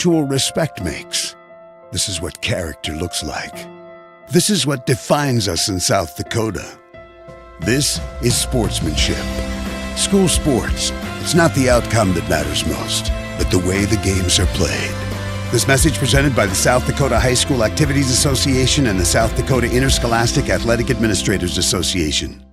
mutual respect makes. This is what character looks like. This is what defines us in South Dakota. This is sportsmanship. School sports, it's not the outcome that matters most, but the way the games are played. This message presented by the South Dakota High School Activities Association and the South Dakota Interscholastic Athletic Administrators Association.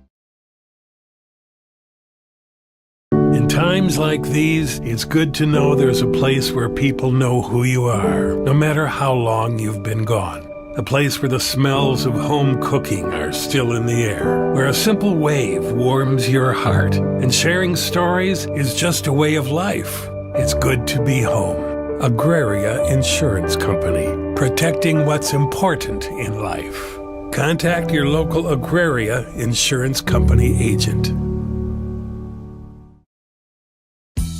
In times like these, it's good to know there's a place where people know who you are, no matter how long you've been gone. A place where the smells of home cooking are still in the air, where a simple wave warms your heart, and sharing stories is just a way of life. It's good to be home. Agraria Insurance Company, protecting what's important in life. Contact your local Agraria Insurance Company agent.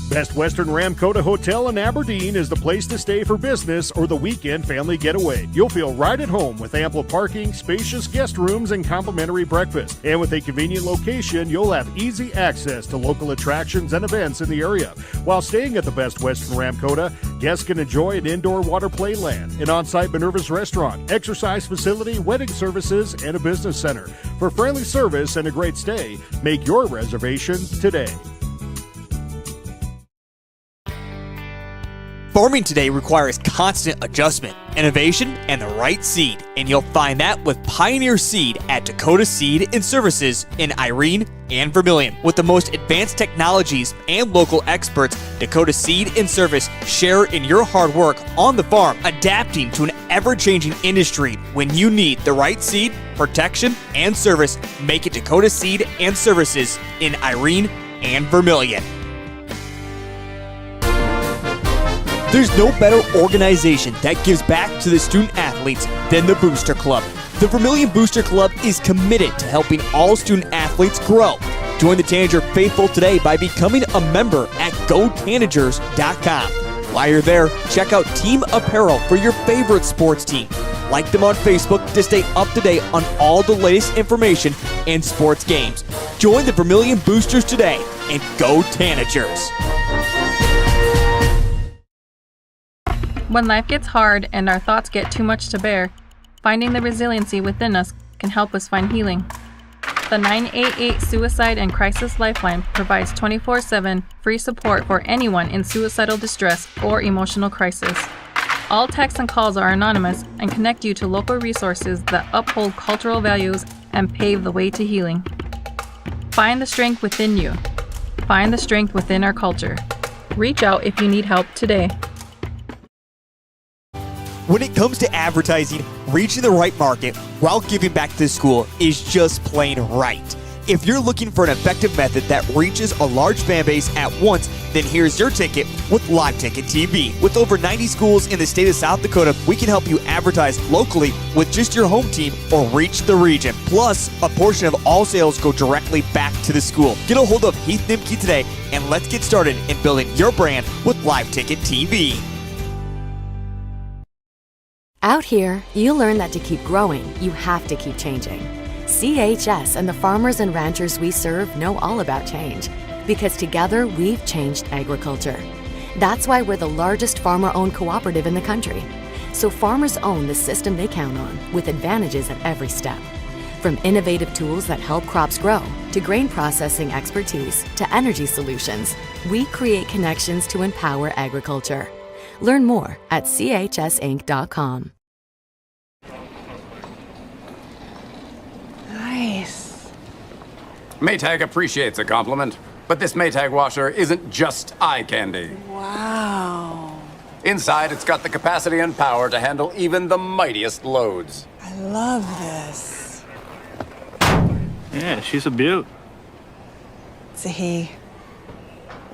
Best Western Ramkota Hotel in Aberdeen is the place to stay for business or the weekend family getaway. You'll feel right at home with ample parking, spacious guest rooms, and complimentary breakfast. And with a convenient location, you'll have easy access to local attractions and events in the area. While staying at the Best Western Ramkota, guests can enjoy an indoor water play land, an on-site Minerva's restaurant, exercise facility, wedding services, and a business center. For friendly service and a great stay, make your reservation today. Farming today requires constant adjustment, innovation, and the right seed, and you'll find that with Pioneer Seed at Dakota Seed and Services in Irene and Vermillion. With the most advanced technologies and local experts, Dakota Seed and Service share in your hard work on the farm, adapting to an ever-changing industry. When you need the right seed, protection, and service, make it Dakota Seed and Services in Irene and Vermillion. There's no better organization that gives back to the student athletes than the Booster Club. The Vermillion Booster Club is committed to helping all student athletes grow. Join the Tanager faithful today by becoming a member at GoTanagers.com. While you're there, check out team apparel for your favorite sports team. Like them on Facebook to stay up to date on all the latest information and sports games. Join the Vermillion Boosters today and go Tanagers. When life gets hard and our thoughts get too much to bear, finding the resiliency within us can help us find healing. The 988 Suicide and Crisis Lifeline provides 24/7 free support for anyone in suicidal distress or emotional crisis. All texts and calls are anonymous and connect you to local resources that uphold cultural values and pave the way to healing. Find the strength within you. Find the strength within our culture. Reach out if you need help today. When it comes to advertising, reaching the right market while giving back to the school is just plain right. If you're looking for an effective method that reaches a large fan base at once, then here's your ticket with Live Ticket TV. With over 90 schools in the state of South Dakota, we can help you advertise locally with just your home team or reach the region. Plus, a portion of all sales go directly back to the school. Get a hold of Heath Nimke today, and let's get started in building your brand with Live Ticket TV. Out here, you learn that to keep growing, you have to keep changing. CHS and the farmers and ranchers we serve know all about change, because together we've changed agriculture. That's why we're the largest farmer-owned cooperative in the country. So farmers own the system they count on, with advantages at every step. From innovative tools that help crops grow, to grain processing expertise, to energy solutions, we create connections to empower agriculture. Learn more at chsinc.com. Nice. Maytag appreciates a compliment, but this Maytag washer isn't just eye candy. Wow. Inside, it's got the capacity and power to handle even the mightiest loads. I love this. Yeah, she's a beaut. It's a he.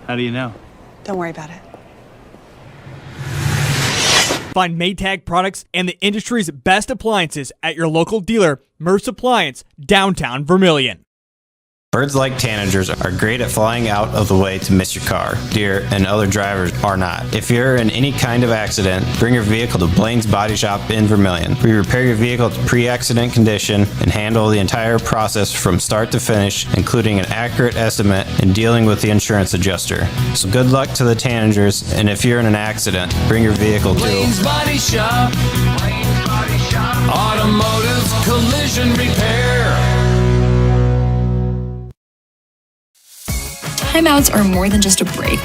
How do you know? Don't worry about it. Find Maytag products and the industry's best appliances at your local dealer, Merce Appliance, downtown Vermillion. Birds like tanagers are great at flying out of the way to miss your car, deer, and other drivers are not. If you're in any kind of accident, bring your vehicle to Blaine's Body Shop in Vermillion. We repair your vehicle to pre-accident condition and handle the entire process from start to finish, including an accurate estimate and dealing with the insurance adjuster. So good luck to the Tanagers, and if you're in an accident, bring your vehicle to Blaine's Body Shop. Blaine's Body Shop. Automotive collision repair. Timeouts are more than just a break.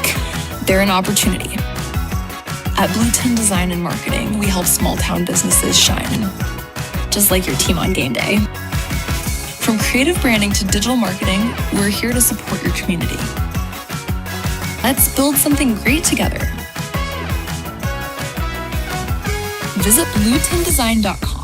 They're an opportunity. At Blueton Design and Marketing, we help small town businesses shine, just like your team on game day. From creative branding to digital marketing, we're here to support your community. Let's build something great together. Visit bluetondesign.com.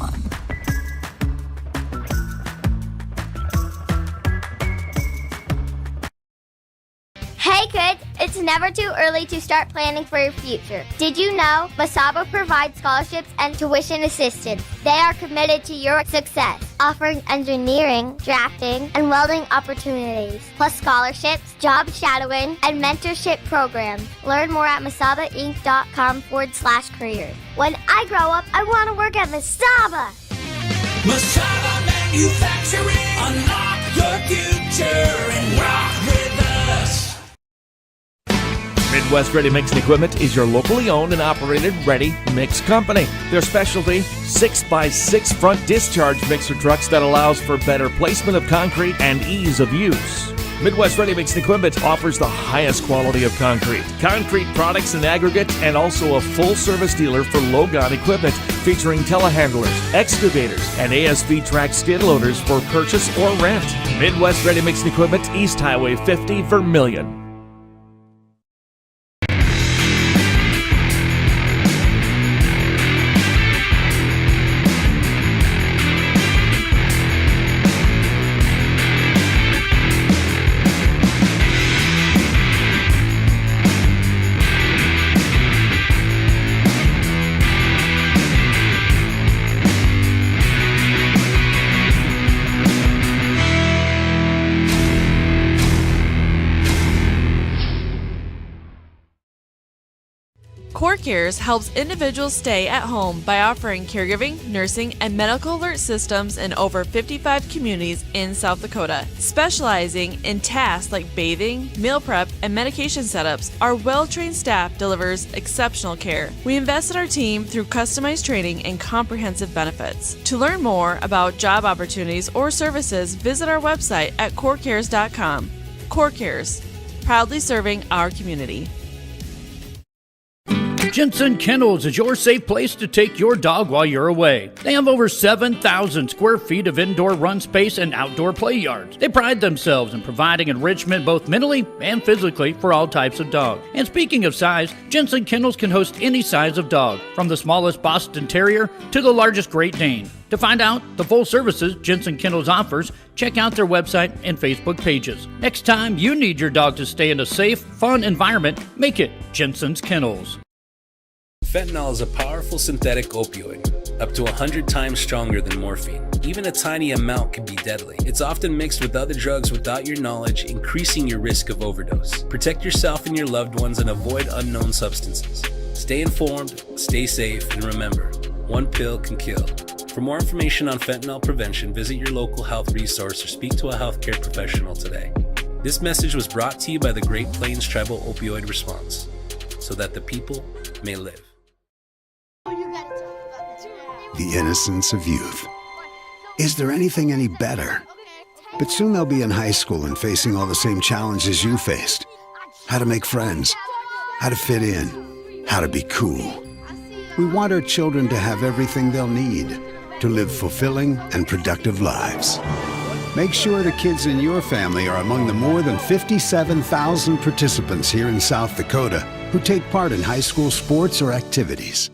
Hey kids, it's never too early to start planning for your future. Did you know Masaba provides scholarships and tuition assistance? They are committed to your success, offering engineering, drafting, and welding opportunities, plus scholarships, job shadowing, and mentorship programs. Learn more at masabainc.com/careers. When I grow up, I want to work at Masaba. Masaba Manufacturing. Unlock your future and rock with us. Midwest Ready Mix and Equipment is your locally owned and operated ready mix company. Their specialty, 6x6 front discharge mixer trucks that allows for better placement of concrete and ease of use. Midwest Ready Mix and Equipment offers the highest quality of concrete products and aggregate, and also a full-service dealer for Logon equipment featuring telehandlers, excavators, and ASV track skid loaders for purchase or rent. Midwest Ready Mix and Equipment, East Highway 50, Vermillion. CoreCares helps individuals stay at home by offering caregiving, nursing, and medical alert systems in over 55 communities in South Dakota. Specializing in tasks like bathing, meal prep, and medication setups, our well-trained staff delivers exceptional care. We invest in our team through customized training and comprehensive benefits. To learn more about job opportunities or services, visit our website at corecares.com. CoreCares, proudly serving our community. Jensen Kennels is your safe place to take your dog while you're away. They have over 7,000 square feet of indoor run space and outdoor play yards. They pride themselves in providing enrichment both mentally and physically for all types of dogs. And speaking of size, Jensen Kennels can host any size of dog, from the smallest Boston Terrier to the largest Great Dane. To find out the full services Jensen Kennels offers, check out their website and Facebook pages. Next time you need your dog to stay in a safe, fun environment, make it Jensen's Kennels. Fentanyl is a powerful synthetic opioid, up to 100 times stronger than morphine. Even a tiny amount can be deadly. It's often mixed with other drugs without your knowledge, increasing your risk of overdose. Protect yourself and your loved ones and avoid unknown substances. Stay informed, stay safe, and remember, one pill can kill. For more information on fentanyl prevention, visit your local health resource or speak to a healthcare professional today. This message was brought to you by the Great Plains Tribal Opioid Response, so that the people may live. The innocence of youth. Is there anything any better? But soon they'll be in high school and facing all the same challenges you faced. How to make friends, how to fit in, how to be cool. We want our children to have everything they'll need to live fulfilling and productive lives. Make sure the kids in your family are among the more than 57,000 participants here in South Dakota who take part in high school sports or activities.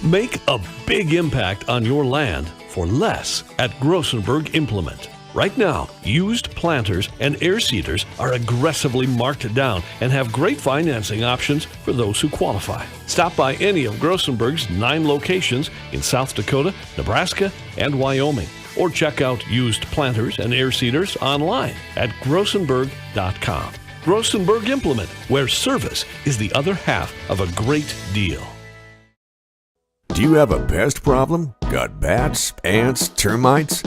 Make a big impact on your land for less at Grossenberg Implement. Right now, used planters and air seeders are aggressively marked down and have great financing options for those who qualify. Stop by any of Grossenberg's 9 locations in South Dakota, Nebraska, and Wyoming. or check out used planters and air seeders online at grossenberg.com. Grossenberg Implement, where service is the other half of a great deal. Do you have a pest problem? Got bats, ants, termites?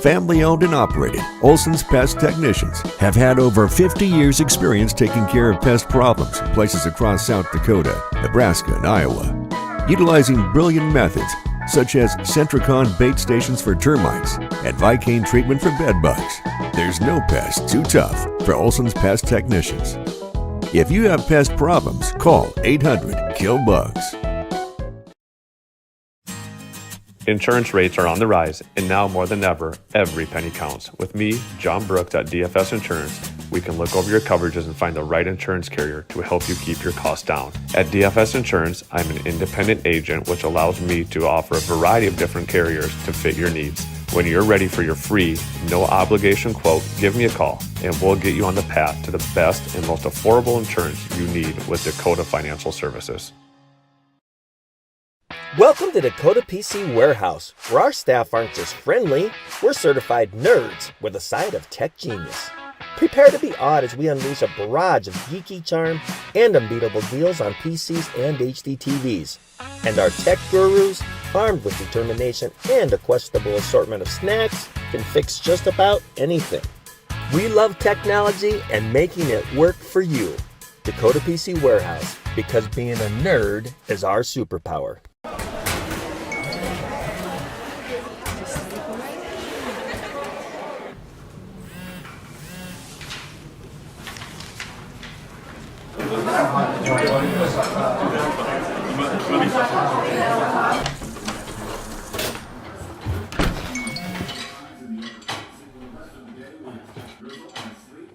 Family owned and operated, Olson's Pest Technicians have had over 50 years experience taking care of pest problems in places across South Dakota, Nebraska, and Iowa. Utilizing brilliant methods such as Centricon bait stations for termites and Vicane treatment for bed bugs, there's no pest too tough for Olson's Pest Technicians. If you have pest problems, call 800-KILL-BUGS. Insurance rates are on the rise, and now more than ever, every penny counts. With me, John Brooks at DFS Insurance, we can look over your coverages and find the right insurance carrier to help you keep your costs down. At DFS Insurance, I'm an independent agent, which allows me to offer a variety of different carriers to fit your needs. When you're ready for your free, no obligation quote, give me a call, and we'll get you on the path to the best and most affordable insurance you need with Dakota Financial Services. Welcome to Dakota PC Warehouse, where our staff aren't just friendly, we're certified nerds with a side of tech genius. Prepare to be awed as we unleash a barrage of geeky charm and unbeatable deals on PCs and HD TVs. And our tech gurus, armed with determination and a questionable assortment of snacks, can fix just about anything. We love technology and making it work for you. Dakota PC Warehouse, because being a nerd is our superpower.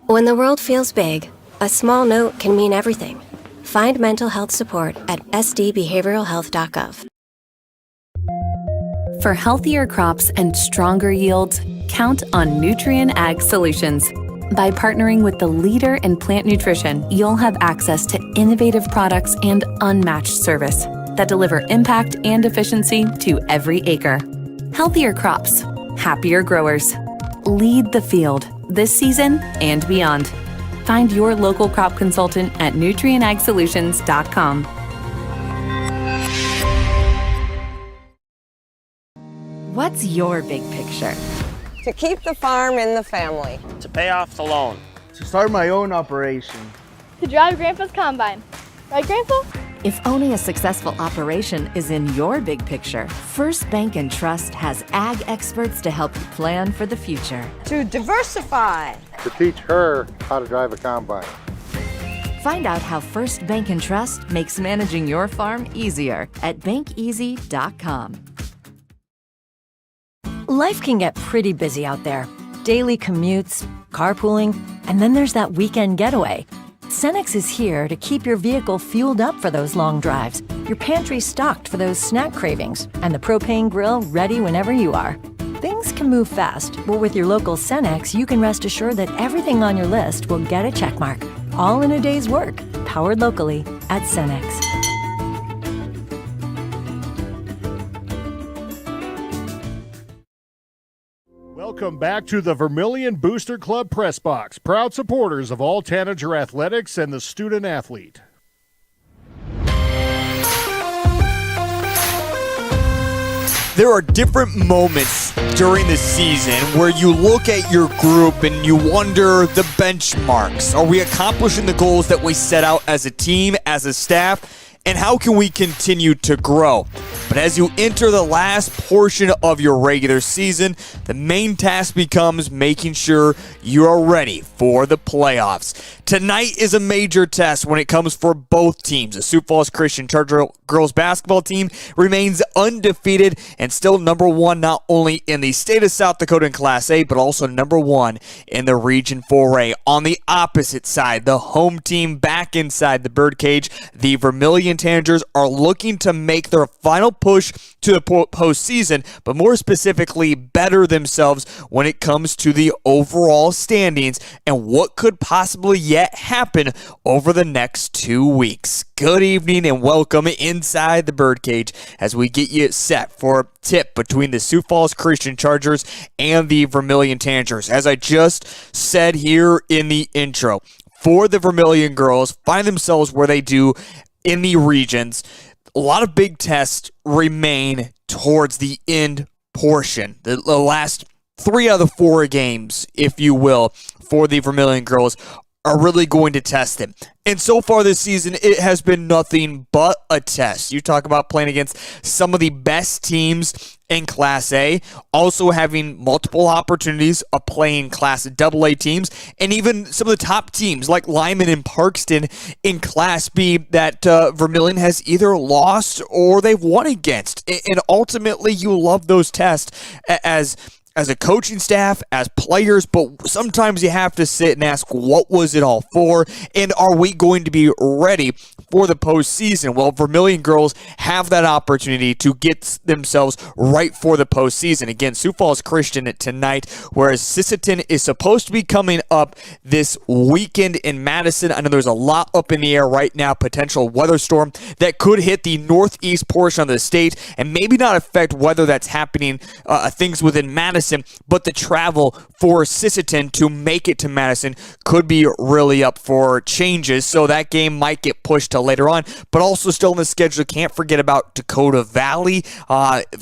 When the world feels big, a small note can mean everything. Find mental health support at sdbehavioralhealth.gov. For healthier crops and stronger yields, count on Nutrien Ag Solutions. By partnering with the leader in plant nutrition, you'll have access to innovative products and unmatched service that deliver impact and efficiency to every acre. Healthier crops, happier growers. Lead the field this season and beyond. Find your local crop consultant at nutrienagsolutions.com. What's your big picture? To keep the farm in the family. To pay off the loan. To start my own operation. To drive Grandpa's combine. Right, Grandpa? If owning a successful operation is in your big picture, First Bank & Trust has ag experts to help you plan for the future. To diversify. To teach her how to drive a combine. Find out how First Bank & Trust makes managing your farm easier at bankeasy.com. Life can get pretty busy out there. Daily commutes, carpooling, and then there's that weekend getaway. Cenex is here to keep your vehicle fueled up for those long drives, your pantry stocked for those snack cravings, and the propane grill ready whenever you are. Things can move fast, but with your local Cenex, you can rest assured that everything on your list will get a checkmark. All in a day's work, powered locally at Cenex. Welcome back to the Vermillion Booster Club Press Box, proud supporters of all Tanager athletics and the student athlete. There are different moments during the season where you look at your group and you wonder the benchmarks. Are we accomplishing the goals that we set out as a team, as a staff? And how can we continue to grow? But as you enter the last portion of your regular season, the main task becomes making sure you are ready for the playoffs. Tonight is a major test when it comes for both teams. The Sioux Falls Christian Charger girls basketball team remains undefeated and still number one not only in the state of South Dakota in Class A, but also number one in the Region 4A. On the opposite side, the home team back inside the birdcage, the Vermillion Tanagers are looking to make their final push to the postseason, but more specifically, better themselves when it comes to the overall standings and what could possibly yet happen over the next 2 weeks. Good evening and welcome inside the Birdcage as we get you set for a tip between the Sioux Falls Christian Chargers and the Vermillion Tanagers. As I just said here in the intro, for the Vermillion girls, find themselves where they do in the regions. A lot of big tests remain towards the end portion. The last 3 out of the 4 games, if you will, for the Vermillion girls are really going to test them. And so far this season, it has been nothing but a test. You talk about playing against some of the best teams in Class A, also having multiple opportunities of playing Class AA teams, and even some of the top teams like Lyman and Parkston in Class B that Vermillion has either lost or they've won against. And ultimately, you love those tests as a coaching staff, as players, but sometimes you have to sit and ask, what was it all for? And are we going to be ready for the postseason? Well, Vermillion girls have that opportunity to get themselves right for the postseason. Again, Sioux Falls Christian tonight, whereas Sisseton is supposed to be coming up this weekend in Madison. I know there's a lot up in the air right now, potential weather storm that could hit the northeast portion of the state and maybe not affect whether that's happening, things within Madison, but the travel for Sisseton to make it to Madison could be really up for changes, so that game might get pushed to later on, but also still in the schedule, can't forget about Dakota Valley.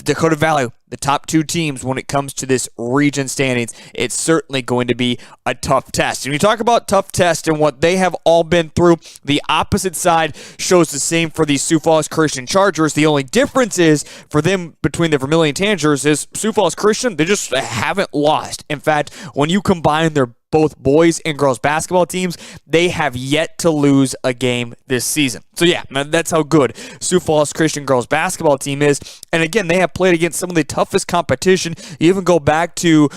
Dakota Valley, the top 2 teams when it comes to this region standings, it's certainly going to be a tough test. And you talk about tough test and what they have all been through, the opposite side shows the same for the Sioux Falls Christian Chargers. The only difference is for them between the Vermillion Tanagers is Sioux Falls Christian, they just haven't lost. In fact, when you combine their both boys and girls basketball teams, they have yet to lose a game this season. So yeah, that's how good Sioux Falls Christian girls basketball team is. And again, they have played against some of the toughest competition. You even go back to,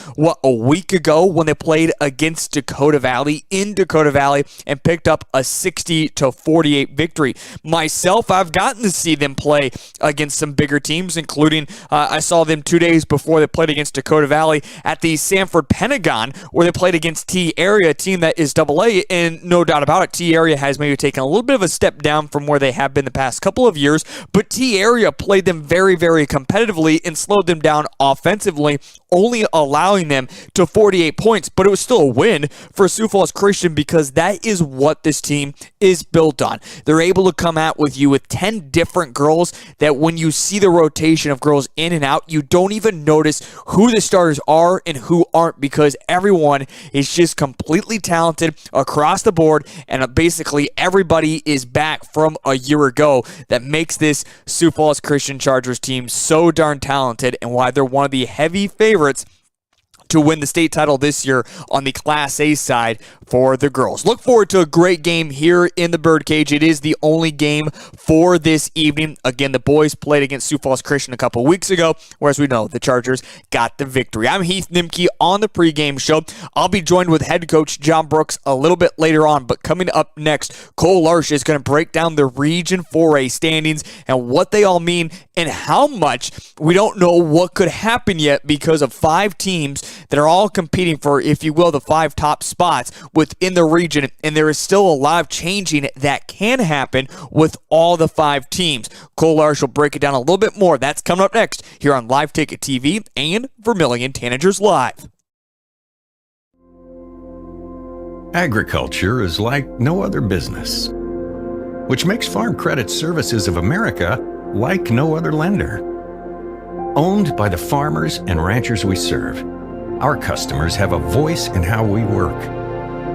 a week ago when they played against Dakota Valley in Dakota Valley and picked up a 60-48 victory. Myself, I've gotten to see them play against some bigger teams, including I saw them 2 days before they played against Dakota Valley at the Sanford Pentagon, where they played against T-Area, a team that is AA, and no doubt about it, T-Area has maybe taken a little bit of a step down from where they have been the past couple of years, but T-Area played them very, very competitively and slowed them down offensively, only allowing them to 48 points, but it was still a win for Sioux Falls Christian because that is what this team is built on. They're able to come out with you with 10 different girls that when you see the rotation of girls in and out, you don't even notice who the starters are and who aren't because everyone is just completely talented across the board, and basically everybody is back from a year ago. That makes this Sioux Falls Christian Chargers team so darn talented and why they're one of the heavy favorites to win the state title this year on the Class A side for the girls. Look forward to a great game here in the Birdcage. It is the only game for this evening. Again, the boys played against Sioux Falls Christian a couple weeks ago, whereas we know the Chargers got the victory. I'm Heath Nimke on the pregame show. I'll be joined with head coach John Brooks a little bit later on, but coming up next, Cole Larsch is going to break down the Region 4A standings and what they all mean and how much we don't know what could happen yet because of 5 teams that are all competing for, if you will, the 5 top spots within the region, and there is still a lot of changing that can happen with all the 5 teams. Cole Larsch will break it down a little bit more. That's coming up next here on Live Ticket TV and Vermillion Tanagers Live. Agriculture is like no other business, which makes Farm Credit Services of America like no other lender. Owned by the farmers and ranchers we serve, our customers have a voice in how we work,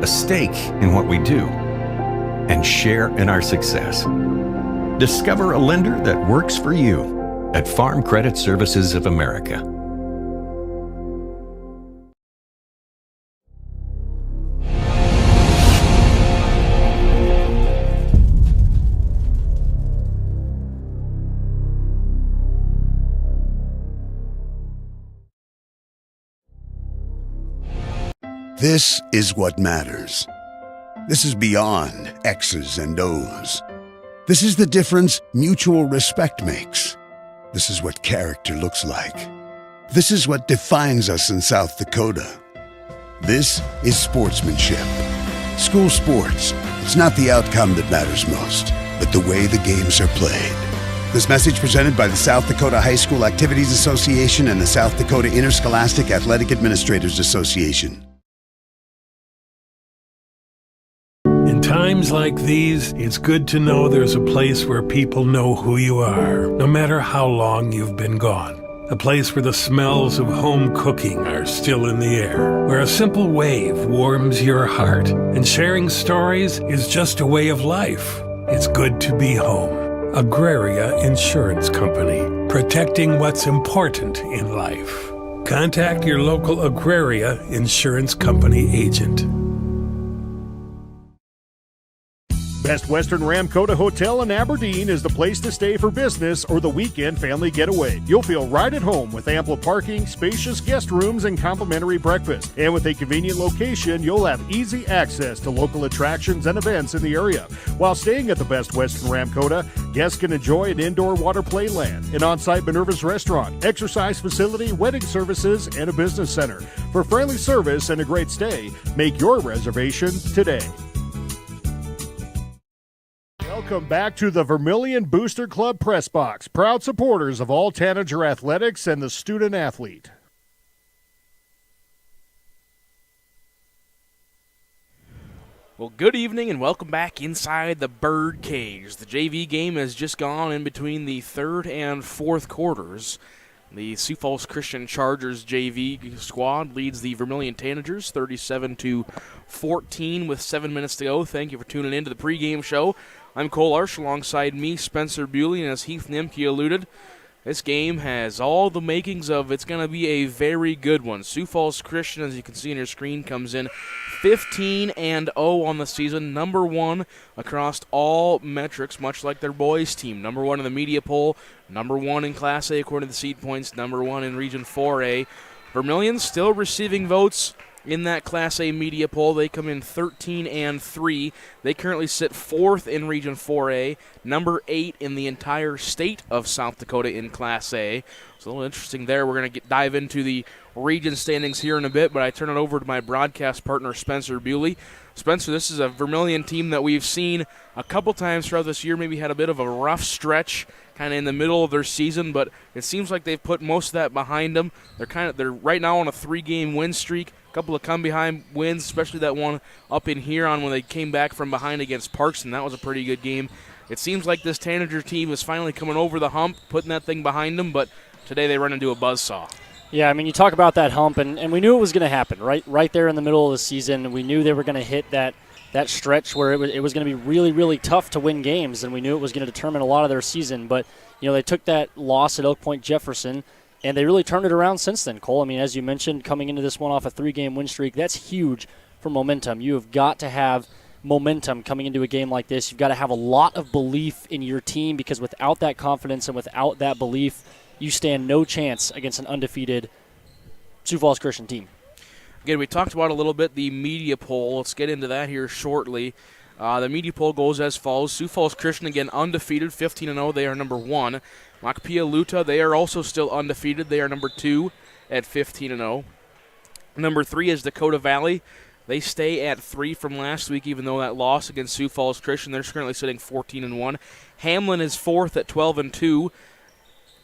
a stake in what we do, and share in our success. Discover a lender that works for you at Farm Credit Services of America. This is what matters. This is beyond X's and O's. This is the difference mutual respect makes. This is what character looks like. This is what defines us in South Dakota. This is sportsmanship. School sports, it's not the outcome that matters most, but the way the games are played. This message presented by the South Dakota High School Activities Association and the South Dakota Interscholastic Athletic Administrators Association. In times like these, it's good to know there's a place where people know who you are, no matter how long you've been gone. A place where the smells of home cooking are still in the air, where a simple wave warms your heart, and sharing stories is just a way of life. It's good to be home. Agraria Insurance Company, protecting what's important in life. Contact your local Agraria Insurance Company agent. Best Western Ramkota Hotel in Aberdeen is the place to stay for business or the weekend family getaway. You'll feel right at home with ample parking, spacious guest rooms, and complimentary breakfast. And with a convenient location, you'll have easy access to local attractions and events in the area. While staying at the Best Western Ramkota, guests can enjoy an indoor water play land, an on-site Minerva's restaurant, exercise facility, wedding services, and a business center. For friendly service and a great stay, make your reservation today. Welcome back to the Vermillion Booster Club Press Box, proud supporters of all Tanager athletics and the student athlete. Well, good evening and welcome back inside the Bird Cage. The JV game has just gone in between the third and fourth quarters. The Sioux Falls Christian Chargers JV squad leads the Vermillion Tanagers 37-14 with 7 minutes to go. Thank you for tuning in to the pregame show. I'm Cole Larsch alongside me, Spencer Buley, and as Heath Nimke alluded, this game has all the makings of it's going to be a very good one. Sioux Falls Christian, as you can see on your screen, comes in 15-0 on the season, number one across all metrics, much like their boys team. Number one in the media poll, number one in Class A according to the seed points, number one in Region 4A. Vermillion still receiving votes in that Class A media poll. They come in 13-3. They currently sit fourth in Region 4A, number 8 in the entire state of South Dakota in Class A. It's a little interesting there. We're going to dive into the region standings here in a bit, but I turn it over to my broadcast partner, Spencer Buley. Spencer, this is a Vermillion team that we've seen a couple times throughout this year, maybe had a bit of a rough stretch kind of in the middle of their season, but it seems like they've put most of that behind them. They're right now on a 3-game win streak. A couple of come-behind wins, especially that one up in Huron when they came back from behind against Parkston. That was a pretty good game. It seems like this Tanager team is finally coming over the hump, putting that thing behind them, but today they run into a buzzsaw. Yeah, I mean, you talk about that hump, and we knew it was going to happen, right there in the middle of the season. We knew they were going to hit that stretch where it was going to be really, really tough to win games, and we knew it was going to determine a lot of their season. But, they took that loss at Oak Point Jefferson, and they really turned it around since then, Cole. I mean, as you mentioned, coming into this one off a 3-game win streak, that's huge for momentum. You have got to have momentum coming into a game like this. You've got to have a lot of belief in your team, because without that confidence and without that belief, you stand no chance against an undefeated Sioux Falls Christian team. Again, we talked about a little bit the media poll. Let's get into that here shortly. The media poll goes as follows. Sioux Falls Christian, again, undefeated, 15-0. They are number 1. Macapia-Luta, they are also still undefeated. They are number 2 at 15-0. Number 3 is Dakota Valley. They stay at 3 from last week, even though that loss against Sioux Falls Christian. They're currently sitting 14-1. Hamlin is 4th at 12-2.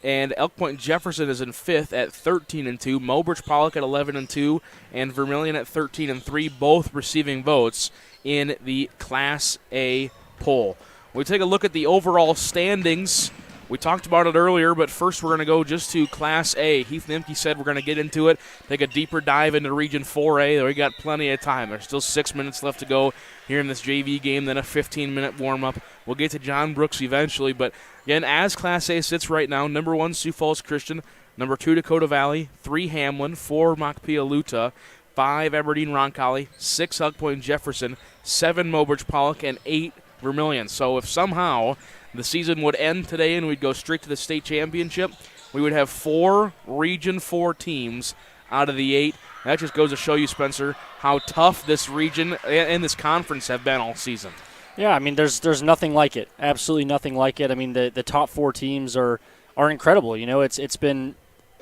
And Elk Point Jefferson is in 5th at 13-2. Mobridge Pollock at 11-2. And Vermillion at 13-3, both receiving votes in the Class A poll. We take a look at the overall standings. We talked about it earlier, but first we're going to go just to Class A. Heath Nimke said we're going to get into it, take a deeper dive into Region 4A. We got plenty of time. There's still 6 minutes left to go here in this JV game, then a 15-minute warm-up. We'll get to John Brooks eventually, but again, as Class A sits right now, number 1, Sioux Falls Christian, number 2, Dakota Valley, 3, Hamlin, 4, Macapia-Luta, 5, Aberdeen Roncalli, 6, Elk Point Jefferson, 7, Mobridge Pollock, and 8, Vermillion. So if somehow the season would end today and we'd go straight to the state championship, we would have 4 Region 4 teams out of the 8. That just goes to show you, Spencer, how tough this region and this conference have been all season. Yeah, I mean, there's nothing like it. Absolutely nothing like it. I mean, the top 4 teams are are incredible. You know, it's been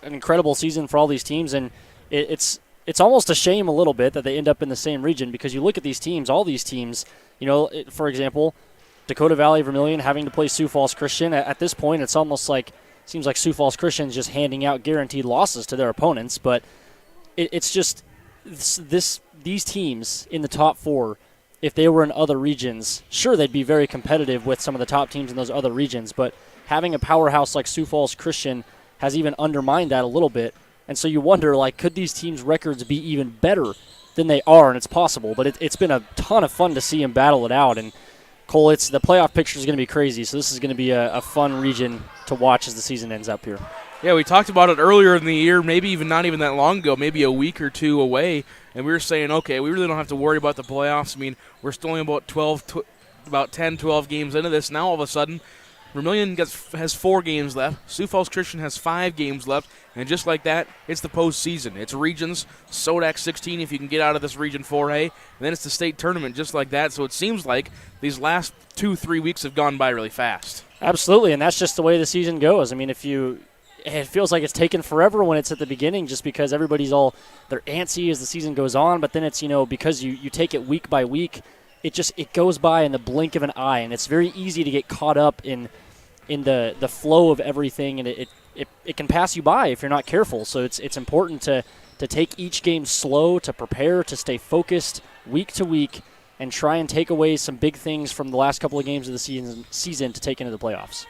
an incredible season for all these teams, and it's almost a shame a little bit that they end up in the same region, because you look at these teams, all these teams, you know, for example, Dakota Valley Vermillion having to play Sioux Falls Christian. At this point, it's almost like, seems like Sioux Falls Christian's just handing out guaranteed losses to their opponents, but it's just these teams in the top 4, if they were in other regions, sure, they'd be very competitive with some of the top teams in those other regions, but having a powerhouse like Sioux Falls Christian has even undermined that a little bit. And so you wonder, like, could these teams' records be even better than they are? And it's possible, but it's been a ton of fun to see them battle it out. And Cole, the playoff picture is going to be crazy, so this is going to be a fun region to watch as the season ends up here. Yeah, we talked about it earlier in the year, maybe even not even that long ago, maybe a week or two away, and we were saying, okay, we really don't have to worry about the playoffs. I mean, we're still only about 10, 12 games into this. Now all of a sudden, Vermillion has 4 games left. Sioux Falls Christian has 5 games left, and just like that, it's the postseason. It's regions, SODAC 16 if you can get out of this Region 4A, and then it's the state tournament just like that. So it seems like these last 2-3 weeks have gone by really fast. Absolutely, and that's just the way the season goes. I mean, it feels like it's taken forever when it's at the beginning, just because everybody's they're antsy as the season goes on, but then it's, you know, because you take it week by week, it goes by in the blink of an eye, and it's very easy to get caught up in the flow of everything, and it can pass you by if you're not careful. So it's important to take each game slow, to prepare, to stay focused week to week, and try and take away some big things from the last couple of games of the season to take into the playoffs.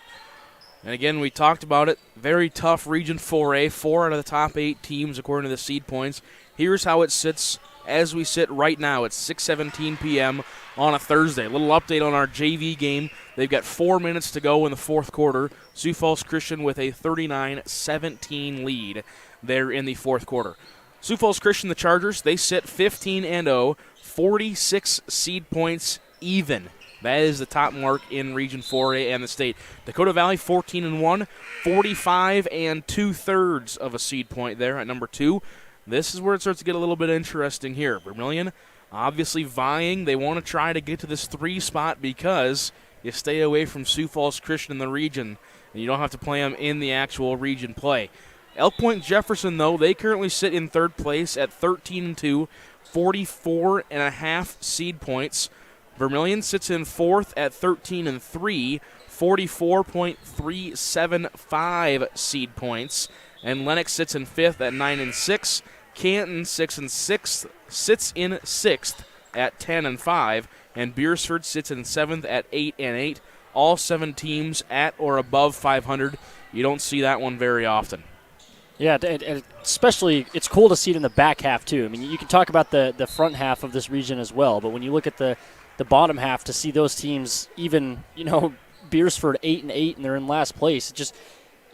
And again, we talked about it. Very tough Region 4A. 4 out of the top 8 teams according to the seed points. Here's how it sits as we sit right now. It's 6:17 p.m. on a Thursday. A little update on our JV game. They've got 4 minutes to go in the fourth quarter. Sioux Falls Christian with a 39-17 lead there in the fourth quarter. Sioux Falls Christian, the Chargers, they sit 15-0, 46 seed points even. That is the top mark in Region 4A and the state. Dakota Valley 14-1, 45 2/3 of a seed point there at number 2. This is where it starts to get a little bit interesting here. Vermillion obviously vying. They want to try to get to this 3 spot because you stay away from Sioux Falls Christian in the region, and you don't have to play them in the actual region play. Elk Point Jefferson, though, they currently sit in 3rd place at 13-2, 44.5 seed points. Vermillion sits in 4th at 13-3, 44.375 seed points. And Lennox sits in 5th at 9-6. Canton sits in 6th at 10-5. And Beersford sits in 7th at 8-8. All 7 teams at or above 500. You don't see that one very often. Yeah, and especially it's cool to see it in the back half, too. I mean, you can talk about the front half of this region as well, but when you look at the bottom half, to see those teams, even, you know, Beersford 8-8 and they're in last place,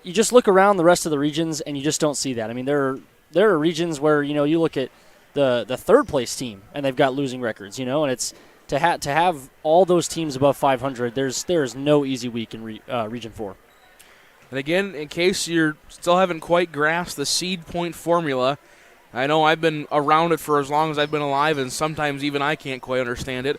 you just look around the rest of the regions and you just don't see that. I mean, there are regions where, you know, you look at the 3rd place team and they've got losing records, you know, and it's to have all those teams above 500. There's no easy week in Region 4. And again, in case you still haven't quite grasped the seed point formula, I know I've been around it for as long as I've been alive, and sometimes even I can't quite understand it.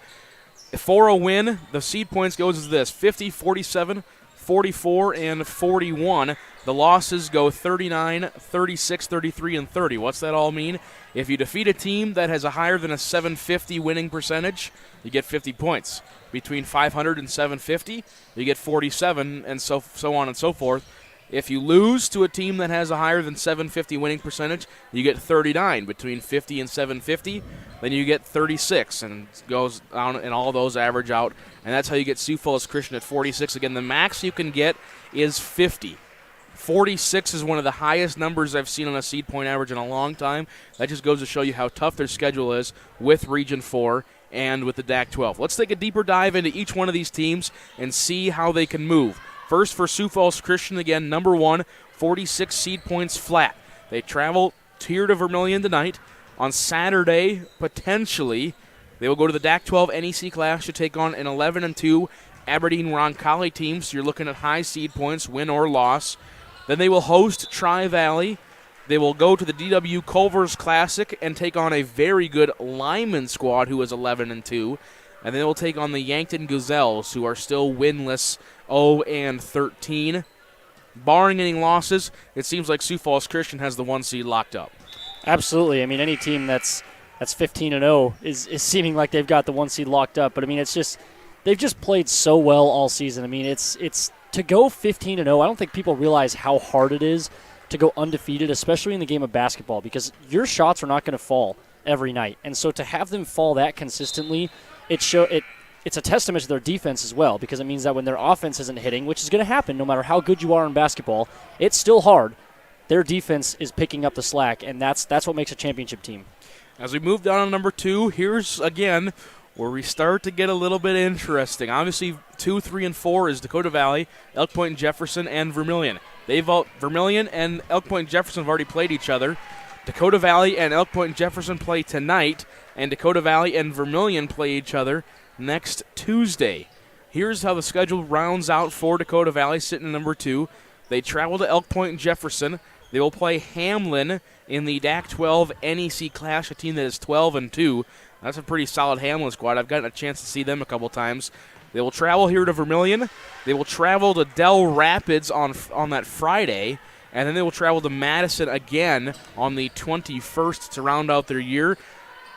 For a win, the seed points goes as this: 50, 47, 44, and 41. The losses go 39, 36, 33, and 30. What's that all mean? If you defeat a team that has a higher than a 750 winning percentage, you get 50 points. Between 500 and 750, you get 47, and so on and so forth. If you lose to a team that has a higher than 750 winning percentage, you get 39. Between 50 and 750, then you get 36, and it goes down, and all those average out. And that's how you get Sioux Falls Christian at 46. Again, the max you can get is 50. 46 is one of the highest numbers I've seen on a seed point average in a long time. That just goes to show you how tough their schedule is with Region 4 and with the DAC 12. Let's take a deeper dive into each one of these teams and see how they can move. First, for Sioux Falls Christian, again, number 1, 46 seed points flat. They travel here to Vermillion tonight. On Saturday, potentially, they will go to the DAC 12 NEC class to take on an 11-2 Aberdeen Roncalli team, so you're looking at high seed points, win or loss. Then they will host Tri-Valley. They will go to the DW Culver's Classic and take on a very good Lyman squad who is 11-2. And they will take on the Yankton Gazelles, who are still winless, 0-13. barring any losses, it seems like Sioux Falls Christian has the 1 seed locked up. Absolutely. I mean, any team that's 15-0 is seeming like they've got the 1 seed locked up. But I mean, it's just they've just played so well all season. I mean, it's to go 15-0. I don't think people realize how hard it is to go undefeated, especially in the game of basketball, because your shots are not going to fall every night. And so to have them fall that consistently, it's a testament to their defense as well, because it means that when their offense isn't hitting, which is going to happen no matter how good you are in basketball, it's still hard. Their defense is picking up the slack, and that's what makes a championship team. As we move down to number 2, here's, again, where we start to get a little bit interesting. Obviously, 2, 3, and 4 is Dakota Valley, Elk Point Jefferson, and Vermillion. Vermillion and Elk Point Jefferson have already played each other. Dakota Valley and Elk Point Jefferson play tonight, and Dakota Valley and Vermillion play each other next Tuesday. Here's how the schedule rounds out for Dakota Valley, sitting in number 2. They travel to Elk Point Jefferson. They will play Hamlin in the DAC-12 NEC Clash, a team that is 12-2. That's a pretty solid Hamlin squad. I've gotten a chance to see them a couple times. They will travel here to Vermillion. They will travel to Del Rapids on that Friday, and then they will travel to Madison again on the 21st to round out their year.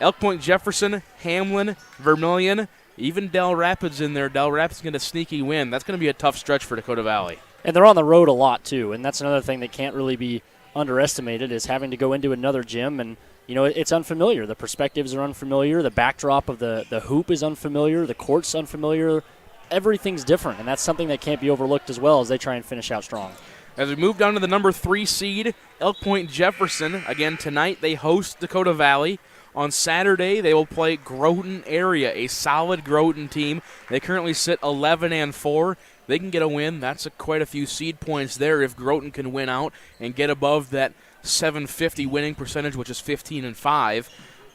Elk Point Jefferson, Hamlin, Vermillion, even Del Rapids in there. Del Rapids going to sneaky win. That's going to be a tough stretch for Dakota Valley. And they're on the road a lot, too, and that's another thing that can't really be underestimated is having to go into another gym, and, it's unfamiliar. The perspectives are unfamiliar. The backdrop of the hoop is unfamiliar. The court's unfamiliar. Everything's different, and that's something that can't be overlooked as well as they try and finish out strong. As we move down to the number 3 seed, Elk Point Jefferson. Again, tonight they host Dakota Valley. On Saturday, they will play Groton area, a solid Groton team. They currently sit 11-4. They can get a win. That's quite a few seed points there if Groton can win out and get above that 750 winning percentage, which is 15-5.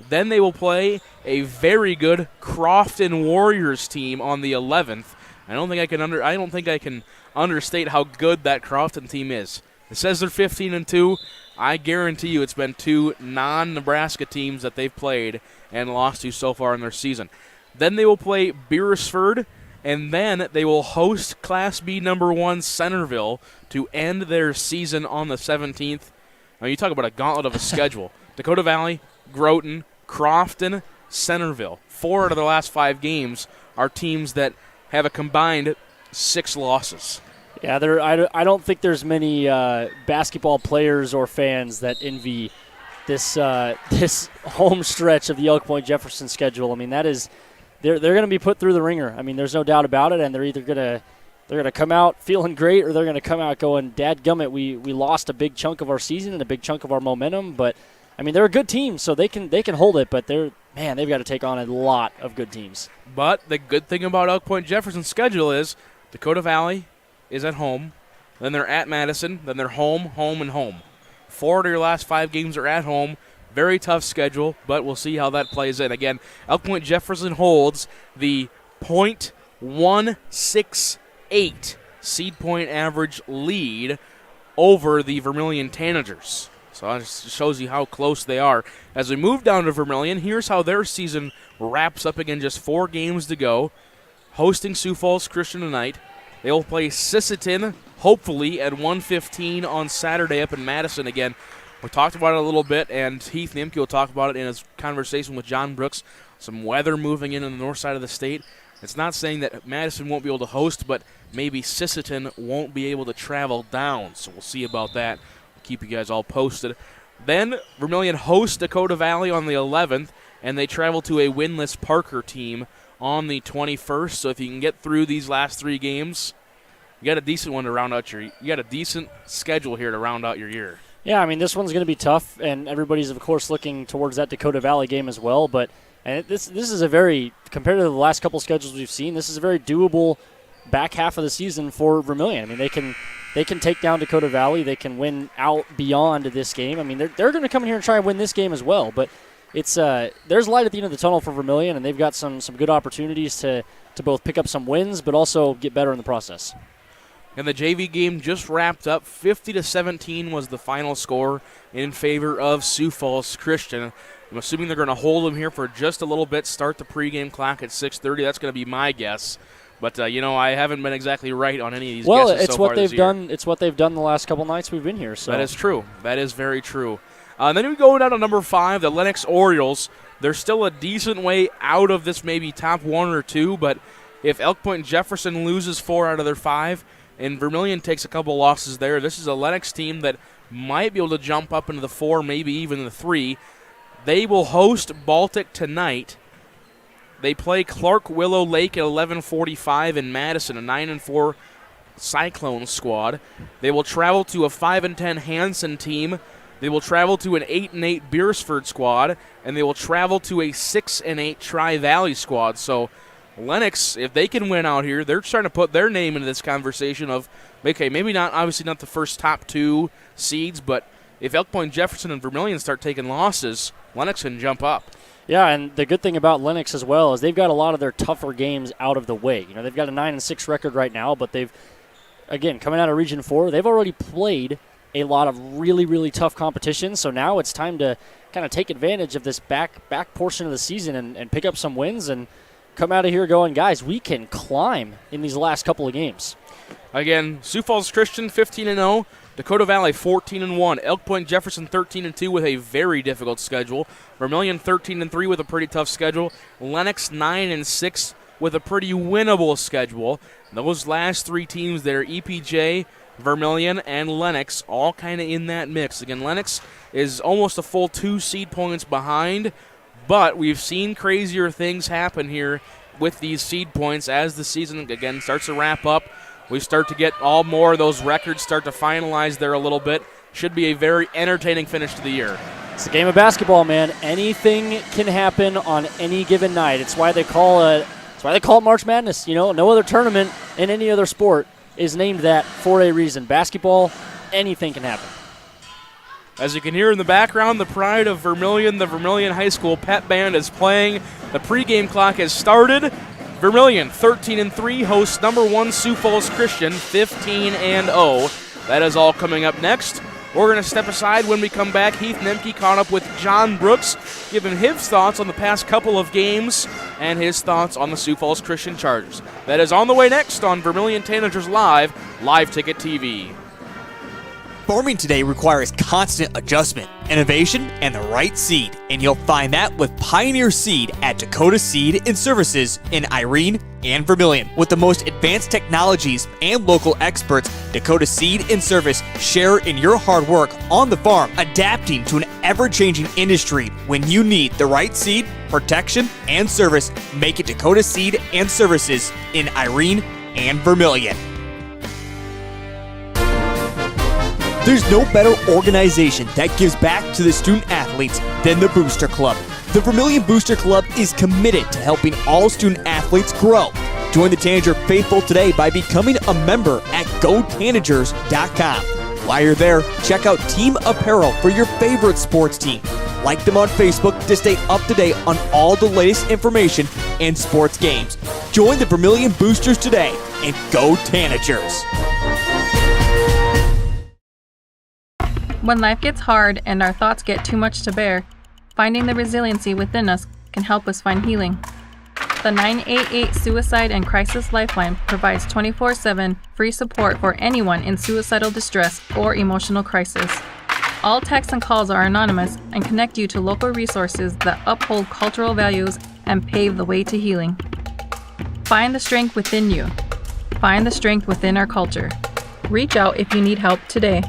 Then they will play a very good Crofton Warriors team on the 11th. I don't think I can understate how good that Crofton team is. It says they're 15-2. I guarantee you it's been 2 non-Nebraska teams that they've played and lost to so far in their season. Then they will play Beresford, and then they will host Class B number 1 Centerville to end their season on the 17th. Now you talk about a gauntlet of a schedule. Dakota Valley, Groton, Crofton, Centerville. 4 out of the last 5 games are teams that have a combined 6 losses. Yeah, I don't think there's many basketball players or fans that envy this home stretch of the Elk Point Jefferson schedule. I mean, that is they're going to be put through the ringer. I mean, there's no doubt about it, and they're either they're going to come out feeling great or they're going to come out going, dadgummit, we lost a big chunk of our season and a big chunk of our momentum. But I mean, they're a good team, so they can hold it. But they've got to take on a lot of good teams. But the good thing about Elk Point Jefferson's schedule is Dakota Valley is at home, then they're at Madison, then they're home, and home. 4 of your last 5 games are at home. Very tough schedule, but we'll see how that plays in. Again, Elk Point Jefferson holds the .168 seed point average lead over the Vermillion Tanagers. So that just shows you how close they are. As we move down to Vermillion, here's how their season wraps up. Again, just 4 games to go. Hosting Sioux Falls Christian tonight. They will play Sisseton, hopefully, at 1:15 on Saturday up in Madison again. We talked about it a little bit, and Heath Nimke will talk about it in his conversation with John Brooks. Some weather moving in on the north side of the state. It's not saying that Madison won't be able to host, but maybe Sisseton won't be able to travel down. So we'll see about that. We'll keep you guys all posted. Then Vermillion hosts Dakota Valley on the 11th, and they travel to a winless Parker team on the 21st. So if you can get through these last 3 games, you got a decent one to round out you got a decent schedule here to round out your year. Yeah, I mean, this one's going to be tough, and everybody's, of course, looking towards that Dakota Valley game as well. But this is a very, compared to the last couple schedules we've seen, this is a very doable back half of the season for Vermillion. I mean, they can take down Dakota Valley. They can win out beyond this game. I mean, they're going to come in here and try and win this game as well. But it's there's light at the end of the tunnel for Vermillion, and they've got some good opportunities to both pick up some wins but also get better in the process. And the JV game just wrapped up. 50-17 was the final score in favor of Sioux Falls Christian. I'm assuming they're going to hold them here for just a little bit, start the pregame clock at 6:30. That's going to be my guess. But I haven't been exactly right on any of these. Well, guesses it's so what far they've this year. done. It's what they've done the last couple nights we've been here. So that is true. That is very true. Then we go down to number 5, the Lennox Orioles. They're still a decent way out of this, maybe top 1 or 2. But if Elk Point Jefferson loses 4 out of their 5, and Vermillion takes a couple losses there, this is a Lennox team that might be able to jump up into the 4, maybe even the 3. They will host Baltic tonight. They play Clark Willow Lake at 11:45 in Madison, a 9-4 Cyclone squad. They will travel to a 5-10 Hanson team. They will travel to an 8-8 Beersford squad, and they will travel to a 6-8 Tri-Valley squad. So Lennox, if they can win out here, they're trying to put their name into this conversation of, okay, maybe not, obviously not the first top 2 seeds, but if Elk Point Jefferson and Vermillion start taking losses, Lennox can jump up. Yeah, and the good thing about Lennox as well is they've got a lot of their tougher games out of the way. They've got a 9-6 record right now, but they've, again, coming out of Region 4, they've already played a lot of really, really tough competition. So now it's time to kind of take advantage of this back portion of the season and pick up some wins and come out of here going, guys, we can climb in these last couple of games. Again, Sioux Falls Christian 15-0. Dakota Valley 14-1, Elk Point Jefferson 13-2 with a very difficult schedule. Vermillion 13-3 with a pretty tough schedule. Lennox 9-6 with a pretty winnable schedule. Those last 3 teams there, EPJ, Vermillion, and Lennox, all kind of in that mix. Again, Lennox is almost a full 2 seed points behind, but we've seen crazier things happen here with these seed points as the season again starts to wrap up. We start to get all more of those records start to finalize there a little bit. Should be a very entertaining finish to the year. It's a game of basketball, man. Anything can happen on any given night. It's why they call it March Madness. No other tournament in any other sport is named that for a reason. Basketball, anything can happen. As you can hear in the background, the pride of Vermillion, the Vermillion High School Pep Band is playing. The pregame clock has started. Vermillion 13-3 hosts number 1 Sioux Falls Christian 15-0. That is all coming up next. We're going to step aside when we come back. Heath Nemke caught up with John Brooks, giving his thoughts on the past couple of games and his thoughts on the Sioux Falls Christian Chargers. That is on the way next on Vermillion Tanagers Live Ticket TV. Farming today requires constant adjustment, innovation, and the right seed, and you'll find that with Pioneer Seed at Dakota Seed and Services in Irene and Vermillion. With the most advanced technologies and local experts, Dakota Seed and Service share in your hard work on the farm, adapting to an ever-changing industry. When you need the right seed, protection, and service, make it Dakota Seed and Services in Irene and Vermillion. There's no better organization that gives back to the student athletes than the Booster Club. The Vermillion Booster Club is committed to helping all student athletes grow. Join the Tanager faithful today by becoming a member at GoTanagers.com. While you're there, check out Team Apparel for your favorite sports team. Like them on Facebook to stay up to date on all the latest information and sports games. Join the Vermillion Boosters today and go Tanagers. When life gets hard and our thoughts get too much to bear, finding the resiliency within us can help us find healing. The 988 Suicide and Crisis Lifeline provides 24/7 free support for anyone in suicidal distress or emotional crisis. All texts and calls are anonymous and connect you to local resources that uphold cultural values and pave the way to healing. Find the strength within you. Find the strength within our culture. Reach out if you need help today.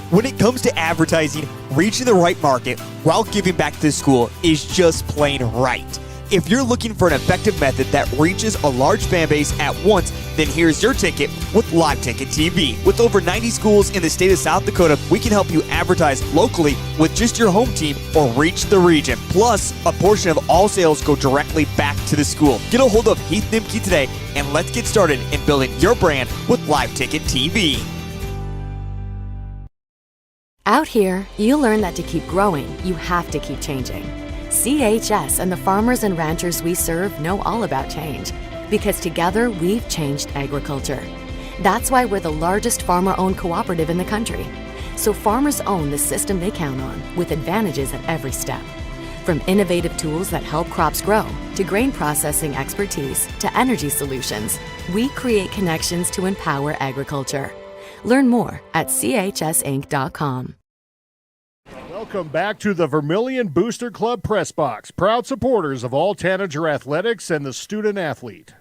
When it comes to advertising, reaching the right market while giving back to the school is just plain right. If you're looking for an effective method that reaches a large fan base at once, then here's your ticket with Live Ticket TV. With over 90 schools in the state of South Dakota, we can help you advertise locally with just your home team or reach the region. Plus, a portion of all sales go directly back to the school. Get a hold of Heath Nimke today and let's get started in building your brand with Live Ticket TV. Out here, you learn that to keep growing, you have to keep changing. CHS and the farmers and ranchers we serve know all about change, because together we've changed agriculture. That's why we're the largest farmer-owned cooperative in the country. So farmers own the system they count on, with advantages at every step. From innovative tools that help crops grow, to grain processing expertise, to energy solutions, we create connections to empower agriculture. Learn more at chsinc.com. Welcome back to the Vermillion Booster Club Press Box, proud supporters of all Tanager athletics and the student athlete.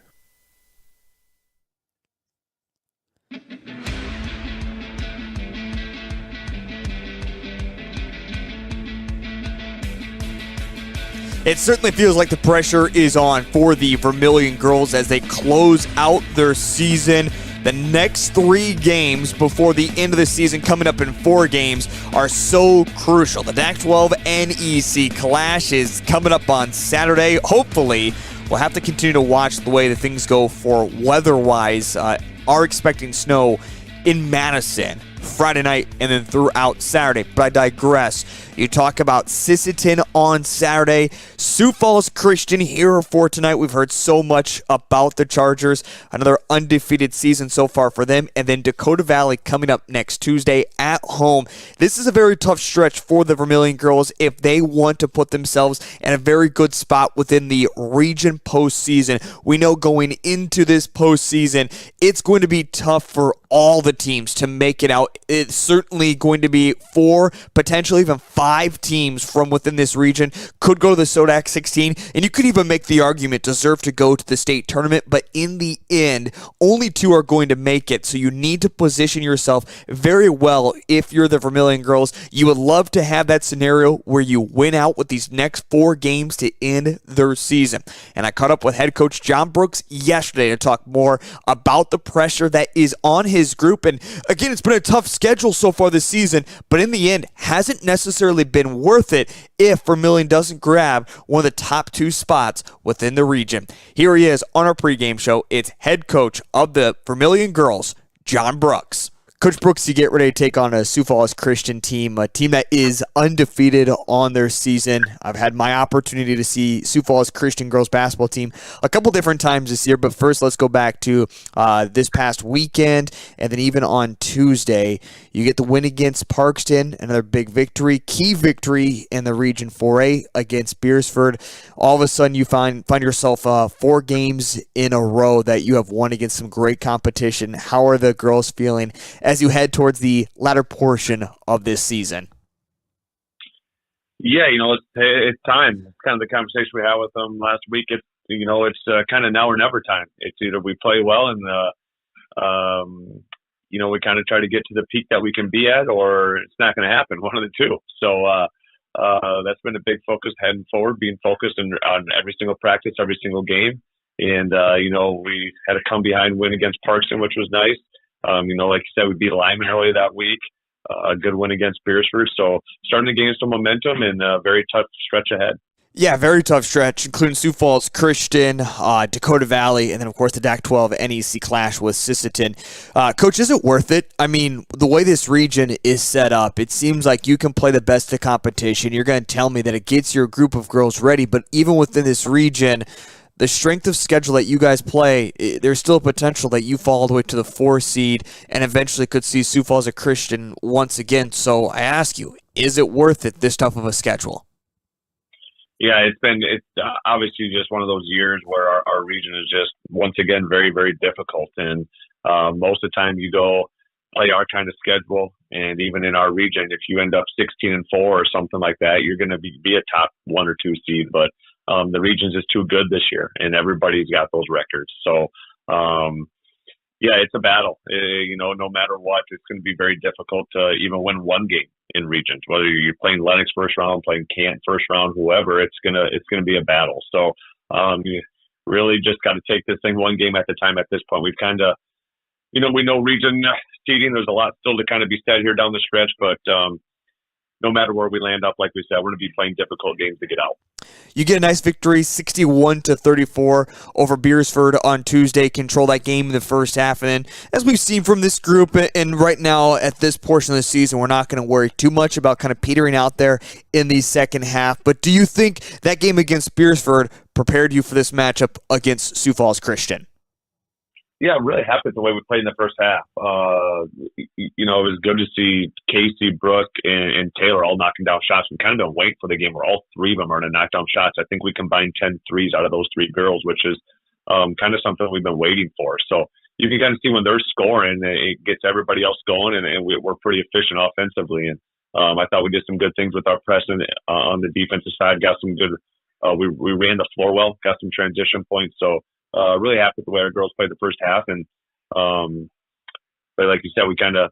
It certainly feels like the pressure is on for the Vermillion girls as they close out their season. The next 3 games before the end of the season, coming up in 4 games, are so crucial. The Pac-12 NEC clash is coming up on Saturday. Hopefully, we'll have to continue to watch the way that things go for weather-wise. Are expecting snow in Madison Friday night and then throughout Saturday. But I digress. You talk about Sisseton on Saturday. Sioux Falls Christian here for tonight. We've heard so much about the Chargers. Another undefeated season so far for them. And then Dakota Valley coming up next Tuesday at home. This is a very tough stretch for the Vermillion girls if they want to put themselves in a very good spot within the region postseason. We know going into this postseason, it's going to be tough for all the teams to make it out. It's certainly going to be 4, potentially even 5 teams from within this region could go to the Sodak 16, and you could even make the argument deserve to go to the state tournament, but in the end, only 2 are going to make it, so you need to position yourself very well if you're the Vermillion girls. You would love to have that scenario where you win out with these next 4 games to end their season. And I caught up with head coach John Brooks yesterday to talk more about the pressure that is on his group, and again, it's been a tough schedule so far this season, but in the end, hasn't necessarily been worth it if Vermillion doesn't grab one of the top 2 spots within the region. Here he is on our pregame show. It's head coach of the Vermillion girls, John Brooks. Coach Brooks, you get ready to take on a Sioux Falls Christian team, a team that is undefeated on their season. I've had my opportunity to see Sioux Falls Christian girls basketball team a couple different times this year, but first let's go back to this past weekend, and then even on Tuesday, you get the win against Parkston, another big victory, key victory in the Region 4A against Beersford. All of a sudden, you find yourself 4 games in a row that you have won against some great competition. How are the girls feeling as you head towards the latter portion of this season? Yeah, it's time. It's kind of the conversation we had with them last week. It's kind of now or never time. It's either we play well and we kind of try to get to the peak that we can be at, or it's not going to happen. One of the two. So that's been a big focus heading forward, being focused on every single practice, every single game. And we had a come behind win against Parkston, which was nice. Like you said, we beat Lyman early that week. A good win against Beersford. So starting to gain some momentum and a very tough stretch ahead. Yeah, very tough stretch, including Sioux Falls Christian, Dakota Valley, and then, of course, the Pac-12 NEC clash with Sisseton. Coach, is it worth it? I mean, the way this region is set up, it seems like you can play the best of competition. You're going to tell me that it gets your group of girls ready, but even within this region, the strength of schedule that you guys play, there's still a potential that you fall all the way to the 4 seed and eventually could see Sioux Falls a Christian once again. So I ask you, is it worth it, this tough of a schedule? Yeah, it's obviously just one of those years where our region is just, once again, very, very difficult. And most of the time you go play our kind of schedule, and even in our region, if you end up 16-4 or something like that, you're going to be a top 1 or 2 seed. But the region's just too good this year, and everybody's got those records. So, it's a battle. No matter what, it's going to be very difficult to even win one game in regions. Whether you're playing Lennox first round, playing Canton first round, whoever, it's gonna be a battle. So, you really just got to take this thing one game at a time. At this point, we've kind of, we know region seeding. There's a lot still to kind of be said here down the stretch, but no matter where we land up, like we said, we're going to be playing difficult games to get out. You get a nice victory, 61-34 over Beersford on Tuesday. Control that game in the first half. And then, as we've seen from this group, and right now at this portion of the season, we're not going to worry too much about kind of petering out there in the second half. But do you think that game against Beersford prepared you for this matchup against Sioux Falls Christian? Yeah, I'm really happy with the way we played in the first half. It was good to see Casey, Brooke, and Taylor all knocking down shots. We kind of been waiting for the game where all three of them are to knock down shots. I think we combined 10 threes out of those three girls, which is kind of something we've been waiting for. So you can kind of see when they're scoring, it gets everybody else going, and we're pretty efficient offensively. And I thought we did some good things with our press on the defensive side. Got some good. We ran the floor well. Got some transition points. So really happy with the way our girls played the first half. And but like you said, we kind of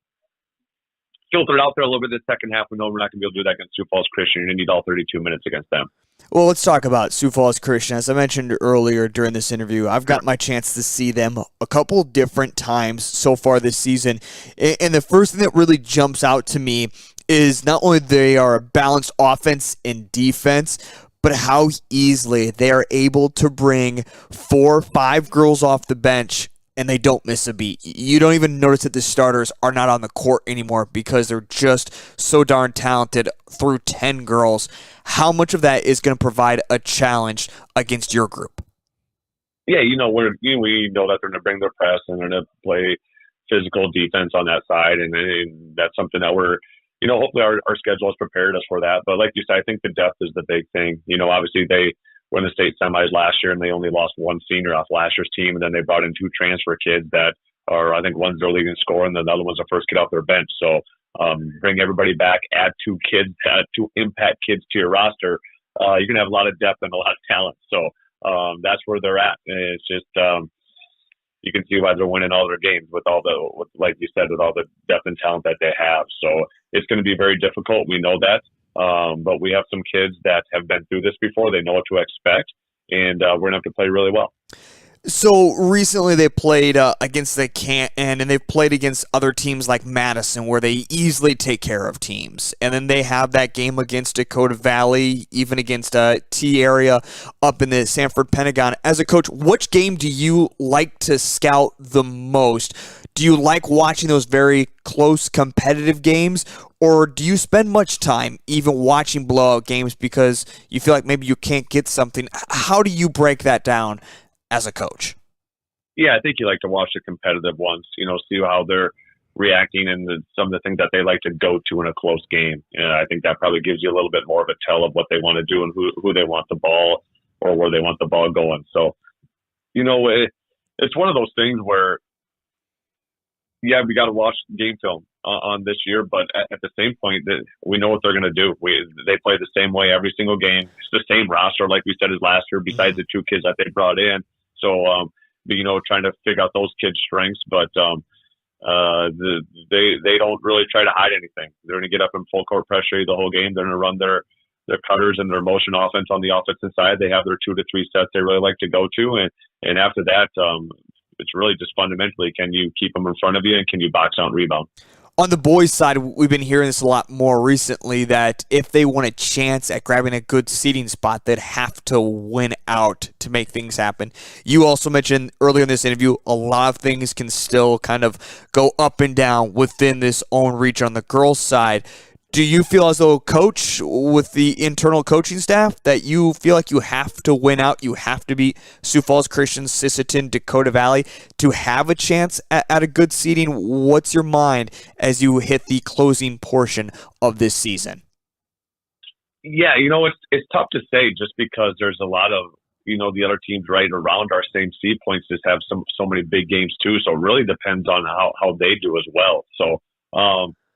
filtered out there a little bit the second half. We know we're not going to be able to do that against Sioux Falls Christian. You're going to need all 32 minutes against them. Well, let's talk about Sioux Falls Christian. As I mentioned earlier during this interview, I've got my chance to see them a couple different times so far this season. And the first thing that really jumps out to me is not only they are a balanced offense and defense, but how easily they are able to bring 4 or 5 girls off the bench and they don't miss a beat. You don't even notice that the starters are not on the court anymore because they're just so darn talented through 10 girls. How much of that is going to provide a challenge against your group? Yeah, we know that they're going to bring their press and they're going to play physical defense on that side, and that's something that we're, hopefully our schedule has prepared us for that. But like you said, I think the depth is the big thing. Obviously they won the state semis last year and they only lost one senior off last year's team, and then they brought in 2 transfer kids that are, I think one's their leading scorer and the other one's the first kid off their bench. So bring everybody back, add 2 kids, 2 impact kids to your roster. You're going to have a lot of depth and a lot of talent. So that's where they're at. And it's just, you can see why they're winning all their games like you said, with all the depth and talent that they have. So it's going to be very difficult. We know that. But we have some kids that have been through this before. They know what to expect, and we're going to have to play really well. So recently they played against the Canton, and they've played against other teams like Madison where they easily take care of teams. And then they have that game against Dakota Valley, even against T area up in the Sanford Pentagon. As a coach, which game do you like to scout the most? Do you like watching those very close competitive games, or do you spend much time even watching blowout games because you feel like maybe you can't get something? How do you break that down as a coach? Yeah, I think you like to watch the competitive ones, see how they're reacting and some of the things that they like to go to in a close game. I think that probably gives you a little bit more of a tell of what they want to do and who they want the ball or where they want the ball going. So, it's one of those things where, yeah, we got to watch game film on this year, but at the same point, we know what they're going to do. They play the same way every single game. It's the same roster, like we said, as last year, besides the 2 kids that they brought in. So, trying to figure out those kids' strengths, but they don't really try to hide anything. They're going to get up in full court pressure the whole game. They're going to run their cutters and their motion offense on the offensive side. They have their 2 to 3 sets they really like to go to, and after that, it's really just fundamentally, can you keep them in front of you and can you box out and rebound? On the boys' side, we've been hearing this a lot more recently, that if they want a chance at grabbing a good seeding spot, they'd have to win out to make things happen. You also mentioned earlier in this interview, a lot of things can still kind of go up and down within this own reach on the girls' side. Do you feel as though, coach, with the internal coaching staff, that you feel like you have to win out, you have to beat Sioux Falls Christian, Sisseton, Dakota Valley to have a chance at a good seeding? What's your mind as you hit the closing portion of this season? Yeah, it's tough to say just because there's a lot of, the other teams right around our same seed points just have so many big games too. So it really depends on how they do as well. So,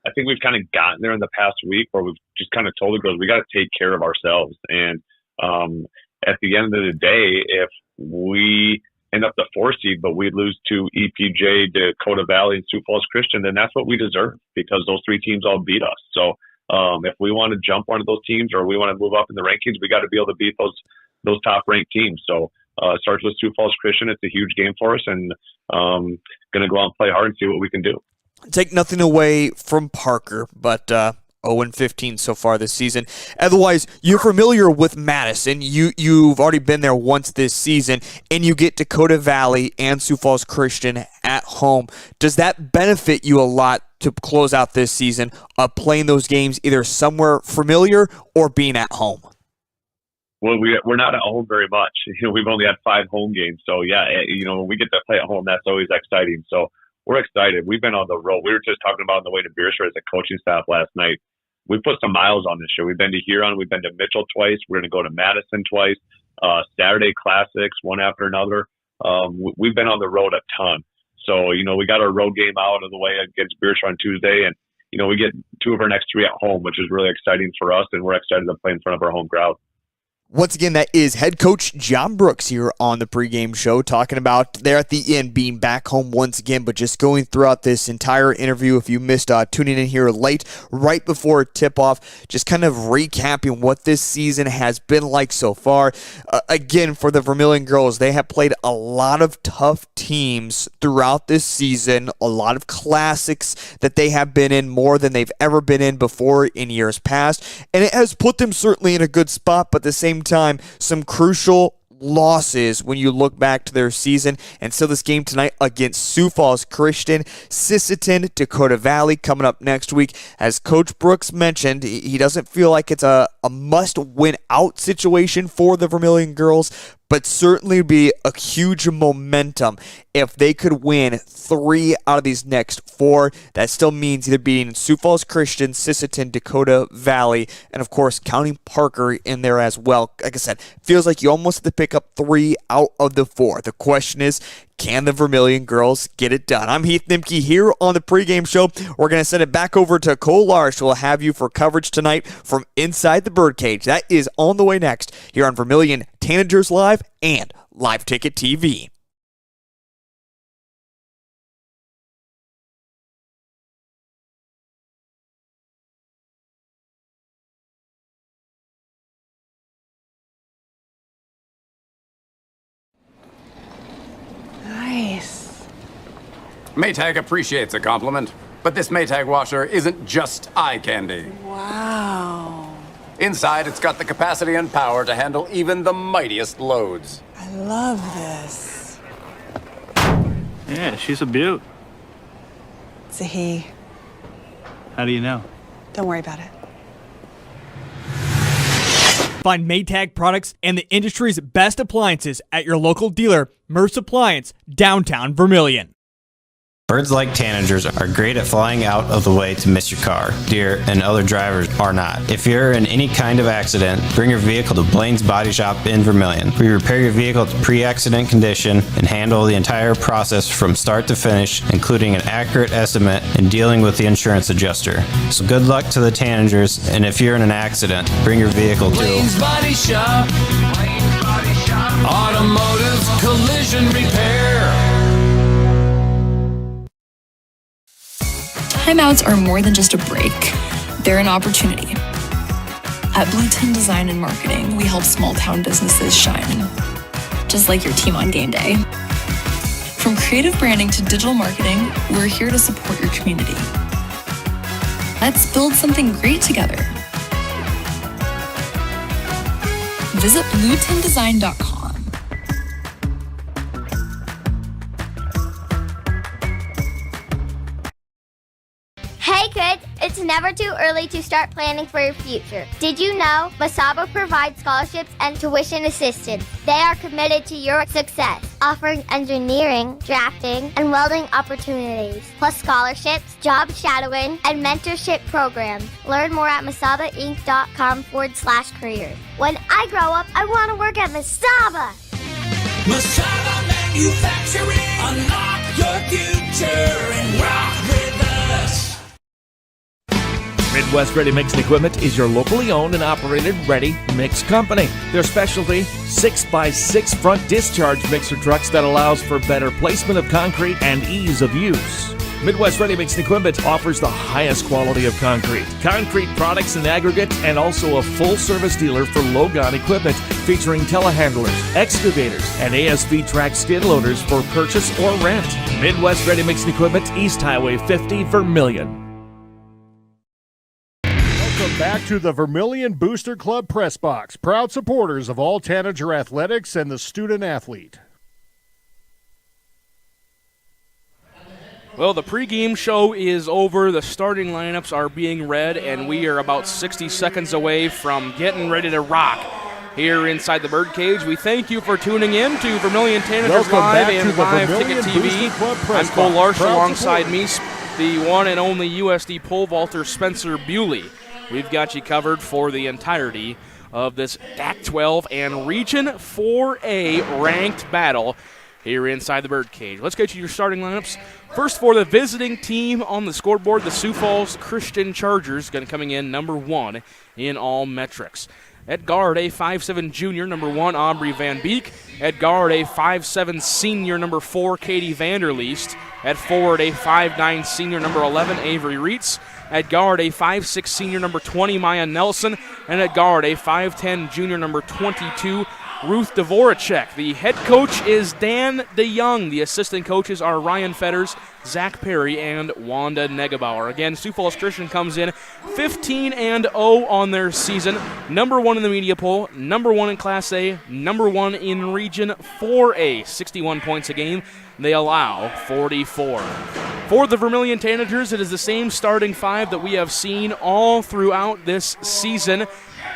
I think we've kind of gotten there in the past week where we've just kind of told the girls we got to take care of ourselves. And at the end of the day, if we end up the 4 seed, but we lose to EPJ, Dakota Valley, and Sioux Falls Christian, then that's what we deserve because those 3 teams all beat us. So if we want to jump one of those teams or we want to move up in the rankings, we got to be able to beat those top ranked teams. So it starts with Sioux Falls Christian. It's a huge game for us, and going to go out and play hard and see what we can do. Take nothing away from Parker, but 0-15 so far this season. Otherwise, you're familiar with Madison. You've already been there once this season, and you get Dakota Valley and Sioux Falls Christian at home. Does that benefit you a lot to close out this season of playing those games either somewhere familiar or being at home? Well, we're not at home very much. We've only had 5 home games. So, yeah, when we get to play at home, that's always exciting. So we're excited. We've been on the road. We were just talking about on the way to Beershore as a coaching staff last night. We put some miles on this year. We've been to Huron. We've been to Mitchell twice. We're going to go to Madison twice. Saturday classics, one after another. We've been on the road a ton. So, we got our road game out of the way against Beershore on Tuesday. And, we get 2 of our next 3 at home, which is really exciting for us. And we're excited to play in front of our home crowd. Once again, that is head coach John Brooks here on the pregame show, talking about there at the end being back home once again, but just going throughout this entire interview. If you missed tuning in here late, right before tip-off, just kind of recapping what this season has been like so far. Again, for the Vermillion girls, they have played a lot of tough teams throughout this season, a lot of classics that they have been in more than they've ever been in before in years past, and it has put them certainly in a good spot, but at the same time, some crucial losses when you look back to their season. And so this game tonight against Sioux Falls Christian, Sisseton, Dakota Valley coming up next week. As Coach Brooks mentioned, he doesn't feel like it's a must-win out situation for the Vermillion girls, but certainly be a huge momentum if they could win 3 out of these next 4. That still means either beating Sioux Falls Christian, Sisseton, Dakota Valley, and of course counting Parker in there as well. Like I said, feels like you almost have to pick up 3 out of the 4. The question is, can the Vermillion girls get it done? I'm Heath Nimke here on the pregame show. We're going to send it back over to Cole Larsch, who will have you for coverage tonight from inside the birdcage. That is on the way next here on Vermillion Tanagers Live and Live Ticket TV. Nice. Maytag appreciates a compliment, but this Maytag washer isn't just eye candy. Wow. Inside, it's got the capacity and power to handle even the mightiest loads. I love this. Yeah, she's a beaut. It's a he. How do you know? Don't worry about it. Find Maytag products and the industry's best appliances at your local dealer, Merce Appliance, downtown Vermillion. Birds like tanagers are great at flying out of the way to miss your car. Deer and other drivers are not. If you're in any kind of accident, bring your vehicle to Blaine's Body Shop in Vermillion. We repair your vehicle to pre-accident condition and handle the entire process from start to finish, including an accurate estimate and dealing with the insurance adjuster. So good luck to the tanagers, and if you're in an accident, bring your vehicle to Blaine's Body Shop. Blaine's Body Shop. Automotive collision repair. Timeouts are more than just a break. They're an opportunity. At Blue Tin Design and Marketing, we help small town businesses shine, just like your team on game day. From creative branding to digital marketing, we're here to support your community. Let's build something great together. Visit bluetindesign.com. Hey kids, it's never too early to start planning for your future. Did you know Masaba provides scholarships and tuition assistance? They are committed to your success, offering engineering, drafting, and welding opportunities, plus scholarships, job shadowing, and mentorship programs. Learn more at masabainc.com/careers. When I grow up, I want to work at Masaba. Masaba Manufacturing. Unlock your future and rock with us. Midwest Ready Mix and Equipment is your locally owned and operated ready mix company. Their specialty, 6x6 front discharge mixer trucks that allows for better placement of concrete and ease of use. Midwest Ready Mix and Equipment offers the highest quality of concrete products and aggregate, and also a full-service dealer for Logon equipment featuring telehandlers, excavators, and ASV track skid loaders for purchase or rent. Midwest Ready Mix and Equipment, East Highway 50, Vermillion. Welcome back to the Vermillion Booster Club Press Box, proud supporters of all Tanager athletics and the student athlete. Well, the pregame show is over. The starting lineups are being read, and we are about 60 seconds away from getting ready to rock. here inside the Birdcage. We thank you for tuning in to Vermillion Tanagers Welcome Live back to and the Live Vermillion Ticket Booster TV. Club Press I'm Cole Box. Larsch Proud alongside supporter. me, the one and only USD pole vaulter Spencer Buley. We've got you covered for the entirety of this DAC-12 and Region 4A ranked battle here inside the Birdcage. Let's get you your starting lineups. First, for the visiting team on the scoreboard, the Sioux Falls Christian Chargers, going to coming in number 1 in all metrics. At guard, a 5'7 junior, number 1, Aubrey Van Beek. At guard, a 5'7 senior, number 4, Katie Vanderleest. At forward, a 5'9 senior, number 11, Avery Reitz. At guard, a 5'6 senior, number 20, Maya Nelson. And at guard, a 5'10 junior, number 22, Ruth Dvoracek. The head coach is Dan DeYoung. The assistant coaches are Ryan Fetters, Zach Perry, and Wanda Negebauer. Again, Sioux Falls Christian comes in 15-0 on their season. Number 1 in the media poll, number 1 in Class A, number 1 in Region 4A. 61 points a game. They allow 44. For the Vermillion Tanagers, it is the same starting 5 that we have seen all throughout this season.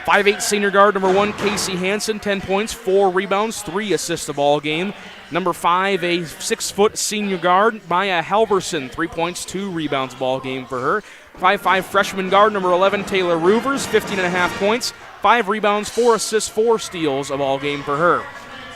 5'8 senior guard, number 1, Casey Hansen, 10 points, 4 rebounds, 3 assists a ball game. Number 5, a 6-foot senior guard, Maya Halverson, 3 points, 2 rebounds a ball game for her. 5'5 freshman guard, number 11, Taylor Roovers, 15.5 points, 5 rebounds, 4 assists, 4 steals a ball game for her.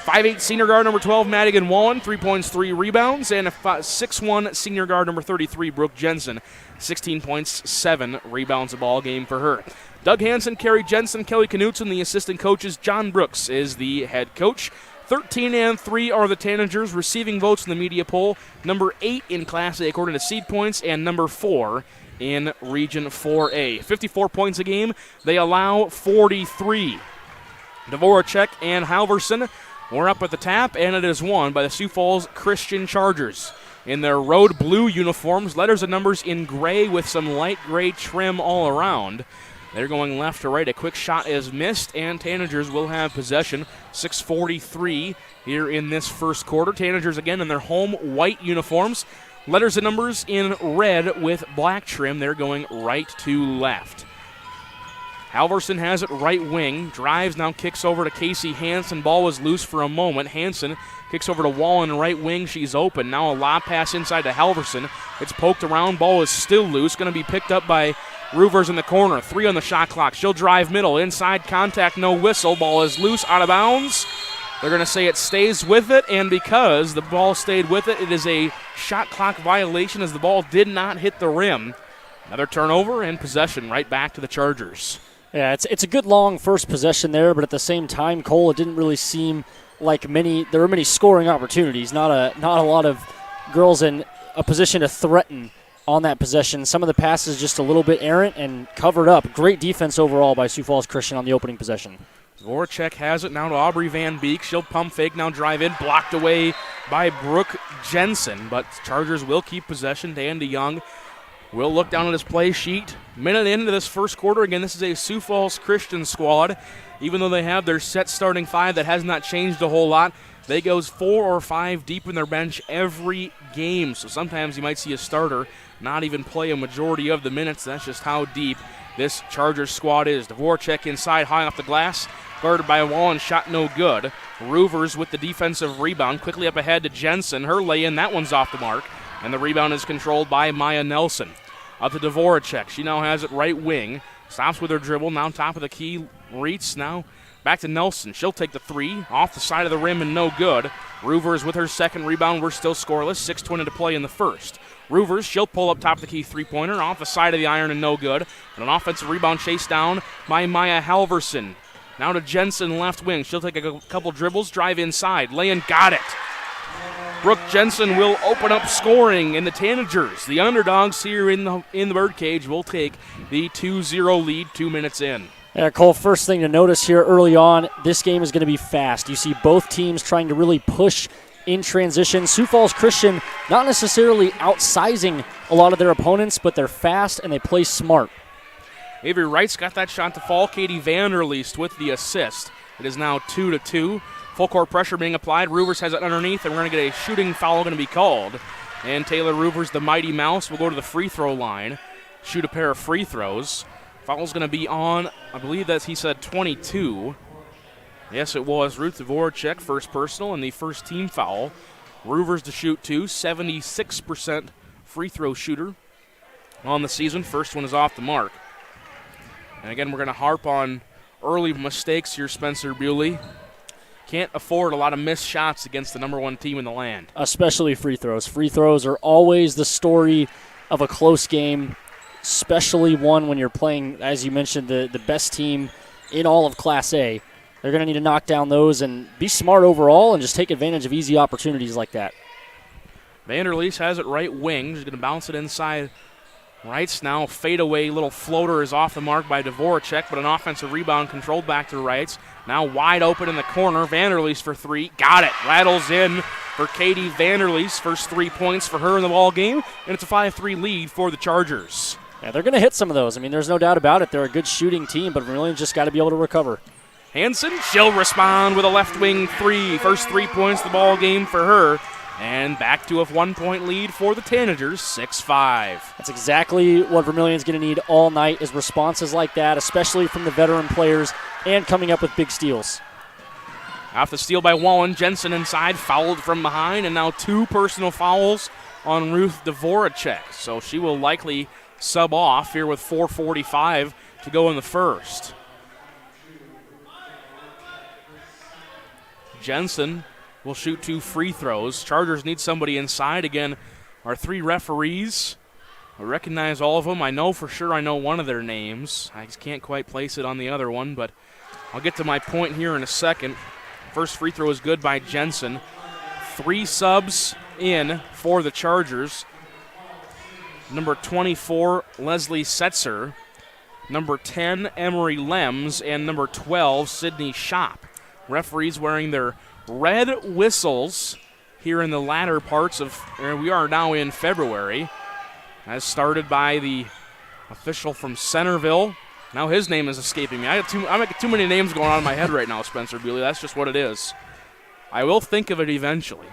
5'8 senior guard, number 12, Madigan Wallen, 3 points, 3 rebounds, and a 6'1 senior guard, number 33, Brooke Jensen, 16 points, 7 rebounds a ball game for her. Doug Hansen, Carrie Jensen, Kelly Knutson, the assistant coaches. John Brooks is the head coach. 13-3 are the Tanagers, receiving votes in the media poll. Number 8 in Class A according to Seed Points, and number 4 in Region 4A. 54 points a game. They allow 43. Dvoracek and Halverson were up at the tap, and it is won by the Sioux Falls Christian Chargers. In their road blue uniforms, letters and numbers in gray with some light gray trim all around. They're going left to right. A quick shot is missed, and Tanagers will have possession. 6:43 here in this first quarter. Tanagers again in their home white uniforms. Letters and numbers in red with black trim. They're going right to left. Halverson has it right wing. Drives, now kicks over to Casey Hansen. Ball was loose for a moment. Hansen kicks over to Wallen, right wing. She's open. Now a lob pass inside to Halverson. It's poked around. Ball is still loose. Going to be picked up by Roovers in the corner. 3 on the shot clock. She'll drive middle. Inside contact, no whistle. Ball is loose, out of bounds. They're going to say it stays with it, and because the ball stayed with it, it is a shot clock violation as the ball did not hit the rim. Another turnover and possession right back to the Chargers. Yeah, it's a good long first possession there, but at the same time, Cole, it didn't really seem like there were many scoring opportunities. Not a lot of girls in a position to threaten on that possession. Some of the passes just a little bit errant and covered up. Great defense overall by Sioux Falls Christian on the opening possession. Dvoracek has it now to Aubrey Van Beek. She'll pump fake, now drive in, blocked away by Brooke Jensen, but Chargers will keep possession. Dan DeYoung will look down at his play sheet. Minute into this first quarter. Again, this is a Sioux Falls Christian squad. Even though they have their set starting 5 that has not changed a whole lot, they goes 4 or 5 deep in their bench every game. So sometimes you might see a starter not even play a majority of the minutes. That's just how deep this Chargers squad is. Dvoracek inside, high off the glass. Guarded by Wallen, shot no good. Roovers with the defensive rebound. Quickly up ahead to Jensen. Her lay-in, that one's off the mark. And the rebound is controlled by Maya Nelson. Up to Dvoracek. She now has it right wing. Stops with her dribble. Now top of the key. Reitz now back to Nelson. She'll take the 3. Off the side of the rim and no good. Roovers with her second rebound. We're still scoreless. 6:20 to play in the first. Roovers, she'll pull up top of the key three-pointer. Off the side of the iron and no good. But an offensive rebound chased down by Maya Halverson. Now to Jensen, left wing. She'll take a couple dribbles, drive inside. Lay-in, got it. Brooke Jensen will open up scoring, and the Tanagers, the underdogs here in the Birdcage, will take the 2-0 lead 2 minutes in. Yeah, Cole, first thing to notice here early on, this game is going to be fast. You see both teams trying to really push in transition. Sioux Falls Christian not necessarily outsizing a lot of their opponents, but they're fast and they play smart. Avery Wright's got that shot to fall. Katie Vanderleest with the assist. It is now 2-2. Full court pressure being applied. Roovers has it underneath, and we're going to get a shooting foul going to be called. And Taylor Roovers, the Mighty Mouse, will go to the free throw line, shoot a pair of free throws. Foul's going to be on, I believe that he said 22. Yes, it was. Ruth Dvoracek, first personal and the first team foul. Roovers to shoot 2, 76% free throw shooter on the season. First one is off the mark. And again, we're going to harp on early mistakes here, Spencer Buley. Can't afford a lot of missed shots against the number 1 team in the land. Especially free throws. Free throws are always the story of a close game, especially one when you're playing, as you mentioned, the best team in all of Class A. They're going to need to knock down those and be smart overall and just take advantage of easy opportunities like that. Vanderleest has it right wing. He's going to bounce it inside rights now. Fadeaway little floater is off the mark by Dvoracek, but an offensive rebound controlled back to rights. Now wide open in the corner. Vanderleest for 3. Got it. Rattles in for Katie Vanderleest. First 3 points for her in the ball game, and it's a 5-3 lead for the Chargers. Yeah, they're going to hit some of those. I mean, there's no doubt about it. They're a good shooting team, but Vermillion just got to be able to recover. Hansen, she'll respond with a left wing 3. First 3 points of the ball game for her. And back to a 1-point lead for the Tanagers, 6-5. That's exactly what Vermillion's going to need all night is responses like that, especially from the veteran players and coming up with big steals. Off the steal by Wallen, Jensen inside, fouled from behind, and now 2 personal fouls on Ruth Dvoracek. So she will likely sub off here with 4:45 to go in the first. Jensen will shoot 2 free throws. Chargers need somebody inside. Again, our 3 referees. I recognize all of them. I know for sure I know one of their names. I just can't quite place it on the other one, but I'll get to my point here in a second. First free throw is good by Jensen. 3 subs in for the Chargers. Number 24, Leslie Setzer. Number 10, Emery Lems. And number 12, Sydney Shop. Referees wearing their red whistles here in the latter parts of, we are now in February, as started by the official from Centerville. Now his name is escaping me. I got too many names going on in my head right now, Spencer Buley. That's just what it is. I will think of it eventually.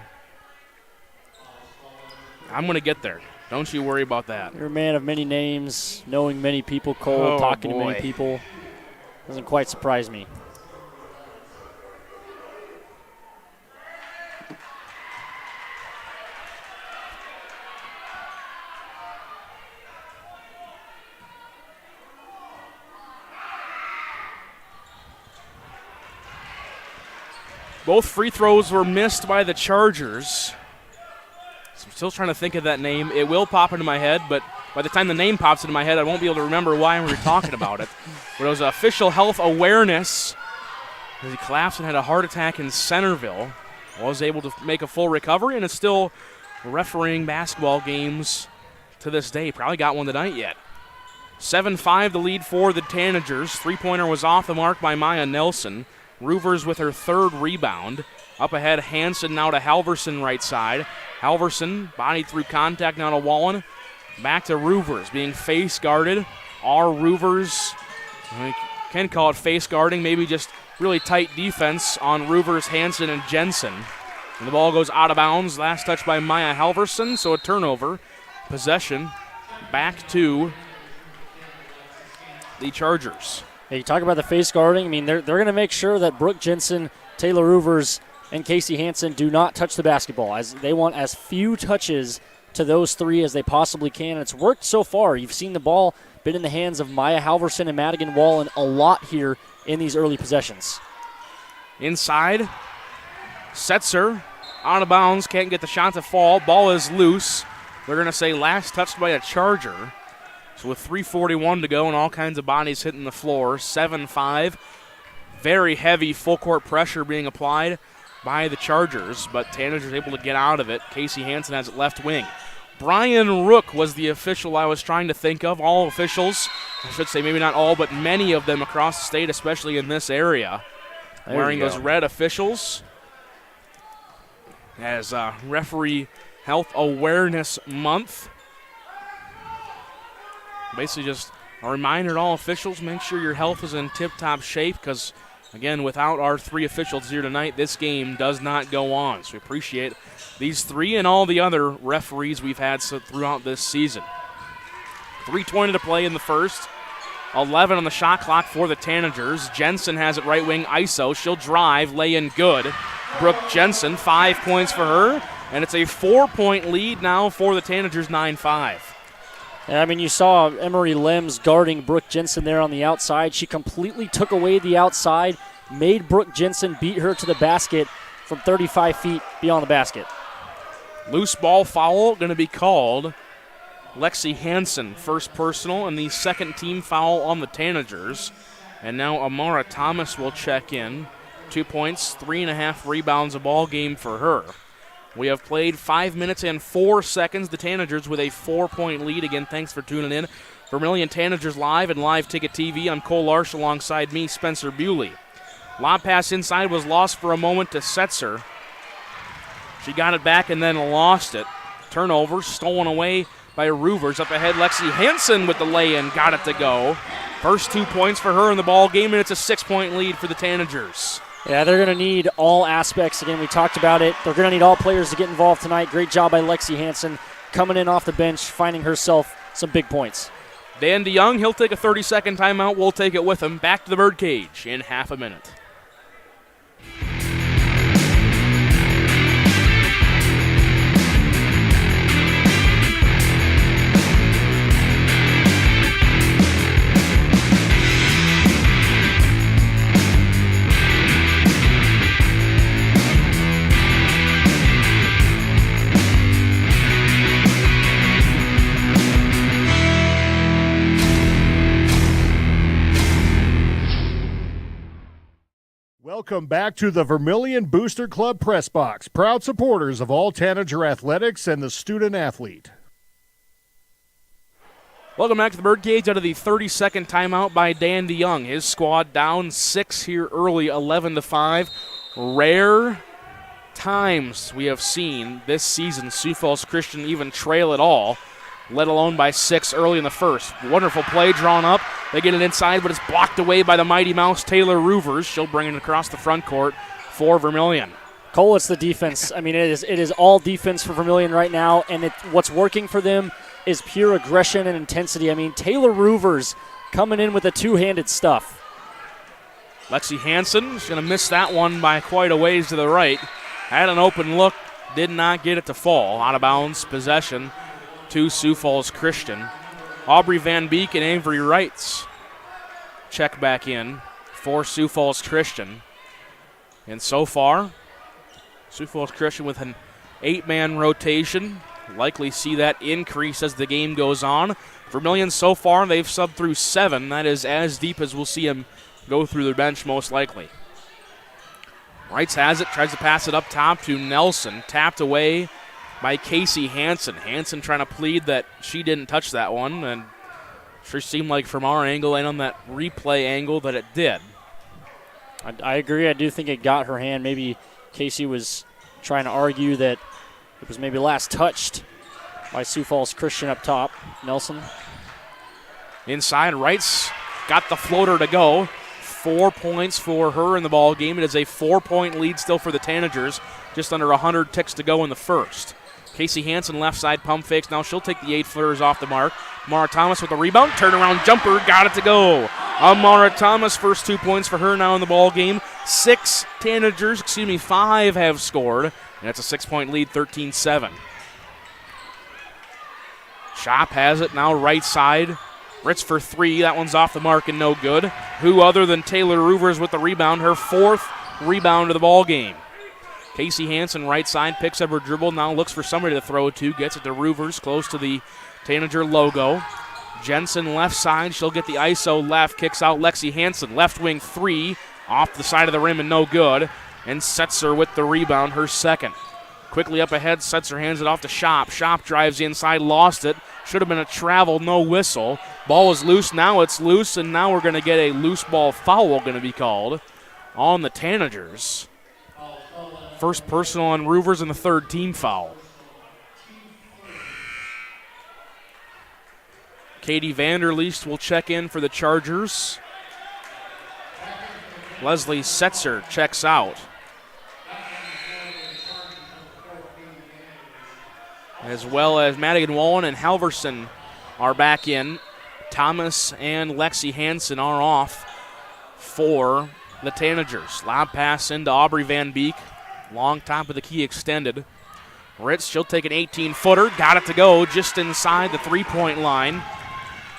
I'm going to get there. Don't you worry about that. You're a man of many names, knowing many people, Cole, talking to many people. Doesn't quite surprise me. Both free throws were missed by the Chargers. So I'm still trying to think of that name. It will pop into my head, but by the time the name pops into my head, I won't be able to remember why we were talking about it. But it was official health awareness. He collapsed and had a heart attack in Centerville. Was able to make a full recovery and is still refereeing basketball games to this day. Probably got one tonight yet. 7-5 the lead for the Tanagers. Three-pointer was off the mark by Maya Nelson. Roovers with her 3rd rebound. Up ahead, Hansen now to Halverson right side. Halverson bodied through contact now to Wallen. Back to Roovers being face guarded. Our Roovers, we can call it face guarding, maybe just really tight defense on Roovers, Hansen, and Jensen. And the ball goes out of bounds. Last touch by Maya Halverson, so a turnover. Possession back to the Chargers. Yeah, you talk about the face guarding. I mean, they're going to make sure that Brooke Jensen, Taylor Roovers, and Casey Hansen do not touch the basketball, as they want as few touches to those 3 as they possibly can. And it's worked so far. You've seen the ball been in the hands of Maya Halverson and Madigan Wallen a lot here in these early possessions. Inside, Setzer out of bounds, can't get the shot to fall. Ball is loose. They're going to say last touched by a Charger. So with 3:41 to go and all kinds of bodies hitting the floor, 7-5. Very heavy full court pressure being applied by the Chargers, but Tanager's able to get out of it. Casey Hansen has it left wing. Brian Rook was the official I was trying to think of. All officials, I should say maybe not all, but many of them across the state, especially in this area, wearing those red officials. As Referee Health Awareness Month. Basically just a reminder to all officials, make sure your health is in tip-top shape because, again, without our 3 officials here tonight, this game does not go on. So we appreciate these 3 and all the other referees we've had throughout this season. 3:20 to play in the first. 11 on the shot clock for the Tanagers. Jensen has it right wing ISO. She'll drive, lay in good. Brooke Jensen, 5 points for her, and it's a 4-point lead now for the Tanagers, 9-5. I mean, you saw Emery Lims guarding Brooke Jensen there on the outside. She completely took away the outside, made Brooke Jensen beat her to the basket from 35 feet beyond the basket. Loose ball foul going to be called. Lexi Hansen, first personal, and the second team foul on the Tanagers. And now Amara Thomas will check in. 2 points, 3.5 rebounds, a ball game for her. We have played 5 minutes and 4 seconds. The Tanagers with a 4-point lead. Again, thanks for tuning in. Vermillion Tanagers live and live ticket TV. I'm Cole Larsch alongside me, Spencer Buley. Lob pass inside was lost for a moment to Setzer. She got it back and then lost it. Turnover, stolen away by Roovers. Up ahead, Lexi Hansen with the lay-in. Got it to go. First 2 points for her in the ball game, and it's a 6-point lead for the Tanagers. Yeah, they're going to need all aspects. Again, we talked about it. They're going to need all players to get involved tonight. Great job by Lexi Hansen coming in off the bench, finding herself some big points. Dan DeYoung, he'll take a 30-second timeout. We'll take it with him. Back to the birdcage in half a minute. Welcome back to the Vermillion Booster Club Press Box, proud supporters of all Tanager athletics and the student athlete. Welcome back to the Birdcage out of the 30-second timeout by Dan DeYoung. His squad down 6 here early, 11-5. Rare times we have seen this season Sioux Falls Christian even trail it all, let alone by 6 early in the first. Wonderful play drawn up. They get it inside, but it's blocked away by the Mighty Mouse, Taylor Roovers. She'll bring it across the front court for Vermillion. Cole, it's the defense. I mean, it is all defense for Vermillion right now, and what's working for them is pure aggression and intensity. I mean, Taylor Roovers coming in with the two-handed stuff. Lexi Hansen is going to miss that one by quite a ways to the right. Had an open look, did not get it to fall. Out of bounds, possession to Sioux Falls Christian. Aubrey Van Beek and Avery Wrights check back in for Sioux Falls Christian. And so far, Sioux Falls Christian with an 8-man rotation. Likely see that increase as the game goes on. Vermillion so far, they've subbed through 7. That is as deep as we'll see them go through their bench most likely. Wrights has it, tries to pass it up top to Nelson. Tapped away by Casey Hansen. Hansen trying to plead that she didn't touch that one, and sure seemed like from our angle and on that replay angle that it did. I agree. I do think it got her hand. Maybe Casey was trying to argue that it was maybe last touched by Sioux Falls Christian up top. Nelson. Inside, Wrights got the floater to go. 4 points for her in the ball game. It is a 4-point lead still for the Tanagers. Just under 100 ticks to go in the first. Casey Hansen left side pump fakes. Now she'll take the 8-footers off the mark. Amara Thomas with the rebound. Turnaround jumper. Got it to go. Amara Thomas, first 2 points for her now in the ball game. 5 have scored. And it's a 6-point lead, 13-7. Shop has it now right side. Ritz for 3. That one's off the mark and no good. Who other than Taylor Roovers with the rebound. Her 4th rebound of the ball game. Casey Hansen, right side, picks up her dribble, now looks for somebody to throw it to, gets it to Roovers, close to the Tanager logo. Jensen, left side, she'll get the ISO left, kicks out Lexi Hansen, left wing 3, off the side of the rim and no good, and Setzer with the rebound, her second. Quickly up ahead, Setzer hands it off to Shop. Shop drives inside, lost it, should have been a travel, no whistle. Ball is loose, now it's loose, and now we're going to get a loose ball foul going to be called on the Tanagers. First personal on Roovers and the third team foul. Katie Vanderleest will check in for the Chargers. Leslie Setzer checks out. As well as Madigan Wallen and Halverson are back in. Thomas and Lexi Hansen are off for the Tanagers. Lob pass into Aubrey Van Beek. Long top of the key extended. Ritz, she'll take an 18-footer. Got it to go just inside the three-point line.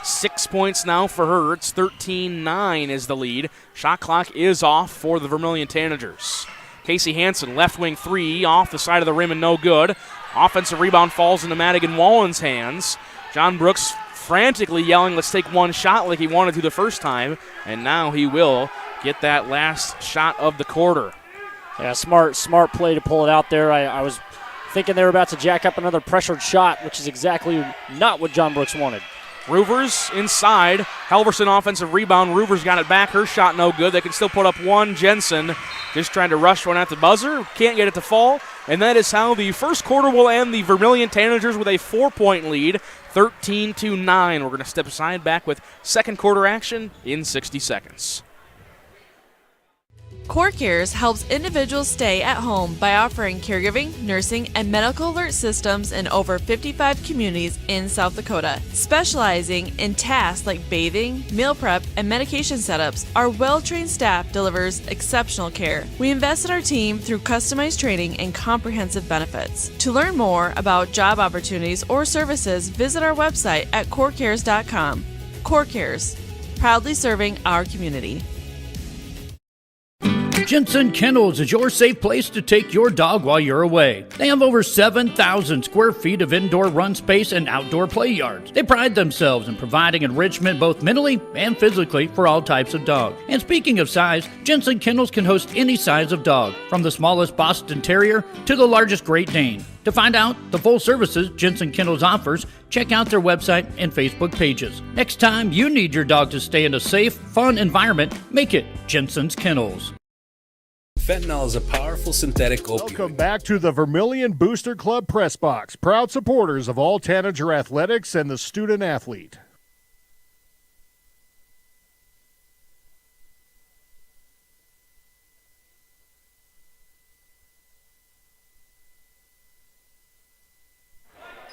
6 points now for her. It's 13-9 is the lead. Shot clock is off for the Vermillion Tanagers. Casey Hansen, left wing three, off the side of the rim and no good. Offensive rebound falls into Madigan Wallen's hands. John Brooks frantically yelling, let's take one shot like he wanted to the first time, and now he will get that last shot of the quarter. Yeah, smart play to pull it out there. I was thinking they were about to jack up another pressured shot, which is exactly not what John Brooks wanted. Roovers inside. Halverson offensive rebound. Roovers got it back. Her shot no good. They can still put up one. Jensen just trying to rush one at the buzzer. Can't get it to fall. And that is how the first quarter will end. The Vermillion Tanagers with a 4-point lead, 13-9. We're going to step aside, back with second quarter action in 60 seconds. CoreCares helps individuals stay at home by offering caregiving, nursing, and medical alert systems in over 55 communities in South Dakota. Specializing in tasks like bathing, meal prep, and medication setups, our well-trained staff delivers exceptional care. We invest in our team through customized training and comprehensive benefits. To learn more about job opportunities or services, visit our website at corecares.com. CoreCares, proudly serving our community. Jensen Kennels is your safe place to take your dog while you're away. They have over 7,000 square feet of indoor run space and outdoor play yards. They pride themselves in providing enrichment both mentally and physically for all types of dogs. And speaking of size, Jensen Kennels can host any size of dog, from the smallest Boston Terrier to the largest Great Dane. To find out the full services Jensen Kennels offers, check out their website and Facebook pages. Next time you need your dog to stay in a safe, fun environment, make it Jensen's Kennels. Fentanyl is a powerful synthetic opioid. Welcome back to the Vermillion Booster Club Press Box, proud supporters of all Tanager athletics and the student athlete.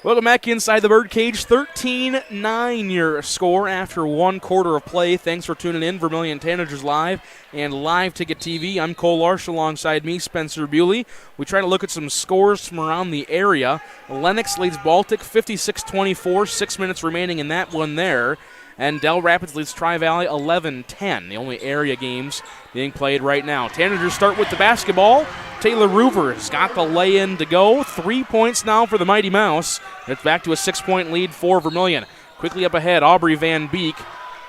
Welcome back inside the Birdcage. 13-9 your score after one quarter of play. Thanks for tuning in. Vermillion Tanagers Live and Live Ticket TV. I'm Cole Larsch, alongside me, Spencer Buley. We try to look at some scores from around the area. Lennox leads Baltic 56-24, 6 minutes remaining in that one there. And Del Rapids leads Tri-Valley 11-10, the only area games being played right now. Tanagers start with the basketball. Taylor Roovers got the lay-in to go. 3 points now for the Mighty Mouse. It's back to a 6-point lead for Vermillion. Quickly up ahead, Aubrey Van Beek.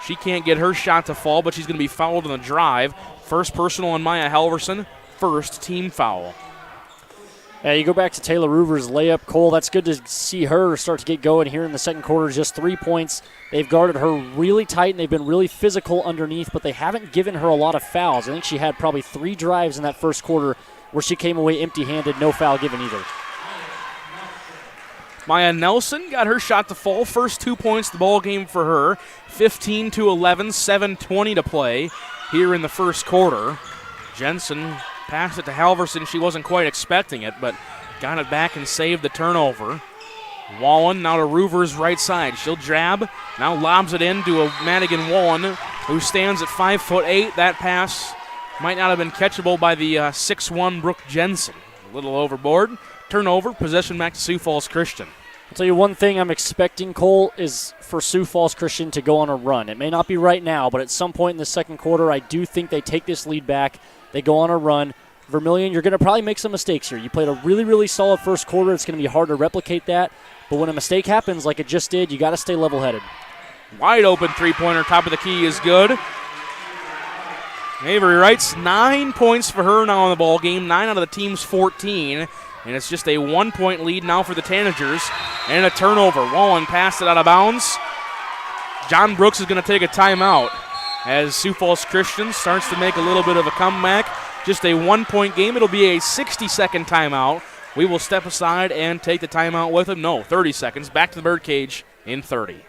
She can't get her shot to fall, but she's going to be fouled on the drive. First personal on Maya Halverson. First team foul. Yeah, you go back to Taylor Roovers' layup. Cole, that's good to see her start to get going here in the second quarter. Just 3 points. They've guarded her really tight, and they've been really physical underneath, but they haven't given her a lot of fouls. I think she had probably 3 drives in that first quarter where she came away empty-handed, no foul given either. Maya Nelson got her shot to fall. First 2 points the ball game for her. 15-11, 7:20 to play here in the first quarter. Jensen passed it to Halverson. She wasn't quite expecting it, but got it back and saved the turnover. Wallen now to Roovers' right side. She'll jab. Now lobs it in to a Madigan Wallen, who stands at 5'8". That pass might not have been catchable by the 6'1" Brooke Jensen. A little overboard. Turnover. Possession back to Sioux Falls Christian. I'll tell you one thing I'm expecting, Cole, is for Sioux Falls Christian to go on a run. It may not be right now, but at some point in the second quarter, I do think they take this lead back. They go on a run. Vermillion, you're going to probably make some mistakes here. You played a really, really solid first quarter. It's going to be hard to replicate that. But when a mistake happens like it just did, you got to stay level-headed. Wide open three-pointer, top of the key is good. Avery Wright's 9 points for her now in the ball game, 9 out of the team's 14. And it's just a 1-point lead now for the Tanagers. And a turnover. Wallen passed it out of bounds. John Brooks is going to take a timeout as Sioux Falls Christian starts to make a little bit of a comeback. Just a 1-point game. It'll be a 60-second timeout. We will step aside and take the timeout with him. No, 30 seconds. Back to the Birdcage in 30.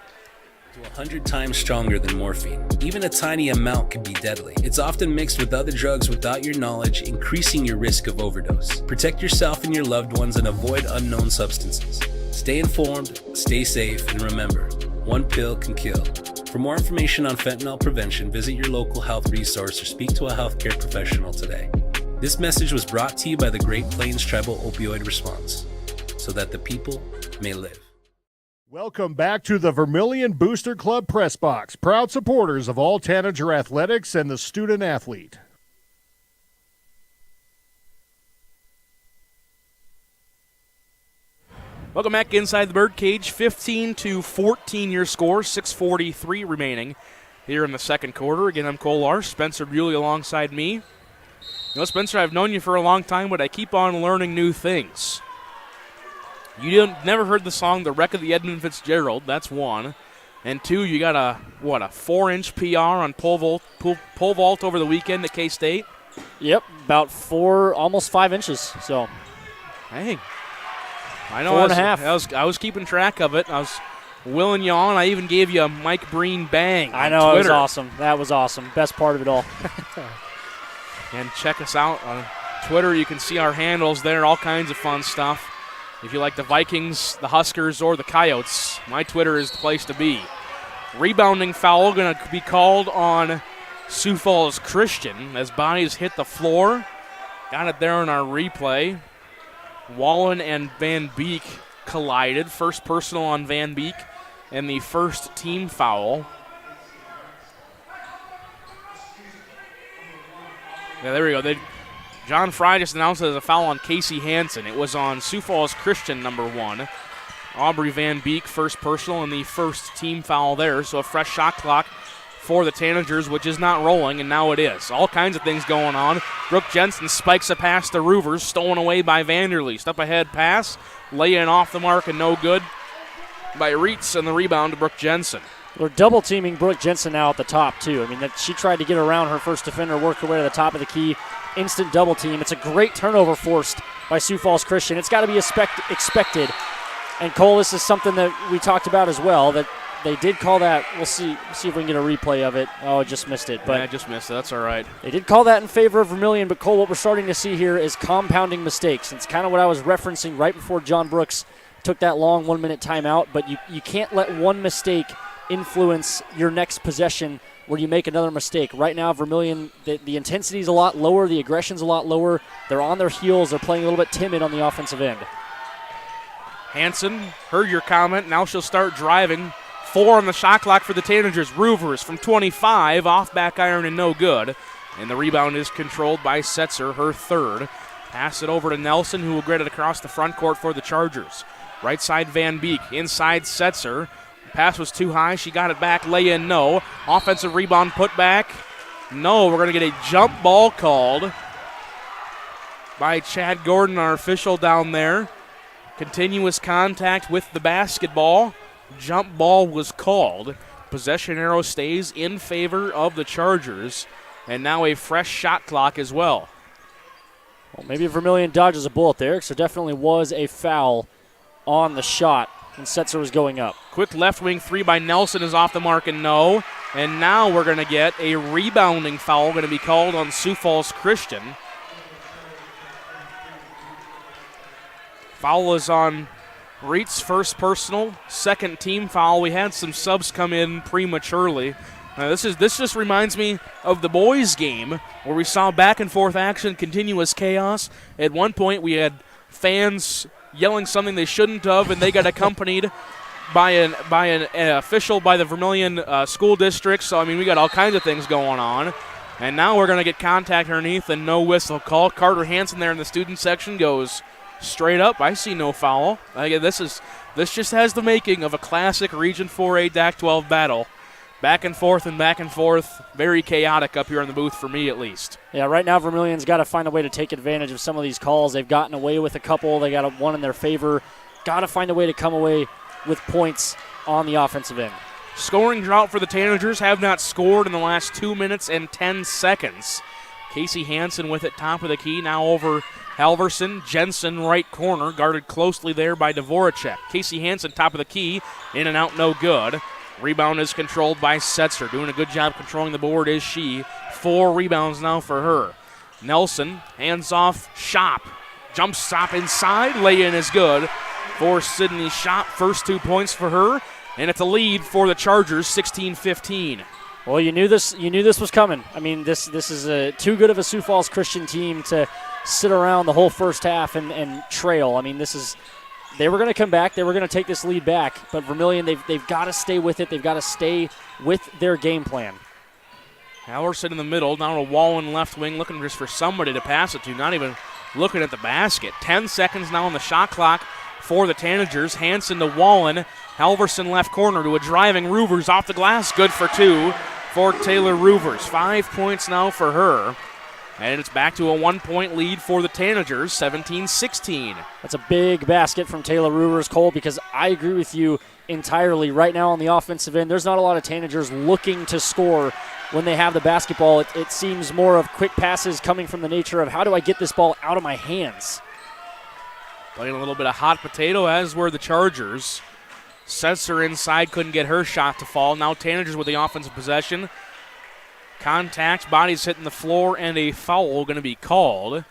100 times stronger than morphine. Even a tiny amount can be deadly. It's often mixed with other drugs without your knowledge, increasing your risk of overdose. Protect yourself and your loved ones and avoid unknown substances. Stay informed, stay safe, and remember, One pill can kill. For more information on fentanyl prevention, visit your local health resource or speak to a healthcare professional today. This message was brought to you by the Great Plains Tribal Opioid Response, so that the people may live. Welcome back to the Vermillion Booster Club Press Box, proud supporters of all Tanager athletics and the student athlete. Welcome back inside the birdcage. 15-14 your score, 6:43 remaining here in the second quarter. Again, I'm Cole Larsch, Spencer Buley alongside me. You know, Spencer, I've known you for a long time, but I keep on learning new things. You never heard the song The Wreck of the Edmund Fitzgerald, that's one. And two, you got a 4-inch PR on pole vault over the weekend at K-State? Yep, about 4, almost 5 inches. So, hey, I know 4.5. I was keeping track of it. I was willing you on. I even gave you a Mike Breen bang. I know, Twitter. It was awesome. That was awesome. Best part of it all. And check us out on Twitter. You can see our handles there, all kinds of fun stuff. If you like the Vikings, the Huskers, or the Coyotes, my Twitter is the place to be. Rebounding foul going to be called on Sioux Falls Christian as bodies hit the floor. Got it there on our replay. Wallen and Van Beek collided. First personal on Van Beek and the first team foul. Yeah, there we go. John Fry just announced it as a foul on Casey Hansen. It was on Sioux Falls Christian, number 1. Aubrey Van Beek, first personal, and the first team foul there. So a fresh shot clock for the Tanagers, which is not rolling, and now it is. All kinds of things going on. Brooke Jensen spikes a pass to Roovers, stolen away by Vanderleest. Up ahead pass, laying off the mark and no good by Reitz, and the rebound to Brooke Jensen. We're double teaming Brooke Jensen now at the top, too. I mean, she tried to get around her first defender, work her way to the top of the key. Instant double team. It's a great turnover forced by Sioux Falls Christian. It's got to be expected. And Cole, this is something that we talked about as well, that they did call that. We'll see if we can get a replay of it. Oh, I just missed it. But I just missed it. That's all right. They did call that in favor of Vermillion, but Cole, what we're starting to see here is compounding mistakes. It's kind of what I was referencing right before John Brooks took that long 1-minute timeout, but you can't let one mistake influence your next possession where you make another mistake. Right now, Vermillion, the intensity is a lot lower, the aggression's a lot lower. They're on their heels. They're playing a little bit timid on the offensive end. Hansen heard your comment. Now she'll start driving. 4 on the shot clock for the Tanagers. Roovers from 25, off back iron and no good. And the rebound is controlled by Setzer, her third. Pass it over to Nelson, who will get it across the front court for the Chargers. Right side Van Beek, inside Setzer. Pass was too high. She got it back. Lay in, no. Offensive rebound put back. No, we're going to get a jump ball called by Chad Gordon, our official down there. Continuous contact with the basketball. Jump ball was called. Possession arrow stays in favor of the Chargers. And now a fresh shot clock as well. Well, maybe Vermillion dodges a bullet there, because there definitely was a foul on the shot. And Setzer was going up. Quick left wing 3 by Nelson is off the mark and no. And now we're going to get a rebounding foul going to be called on Sioux Falls Christian. Foul is on Reitz, first personal, second team foul. We had some subs come in prematurely. This just reminds me of the boys' game where we saw back and forth action, continuous chaos. At one point we had fans yelling something they shouldn't have, and they got accompanied by an official by the Vermillion school district. So, I mean, we got all kinds of things going on. And now we're going to get contact underneath and no whistle call. Carter Hansen there in the student section goes straight up. I see no foul. Again, this just has the making of a classic Region 4A DAC-12 battle. Back and forth, very chaotic up here in the booth for me at least. Yeah, right now Vermillion's got to find a way to take advantage of some of these calls. They've gotten away with a couple. They got one in their favor. Got to find a way to come away with points on the offensive end. Scoring drought for the Tanagers, have not scored in the last 2 minutes and 10 seconds. Casey Hansen with it, top of the key, now over Halverson. Jensen, right corner, guarded closely there by Dvoracek. Casey Hansen, top of the key, in and out, no good. Rebound is controlled by Setzer. Doing a good job controlling the board is she. 4 rebounds now for her. Nelson, hands off, Shop. Jump stop inside, lay-in is good for Sydney Shop. First 2 points for her. And it's a lead for the Chargers, 16-15. Well, you knew this was coming. I mean, this is too good of a Sioux Falls Christian team to sit around the whole first half and trail. I mean, they were going to come back. They were going to take this lead back. But Vermillion, they've got to stay with it. They've got to stay with their game plan. Halverson in the middle, down to Wallen left wing, looking just for somebody to pass it to, not even looking at the basket. 10 seconds now on the shot clock for the Tanagers. Hansen to Wallen. Halverson left corner to a driving Roovers off the glass. Good for 2 for Taylor Roovers. 5 points now for her. And it's back to a 1-point lead for the Tanagers, 17-16. That's a big basket from Taylor Roovers, Cole, because I agree with you entirely. Right now on the offensive end, there's not a lot of Tanagers looking to score when they have the basketball. It seems more of quick passes coming from the nature of how do I get this ball out of my hands. Playing a little bit of hot potato, as were the Chargers. Setzer inside, couldn't get her shot to fall. Now Tanagers with the offensive possession. Contact, bodies hitting the floor, and a foul going to be called. I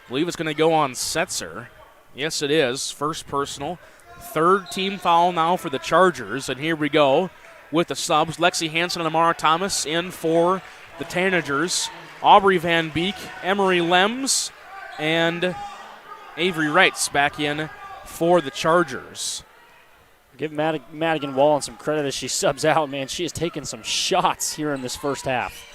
believe it's going to go on Setzer. Yes, it is. First personal. Third team foul now for the Chargers. And here we go with the subs. Lexi Hansen and Amara Thomas in for the Tanagers. Aubrey Van Beek, Emery Lems, and Avery Wrights back in for the Chargers. Give Madigan Wallen some credit as she subs out, man. She has taken some shots here in this first half.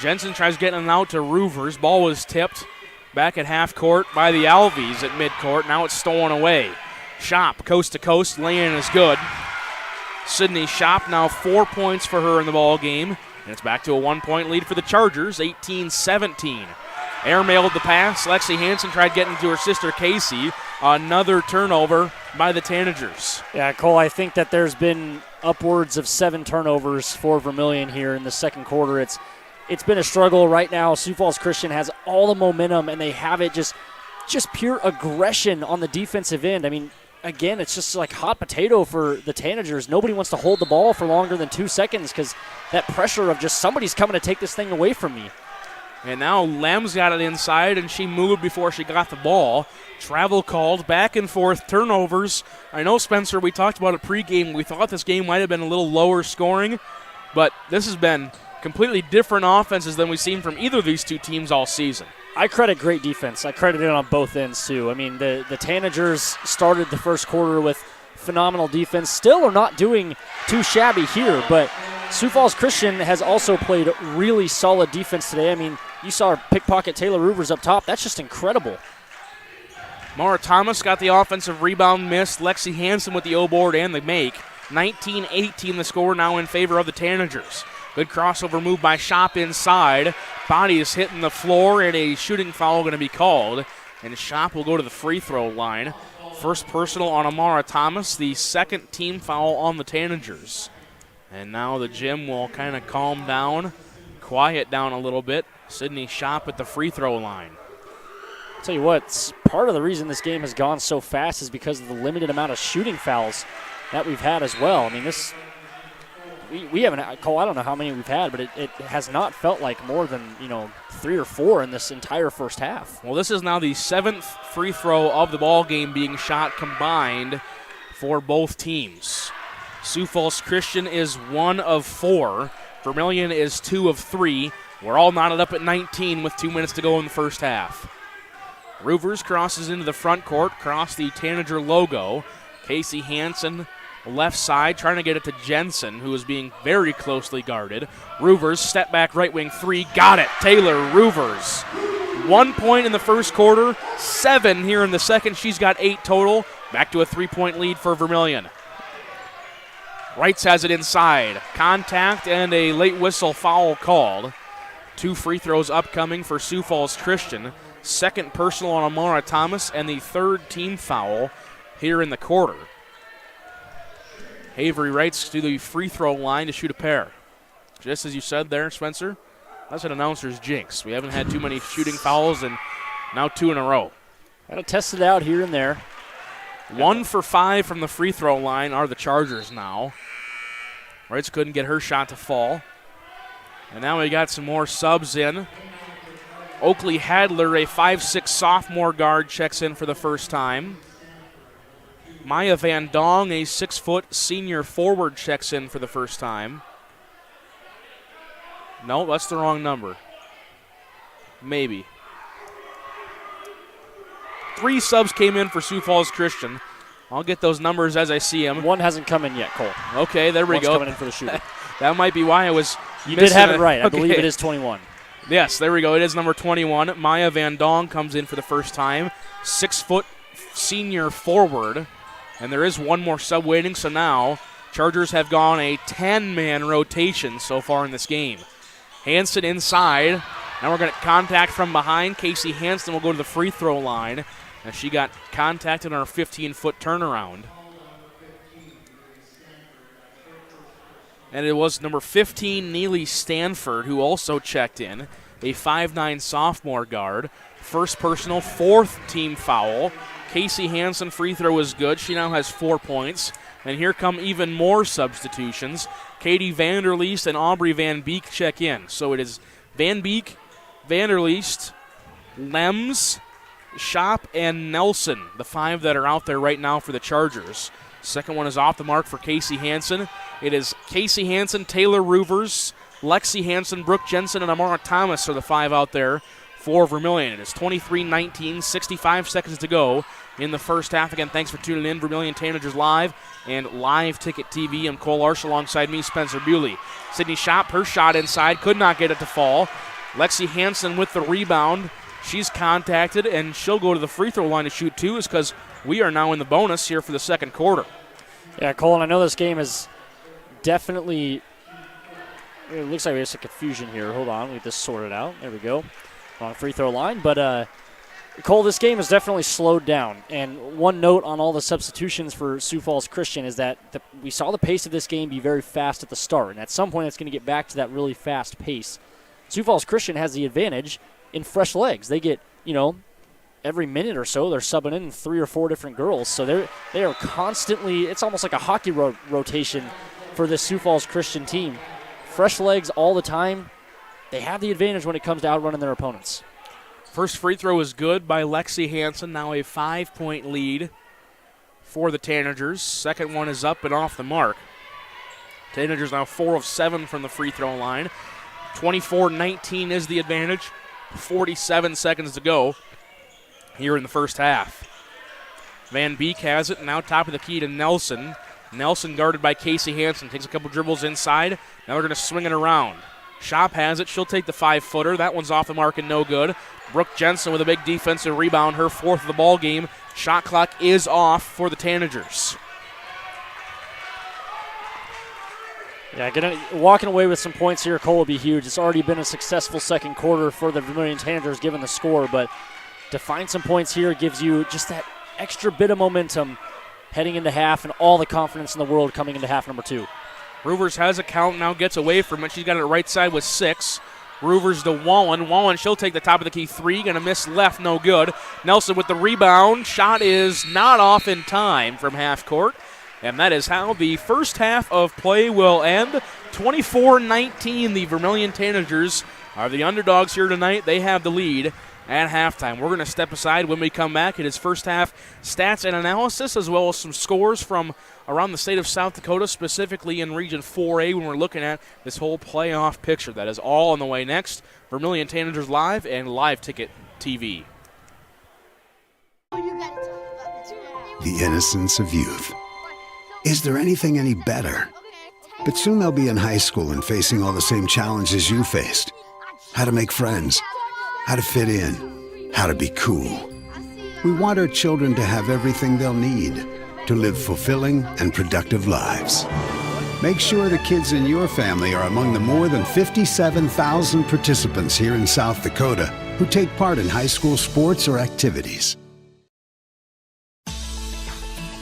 Jensen tries getting it out to Roovers. Ball was tipped back at half court by the Alvies at midcourt. Now it's stolen away. Shop, coast to coast, lay-in is good. Sydney Shop now 4 points for her in the ball game. And it's back to a 1-point lead for the Chargers, 18-17. Airmailed the pass. Lexi Hansen tried getting to her sister Casey. Another turnover by the Tanagers. Yeah, Cole, I think that there's been upwards of 7 turnovers for Vermillion here in the second quarter. It's been a struggle right now. Sioux Falls Christian has all the momentum, and they have it just pure aggression on the defensive end. I mean, again, it's just like hot potato for the Tanagers. Nobody wants to hold the ball for longer than 2 seconds because that pressure of just somebody's coming to take this thing away from me. And now Lem's got it inside, and she moved before she got the ball. Travel called, back and forth, turnovers. I know, Spencer, we talked about it pregame. We thought this game might have been a little lower scoring, but this has been completely different offenses than we've seen from either of these two teams all season. I credit great defense. I credit it on both ends, too. I mean, the Tanagers started the first quarter with phenomenal defense. Still are not doing too shabby here, but Sioux Falls Christian has also played really solid defense today. I mean, you saw her pickpocket Taylor Roovers up top. That's just incredible. Mara Thomas got the offensive rebound miss. Lexi Hansen with the O-board and the make. 19-18 the score now in favor of the Tanagers. Good crossover move by Shop inside. Body is hitting the floor, and a shooting foul going to be called. And Shop will go to the free throw line. First personal on Amara Thomas, the second team foul on the Tanagers. And now the gym will kind of calm down, quiet down a little bit. Sydney Shop at the free throw line. I'll tell you what, part of the reason this game has gone so fast is because of the limited amount of shooting fouls that we've had as well. I mean, we haven't, Cole, I don't know how many we've had, but it has not felt like more than, 3 or 4 in this entire first half. Well, this is now the 7th free throw of the ball game being shot combined for both teams. Sioux Falls Christian is 1 of 4. Vermillion is 2 of 3. We're all knotted up at 19 with 2 minutes to go in the first half. Roovers crosses into the front court, across the Tanager logo. Casey Hansen, left side, trying to get it to Jensen, who is being very closely guarded. Roovers, step back right wing 3, got it. Taylor Roovers. 1 point in the first quarter, 7 here in the second. She's got 8 total. Back to a 3-point lead for Vermillion. Wrights has it inside. Contact and a late whistle foul called. 2 free throws upcoming for Sioux Falls Christian. Second personal on Amara Thomas, and the third team foul here in the quarter. Avery Wrights to the free throw line to shoot a pair. Just as you said there, Spencer, that's an announcer's jinx. We haven't had too many shooting fouls, and now 2 in a row. Got to test it out here and there. 1 for 5 from the free throw line are the Chargers now. Wrights couldn't get her shot to fall. And now we got some more subs in. Oakley Hadler, a 5'6" sophomore guard, checks in for the first time. Maya Van Dong, a 6-foot senior forward, checks in for the first time. No, that's the wrong number. Maybe. 3 subs came in for Sioux Falls Christian. I'll get those numbers as I see them. One hasn't come in yet, Cole. Okay, there we One's go. coming in for the shooter. That might be why I was You did have it right. I Okay. believe it is 21. Yes, there we go. It is number 21. Maya Van Dong comes in for the first time. 6-foot senior forward. And there is one more sub waiting, so now Chargers have gone a 10-man rotation so far in this game. Hansen inside. Now we're going to contact from behind. Casey Hansen will go to the free throw line. And she got contacted on her 15-foot turnaround. And it was number 15, Neely Stanford, who also checked in, a 5'9 sophomore guard. First personal, 4th team foul. Casey Hansen free throw is good. She now has 4 points. And here come even more substitutions. Katie Vanderleest and Aubrey Van Beek check in. So it is Van Beek, Vanderleest, Lems, Shop, and Nelson, the 5 that are out there right now for the Chargers. Second one is off the mark for Casey Hansen. It is Casey Hansen, Taylor Roovers, Lexi Hansen, Brooke Jensen, and Amara Thomas are the 5 out there for Vermillion. It is 23-19, 65 seconds to go in the first half. Again, thanks for tuning in. Vermillion Tanagers Live and Live Ticket TV. I'm Cole Larsch alongside me, Spencer Buley. Sydney Shop, her shot inside, could not get it to fall. Lexi Hansen with the rebound. She's contacted, and she'll go to the free throw line to shoot 2, is because we are now in the bonus here for the second quarter. Yeah, Cole, and I know this game is definitely, it looks like we have some confusion here. Hold on, we get this sorted out. There we go. Wrong free throw line. But, Cole, this game is definitely slowed down. And one note on all the substitutions for Sioux Falls Christian is that we saw the pace of this game be very fast at the start. And at some point, it's going to get back to that really fast pace. Sioux Falls Christian has the advantage in fresh legs. They get, every minute or so, they're subbing in 3 or 4 different girls. So they are constantly, it's almost like a hockey rotation for this Sioux Falls Christian team. Fresh legs all the time. They have the advantage when it comes to outrunning their opponents. First free throw is good by Lexi Hansen. Now a 5-point lead for the Tanagers. Second one is up and off the mark. Tanagers now 4 of 7 from the free throw line. 24-19 is the advantage. 47 seconds to go here in the first half. Van Beek has it, now top of the key to Nelson. Nelson guarded by Casey Hansen. Takes a couple dribbles inside. Now they're going to swing it around. Shop has it. She'll take the 5-footer. That one's off the mark and no good. Brooke Jensen with a big defensive rebound, her 4th of the ball game. Shot clock is off for the Tanagers. Yeah, walking away with some points here, Cole, will be huge. It's already been a successful second quarter for the Vermillion Tanagers given the score, but to find some points here gives you just that extra bit of momentum heading into half and all the confidence in the world coming into half number 2. Roovers has a count, now gets away from it. She's got it right side with 6. Roovers to Wallen. Wallen, she'll take the top of the key 3. Going to miss left, no good. Nelson with the rebound. Shot is not off in time from half court. And that is how the first half of play will end. 24-19, the Vermillion Tanagers are the underdogs here tonight. They have the lead at halftime. We're going to step aside when we come back. It is first half stats and analysis, as well as some scores from around the state of South Dakota, specifically in Region 4A, when we're looking at this whole playoff picture. That is all on the way next. Vermillion Tanagers Live and Live Ticket TV. The innocence of youth. Is there anything any better? But soon they'll be in high school and facing all the same challenges you faced. How to make friends, how to fit in, how to be cool. We want our children to have everything they'll need to live fulfilling and productive lives. Make sure the kids in your family are among the more than 57,000 participants here in South Dakota who take part in high school sports or activities.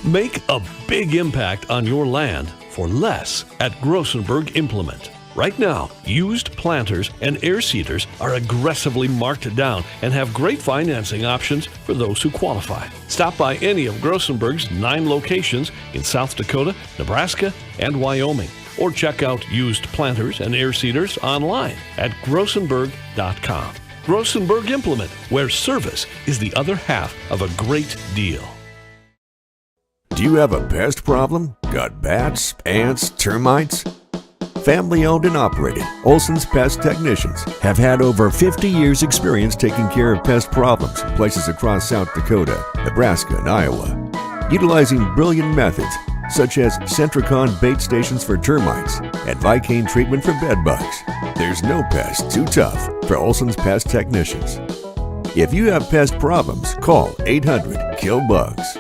Make a big impact on your land for less at Grossenberg Implement. Right now, used planters and air seeders are aggressively marked down and have great financing options for those who qualify. Stop by any of Grossenberg's 9 locations in South Dakota, Nebraska, and Wyoming, or check out used planters and air seeders online at grossenberg.com. Grossenberg Implement, where service is the other half of a great deal. Do you have a pest problem? Got bats, ants, termites? Family owned and operated, Olson's Pest Technicians have had over 50 years experience taking care of pest problems in places across South Dakota, Nebraska, and Iowa. Utilizing brilliant methods such as Centricon bait stations for termites and Vicane treatment for bed bugs. There's no pest too tough for Olson's Pest Technicians. If you have pest problems, call 800-KILL-BUGS.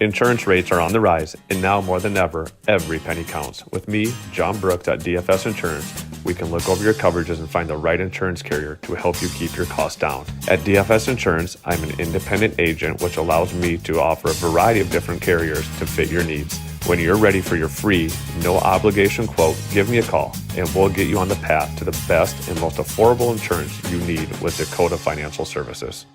Insurance rates are on the rise, and now more than ever, every penny counts. With me, John Brooks at DFS Insurance, we can look over your coverages and find the right insurance carrier to help you keep your costs down. At DFS Insurance, I'm an independent agent, which allows me to offer a variety of different carriers to fit your needs. When you're ready for your free, no obligation quote, give me a call, and we'll get you on the path to the best and most affordable insurance you need with Dakota Financial Services.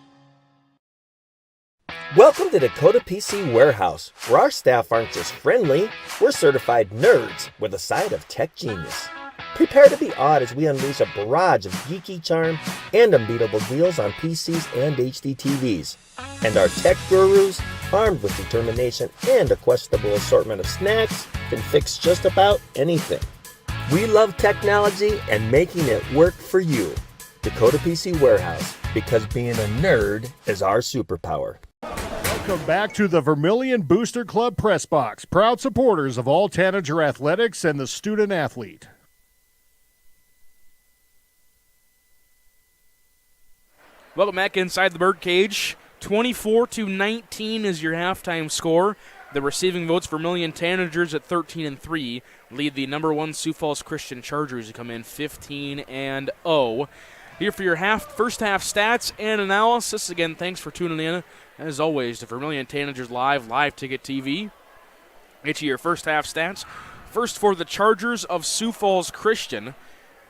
Welcome to Dakota PC Warehouse, where our staff aren't just friendly, we're certified nerds with a side of tech genius. Prepare to be awed as we unleash a barrage of geeky charm and unbeatable deals on PCs and HD TVs. And our tech gurus, armed with determination and a questionable assortment of snacks, can fix just about anything. We love technology and making it work for you. Dakota PC Warehouse, because being a nerd is our superpower. Welcome back to the Vermillion Booster Club Press Box, proud supporters of all Tanager athletics and the student athlete. Welcome back inside the birdcage. 24-19 is your halftime score. The receiving votes for Vermillion Tanagers at 13-3 lead the number 1 Sioux Falls Christian Chargers, who come in 15-0. Here for your first half stats and analysis. Again, thanks for tuning in. As always, to Vermillion Tanagers Live Ticket TV. Get you your first half stats. First for the Chargers of Sioux Falls Christian.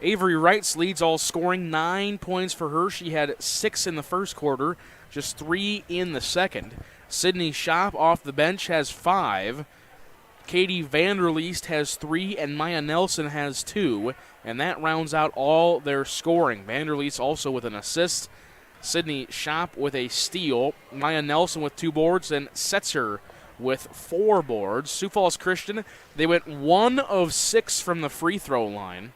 Avery Wrights leads all scoring, 9 points for her. She had 6 in the first quarter, just 3 in the second. Sydney Shop off the bench has 5. Katie Vanderleest has 3, and Maya Nelson has 2. And that rounds out all their scoring. Vanderleest also with an assist. Sydney Shop with a steal. Maya Nelson with 2 boards, and Setzer with 4 boards. Sioux Falls Christian, they went 1 of 6 from the free throw line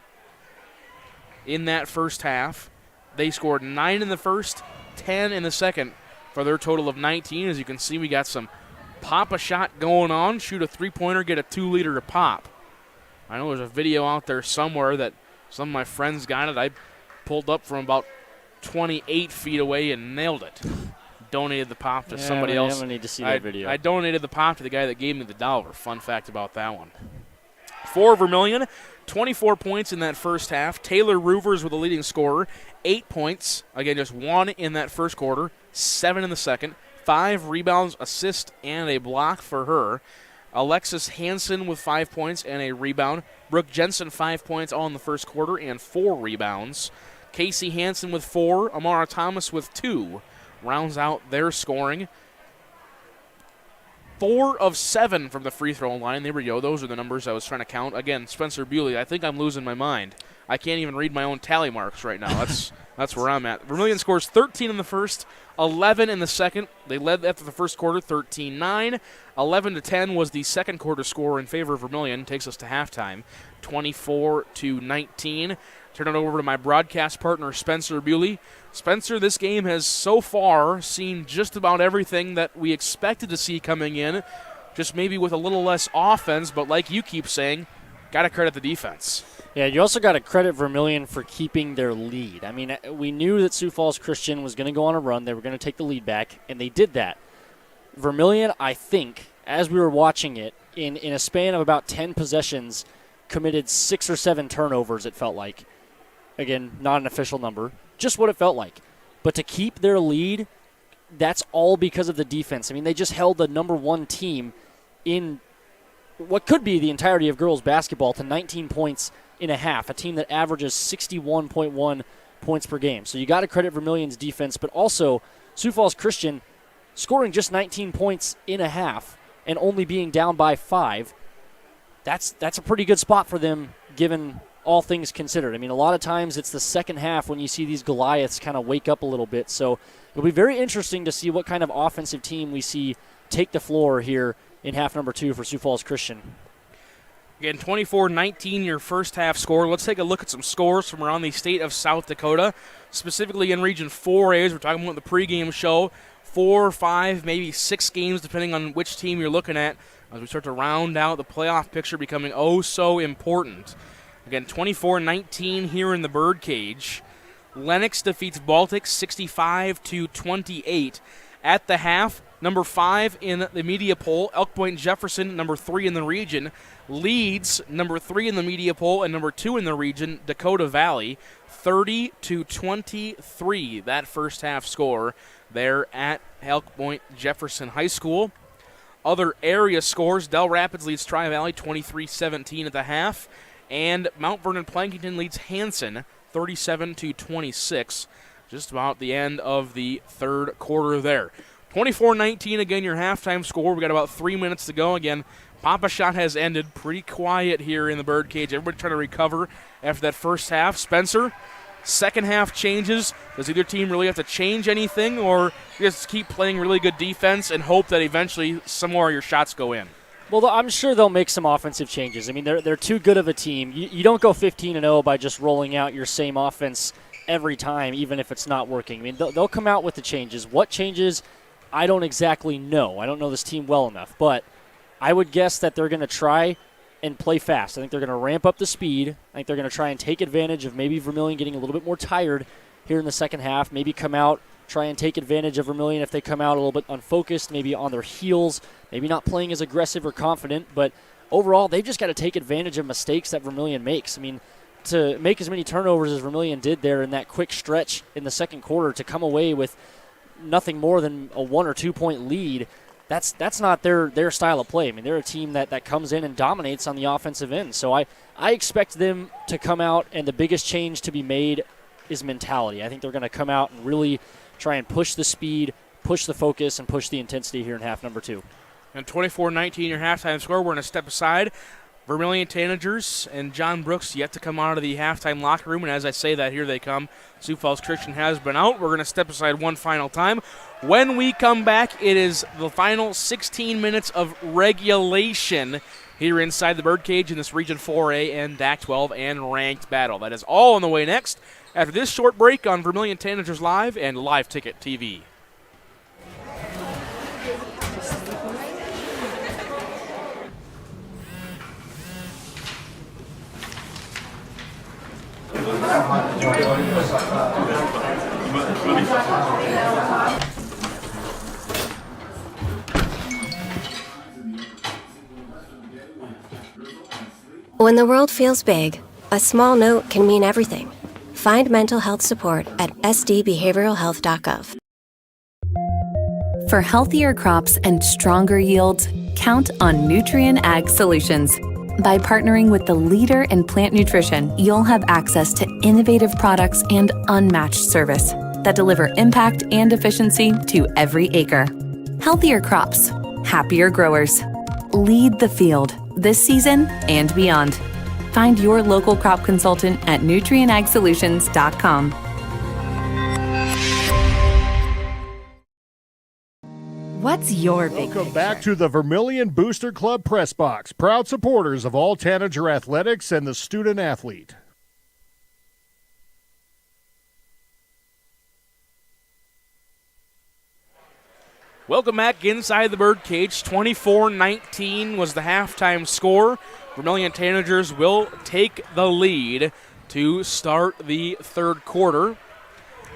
in that first half. They scored 9 in the first, 10 in the second for their total of 19. As you can see, we got some pop a shot going on, shoot a three-pointer, get a 2-liter to pop. I know there's a video out there somewhere that some of my friends got it. I pulled up from about 28 feet away and nailed it. Donated the pop to somebody else. I need to see that video. I donated the pop to the guy that gave me the $1. Fun fact about that one. For Vermillion, 24 points in that first half. Taylor Roovers with the leading scorer, 8 points. Again, just 1 in that first quarter, 7 in the second. 5 rebounds, assist, and a block for her. Alexis Hansen with 5 points and a rebound. Brooke Jensen, 5 points all in the first quarter and 4 rebounds. Casey Hansen with 4. Amara Thomas with 2. Rounds out their scoring. 4 of 7 from the free throw line. There we go. Those are the numbers I was trying to count. Again, Spencer Buley, I think I'm losing my mind. I can't even read my own tally marks right now. That's where I'm at. Vermillion scores 13 in the first, 11 in the second. They led after the first quarter, 13-9. 11-10 was the second quarter score in favor of Vermillion. Takes us to halftime, 24-19. Turn it over to my broadcast partner, Spencer Buley. Spencer, this game has so far seen just about everything that we expected to see coming in, just maybe with a little less offense, but like you keep saying, got to credit the defense. Yeah, you also got to credit Vermillion for keeping their lead. I mean, we knew that Sioux Falls Christian was going to go on a run. They were going to take the lead back, and they did that. Vermillion, I think, as we were watching it, in a span of about 10 possessions, committed 6 or 7 turnovers, it felt like. Again, not an official number, just what it felt like. But to keep their lead, that's all because of the defense. I mean, they just held the number 1 team in what could be the entirety of girls basketball to 19 points in a half, a team that averages 61.1 points per game. So you got to credit Vermillion's defense, but also Sioux Falls Christian scoring just 19 points in a half and only being down by 5. That's a pretty good spot for them given all things considered. I mean, a lot of times it's the second half when you see these Goliaths kind of wake up a little bit. So it'll be very interesting to see what kind of offensive team we see take the floor here in half number 2 for Sioux Falls Christian. Again, 24-19 your first half score. Let's take a look at some scores from around the state of South Dakota, specifically in Region 4A, as we're talking about the pregame show. 4, 5, maybe 6 games, depending on which team you're looking at, as we start to round out the playoff picture becoming oh so important. Again, 24-19 here in the Birdcage. Lennox defeats Baltic 65-28. At the half, number 5 in the media poll, Elk Point Jefferson, number 3 in the region, leads number 3 in the media poll and number 2 in the region, Dakota Valley, 30-23. That first half score there at Elk Point Jefferson High School. Other area scores, Del Rapids leads Tri-Valley 23-17 at the half, and Mount Vernon Plankington leads Hanson 37-26. Just about the end of the third quarter there. 24-19 again, your halftime score. We got about 3 minutes to go. Again, Papa Shot has ended. Pretty quiet here in the Birdcage. Everybody trying to recover after that first half. Spencer, second half changes. Does either team really have to change anything, or just keep playing really good defense and hope that eventually some more of your shots go in? Well, I'm sure they'll make some offensive changes. I mean, they're too good of a team. You don't go 15-0 by just rolling out your same offense every time, even if it's not working. I mean, they'll come out with the changes. What changes, I don't exactly know. I don't know this team well enough, but I would guess that they're going to try and play fast. I think they're going to ramp up the speed. I think they're going to try and take advantage of maybe Vermillion getting a little bit more tired here in the second half, maybe come out, try and take advantage of Vermillion if they come out a little bit unfocused, maybe on their heels, maybe not playing as aggressive or confident, but overall they've just got to take advantage of mistakes that Vermillion makes. I mean, to make as many turnovers as Vermillion did there in that quick stretch in the second quarter, to come away with nothing more than a 1 or 2 point lead, that's not their style of play. I mean, they're a team that comes in and dominates on the offensive end. So I expect them to come out, and the biggest change to be made is mentality. I think they're going to come out and really try and push the speed, push the focus, and push the intensity here in half number 2. And 24-19 your halftime score. We're going to step aside. Vermillion Tanagers and John Brooks yet to come out of the halftime locker room, and as I say that, here they come. Sioux Falls Christian has been out. We're going to step aside one final time. When we come back, it is the final 16 minutes of regulation here inside the Birdcage in this Region 4A and DAC 12 and ranked battle. That is all on the way next after this short break on Vermillion Tanagers Live and Live Ticket TV. When the world feels big, a small note can mean everything. Find mental health support at sdbehavioralhealth.gov. For healthier crops and stronger yields, count on Nutrien Ag Solutions. By partnering with the leader in plant nutrition, you'll have access to innovative products and unmatched service that deliver impact and efficiency to every acre. Healthier crops, happier growers. Lead the field this season and beyond. Find your local crop consultant at nutrienagsolutions.com. What's your big Welcome back to the Vermillion Booster Club Press Box, proud supporters of all Tanager athletics and the student athlete. Welcome back inside the Birdcage. 24-19 was the halftime score. Vermillion Tanagers will take the lead to start the third quarter.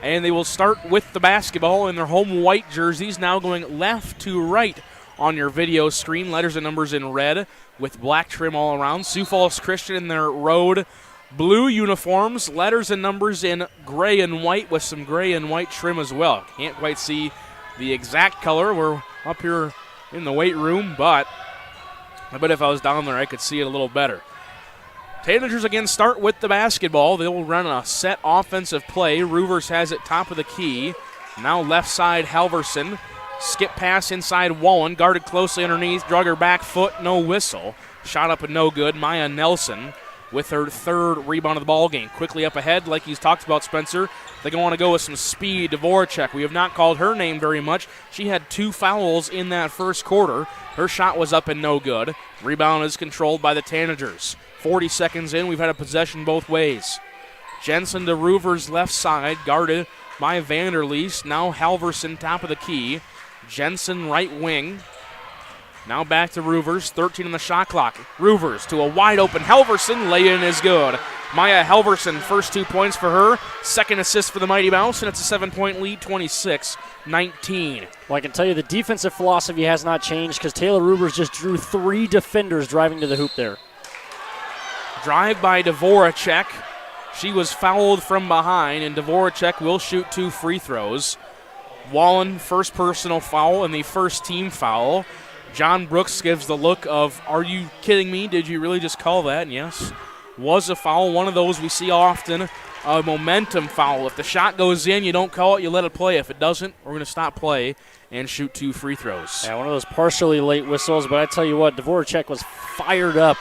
And they will start with the basketball in their home white jerseys, now going left to right on your video screen. Letters and numbers in red with black trim all around. Sioux Falls Christian in their road blue uniforms. Letters and numbers in gray and white with some gray and white trim as well. Can't quite see the exact color. We're up here in the weight room, but I bet if I was down there I could see it a little better. Tanagers again start with the basketball. They will run a set offensive play. Roovers has it top of the key. Now left side Halverson. Skip pass inside Wallen. Guarded closely underneath. Drug her back foot. No whistle. Shot up and no good. Maya Nelson with her third rebound of the ball game. Quickly up ahead, like he's talked about, Spencer. They're going to want to go with some speed. Dvoracek, we have not called her name very much. She had 2 fouls in that first quarter. Her shot was up and no good. Rebound is controlled by the Tanagers. 40 seconds in, we've had a possession both ways. Jensen to Roover's left side, guarded by Vanderleest. Now Halverson, top of the key. Jensen, right wing. Now back to Roovers, 13 on the shot clock. Roovers to a wide-open Halverson. Lay-in is good. Maya Halverson, first 2 points for her. Second assist for the Mighty Mouse, and it's a 7-point lead, 26-19. Well, I can tell you the defensive philosophy has not changed because Taylor Roovers just drew 3 defenders driving to the hoop there. Drive by Dvoracek. She was fouled from behind, and Dvoracek will shoot 2 free throws. Wallen, first personal foul and the first team foul. John Brooks gives the look of, are you kidding me? Did you really just call that? And yes, was a foul. One of those we see often, a momentum foul. If the shot goes in, you don't call it, you let it play. If it doesn't, we're going to stop play and shoot 2 free throws. Yeah, one of those partially late whistles, but I tell you what, Dvoracek was fired up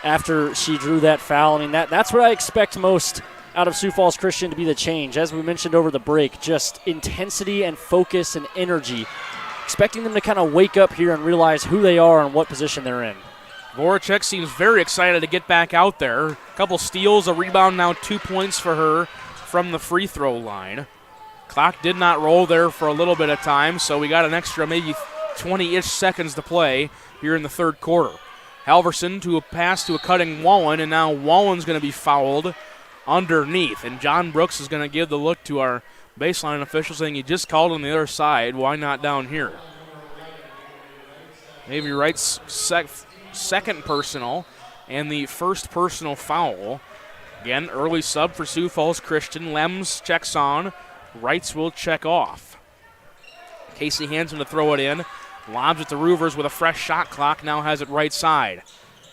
after she drew that foul. I mean, that's what I expect most out of Sioux Falls Christian to be the change. As we mentioned over the break, just intensity and focus and energy. Expecting them to kind of wake up here and realize who they are and what position they're in. Dvoracek seems very excited to get back out there. A couple steals, a rebound, now 2 points for her from the free throw line. Clock did not roll there for a little bit of time, so we got an extra maybe 20-ish seconds to play here in the third quarter. Halverson to a pass to a cutting Wallen, and now Wallen's going to be fouled underneath. And John Brooks is going to give the look to our baseline official saying he just called on the other side. Why not down here? Maybe Wright's second personal and the first personal foul. Again, early sub for Sioux Falls Christian. Lems checks on. Wrights will check off. Casey Hansen to throw it in. Lobs it to Roovers with a fresh shot clock. Now has it right side.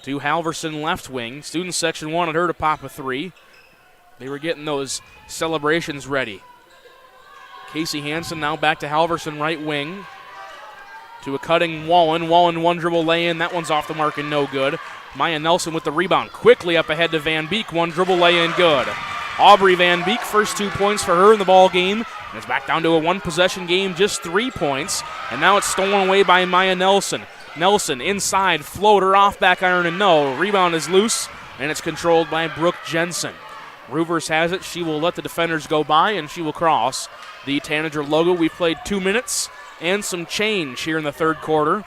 To Halverson left wing. Student section wanted her to pop a 3. They were getting those celebrations ready. Casey Hansen now back to Halverson right wing. To a cutting Wallen. Wallen one dribble lay in. That one's off the mark and no good. Maya Nelson with the rebound. Quickly up ahead to Van Beek. One dribble lay in good. Aubrey Van Beek, first 2 points for her in the ball game. And it's back down to a 1-possession game, just 3 points. And now it's stolen away by Maya Nelson. Nelson inside, floater off back iron and no. Rebound is loose and it's controlled by Brooke Jensen. Roovers has it. She will let the defenders go by and she will cross the Tanager logo. We've played 2 minutes and some change here in the third quarter.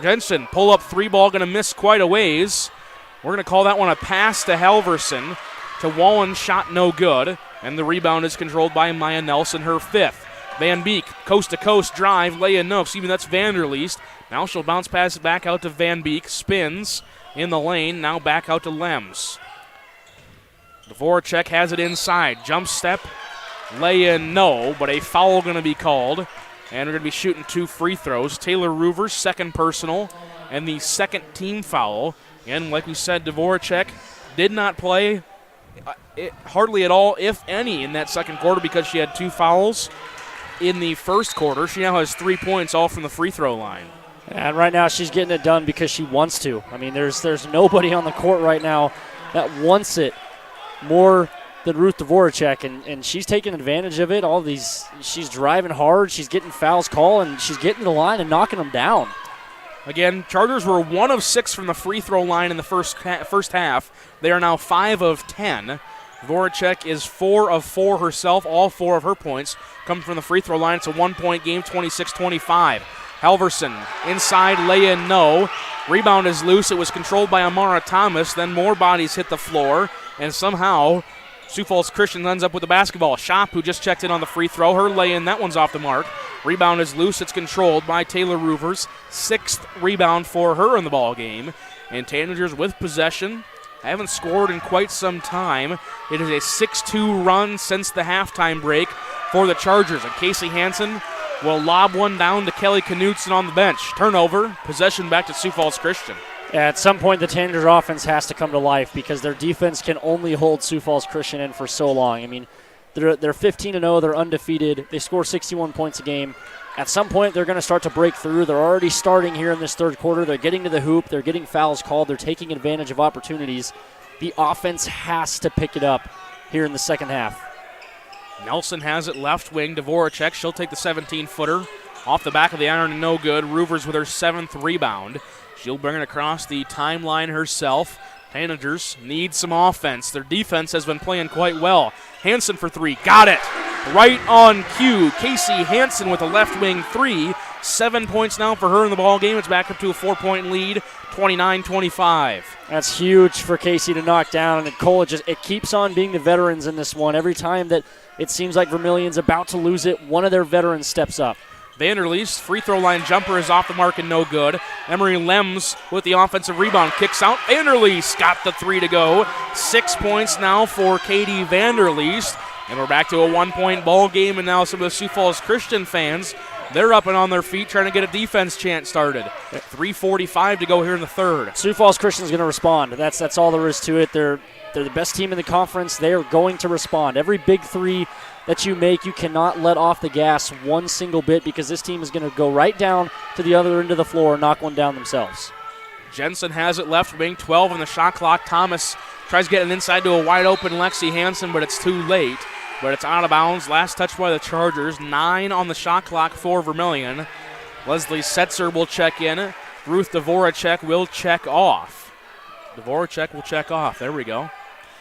Jensen, pull up 3 ball, going to miss quite a ways. We're going to call that one a pass to Halverson. To Wallen, shot no good. And the rebound is controlled by Maya Nelson, her 5th. Van Beek, coast-to-coast drive, lay in no. Excuse me, that's Vanderleest. Now she'll bounce pass it back out to Van Beek. Spins in the lane, now back out to Lems. Dvoracek has it inside. Jump step, lay in no, but a foul going to be called. And we're going to be shooting 2 free throws. Taylor Roovers, second personal, and the second team foul. And like we said, Dvoracek did not play hardly at all, if any, in that second quarter because she had 2 fouls in the first quarter. She now has 3 points, all from the free throw line. And right now she's getting it done because she wants to. I mean, there's nobody on the court right now that wants it more than Ruth Dvoracek, and she's taking advantage of it. She's driving hard, she's getting fouls called, and she's getting to the line and knocking them down. Again, Chargers were 1 of 6 from the free throw line in the first half. They are now 5 of 10. Dvoracek is 4 of 4 herself. All 4 of her points come from the free throw line. It's a 1-point game, 26-25. Halverson inside, lay in no. Rebound is loose. It was controlled by Amara Thomas. Then more bodies hit the floor, and somehow Sioux Falls Christian ends up with the basketball. Shop, who just checked in on the free throw, her lay in, that one's off the mark. Rebound is loose. It's controlled by Taylor Roovers. 6th rebound for her in the ball game. And Tanagers with possession. Haven't scored in quite some time. It is a 6-2 run since the halftime break for the Chargers. And Casey Hansen will lob one down to Kelly Knutson on the bench. Turnover, possession back to Sioux Falls Christian. Yeah, at some point the Tanager offense has to come to life because their defense can only hold Sioux Falls Christian in for so long. I mean, they're 15-0, they're undefeated. They score 61 points a game. At some point they're going to start to break through. They're already starting here in this third quarter. They're getting to the hoop. They're getting fouls called. They're taking advantage of opportunities. the offense has to pick it up here in the second half. Nelson has it left wing. Dvoracek, she'll take the 17-footer. Off the back of the iron, no good. Roovers with her 7th rebound. She'll bring it across the timeline herself. Tanagers need some offense. Their defense has been playing quite well. Hansen for 3, got it. Right on cue. Casey Hansen with a left wing 3. 7 points now for her in the ball game. It's back up to a 4-point lead, 29-25. That's huge for Casey to knock down, and Cole, it keeps on being the veterans in this one. Every time that it seems like Vermillion's about to lose it, one of their veterans steps up. Vanderleest, free throw line jumper is off the mark and no good. Emery Lems with the offensive rebound, kicks out. Vanderleest got the 3 to go. 6 points now for Katie Vanderleest. And we're back to a 1-point ball game, and now some of the Sioux Falls Christian fans, they're up and on their feet trying to get a defense chant started. 3:45 to go here in the third. Sioux Falls Christian's going to respond. That's all there is to it. They're the best team in the conference. They are going to respond. Every big 3 that you make, you cannot let off the gas one single bit, because this team is going to go right down to the other end of the floor and knock one down themselves. Jensen has it left wing, 12 on the shot clock. Thomas tries getting inside to a wide open Lexi Hansen, but it's too late. But it's out of bounds. Last touch by the Chargers. 9 on the shot clock for Vermillion. Leslie Setzer will check in. Ruth Dvoracek will check off. Dvoracek will check off. There we go.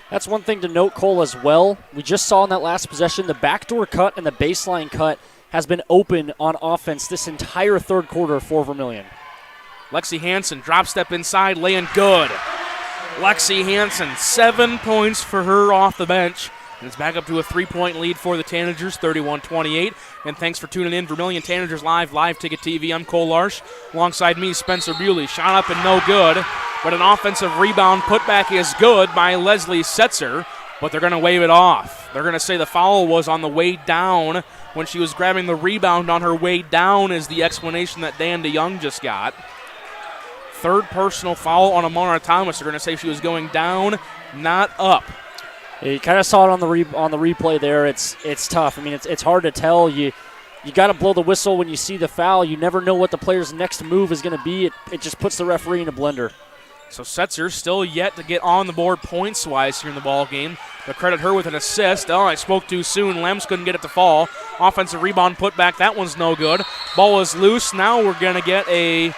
That's one thing to note, Cole, as well. We just saw in that last possession the backdoor cut and the baseline cut has been open on offense this entire third quarter for Vermillion. Lexi Hansen, drop step inside, laying good. Lexi Hansen, 7 points for her off the bench. And it's back up to a 3-point lead for the Tanagers, 31-28. And thanks for tuning in. Vermillion Tanagers Live Ticket TV. I'm Cole Larsch. Alongside me, Spencer Buley. Shot up and no good. But an offensive rebound putback is good by Leslie Setzer. But they're going to wave it off. They're going to say the foul was on the way down when she was grabbing the rebound on her way down, is the explanation that Dan DeYoung just got. Third personal foul on Amara Thomas. They're going to say she was going down, not up. You kind of saw it on the replay there. It's tough. I mean, it's hard to tell. You got to blow the whistle when you see the foul. You never know what the player's next move is going to be. It just puts the referee in a blender. So Setzer still yet to get on the board points-wise here in the ball game. But credit her with an assist. Oh, I spoke too soon. Lems couldn't get it to fall. Offensive rebound put back. That one's no good. Ball is loose. Now we're going to get a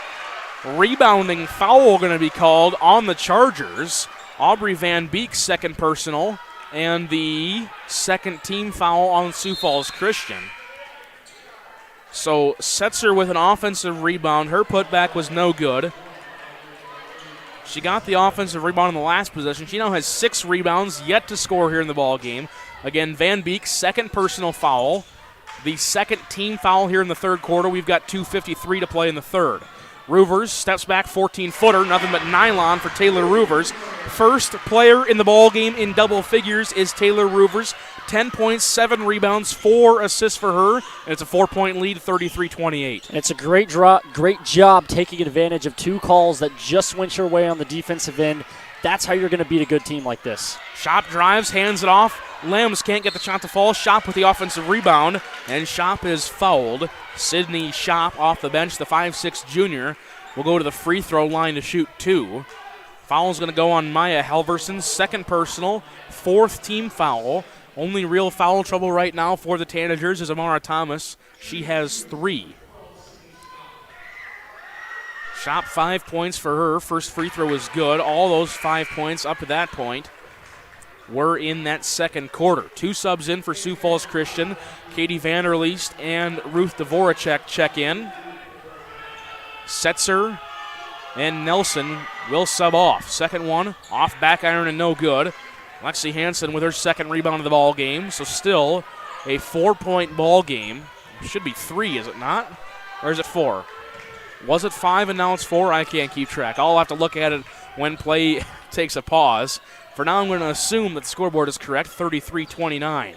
rebounding foul going to be called on the Chargers. Aubrey Van Beek's second personal. And the second team foul on Sioux Falls Christian. So Setzer with an offensive rebound. Her putback was no good. She got the offensive rebound in the last possession. She now has 6 rebounds yet to score here in the ball game. Again, Van Beek's second personal foul. The second team foul here in the third quarter. We've got 2:53 to play in the third. Roovers steps back, 14-footer, nothing but nylon for Taylor Roovers. First player in the ball game in double figures is Taylor Roovers. 10 points, 7 rebounds, 4 assists for her, and it's a 4-point lead, 33-28. It's a great job taking advantage of 2 calls that just went your way on the defensive end. That's how you're going to beat a good team like this. Shop drives, hands it off. Lems can't get the shot to fall. Shop with the offensive rebound, and Shop is fouled. Sydney Shop off the bench, the 5'6" junior, will go to the free throw line to shoot 2. Foul's going to go on Maya Halverson, second personal, 4th team foul. Only real foul trouble right now for the Tanagers is Amara Thomas. She has 3. Shop 5 points for her. First free throw was good. All those 5 points up to that point were in that second quarter. 2 subs in for Sioux Falls Christian. Katie Vanderleest and Ruth Dvoracek check in. Setzer and Nelson will sub off. Second one, off back iron and no good. Lexi Hansen with her second rebound of the ball game. So still a 4-point ball game. It should be 3, is it not? Or is it 4? Was it 5 and now it's 4? I can't keep track. I'll have to look at it when play takes a pause. For now, I'm going to assume that the scoreboard is correct, 33-29.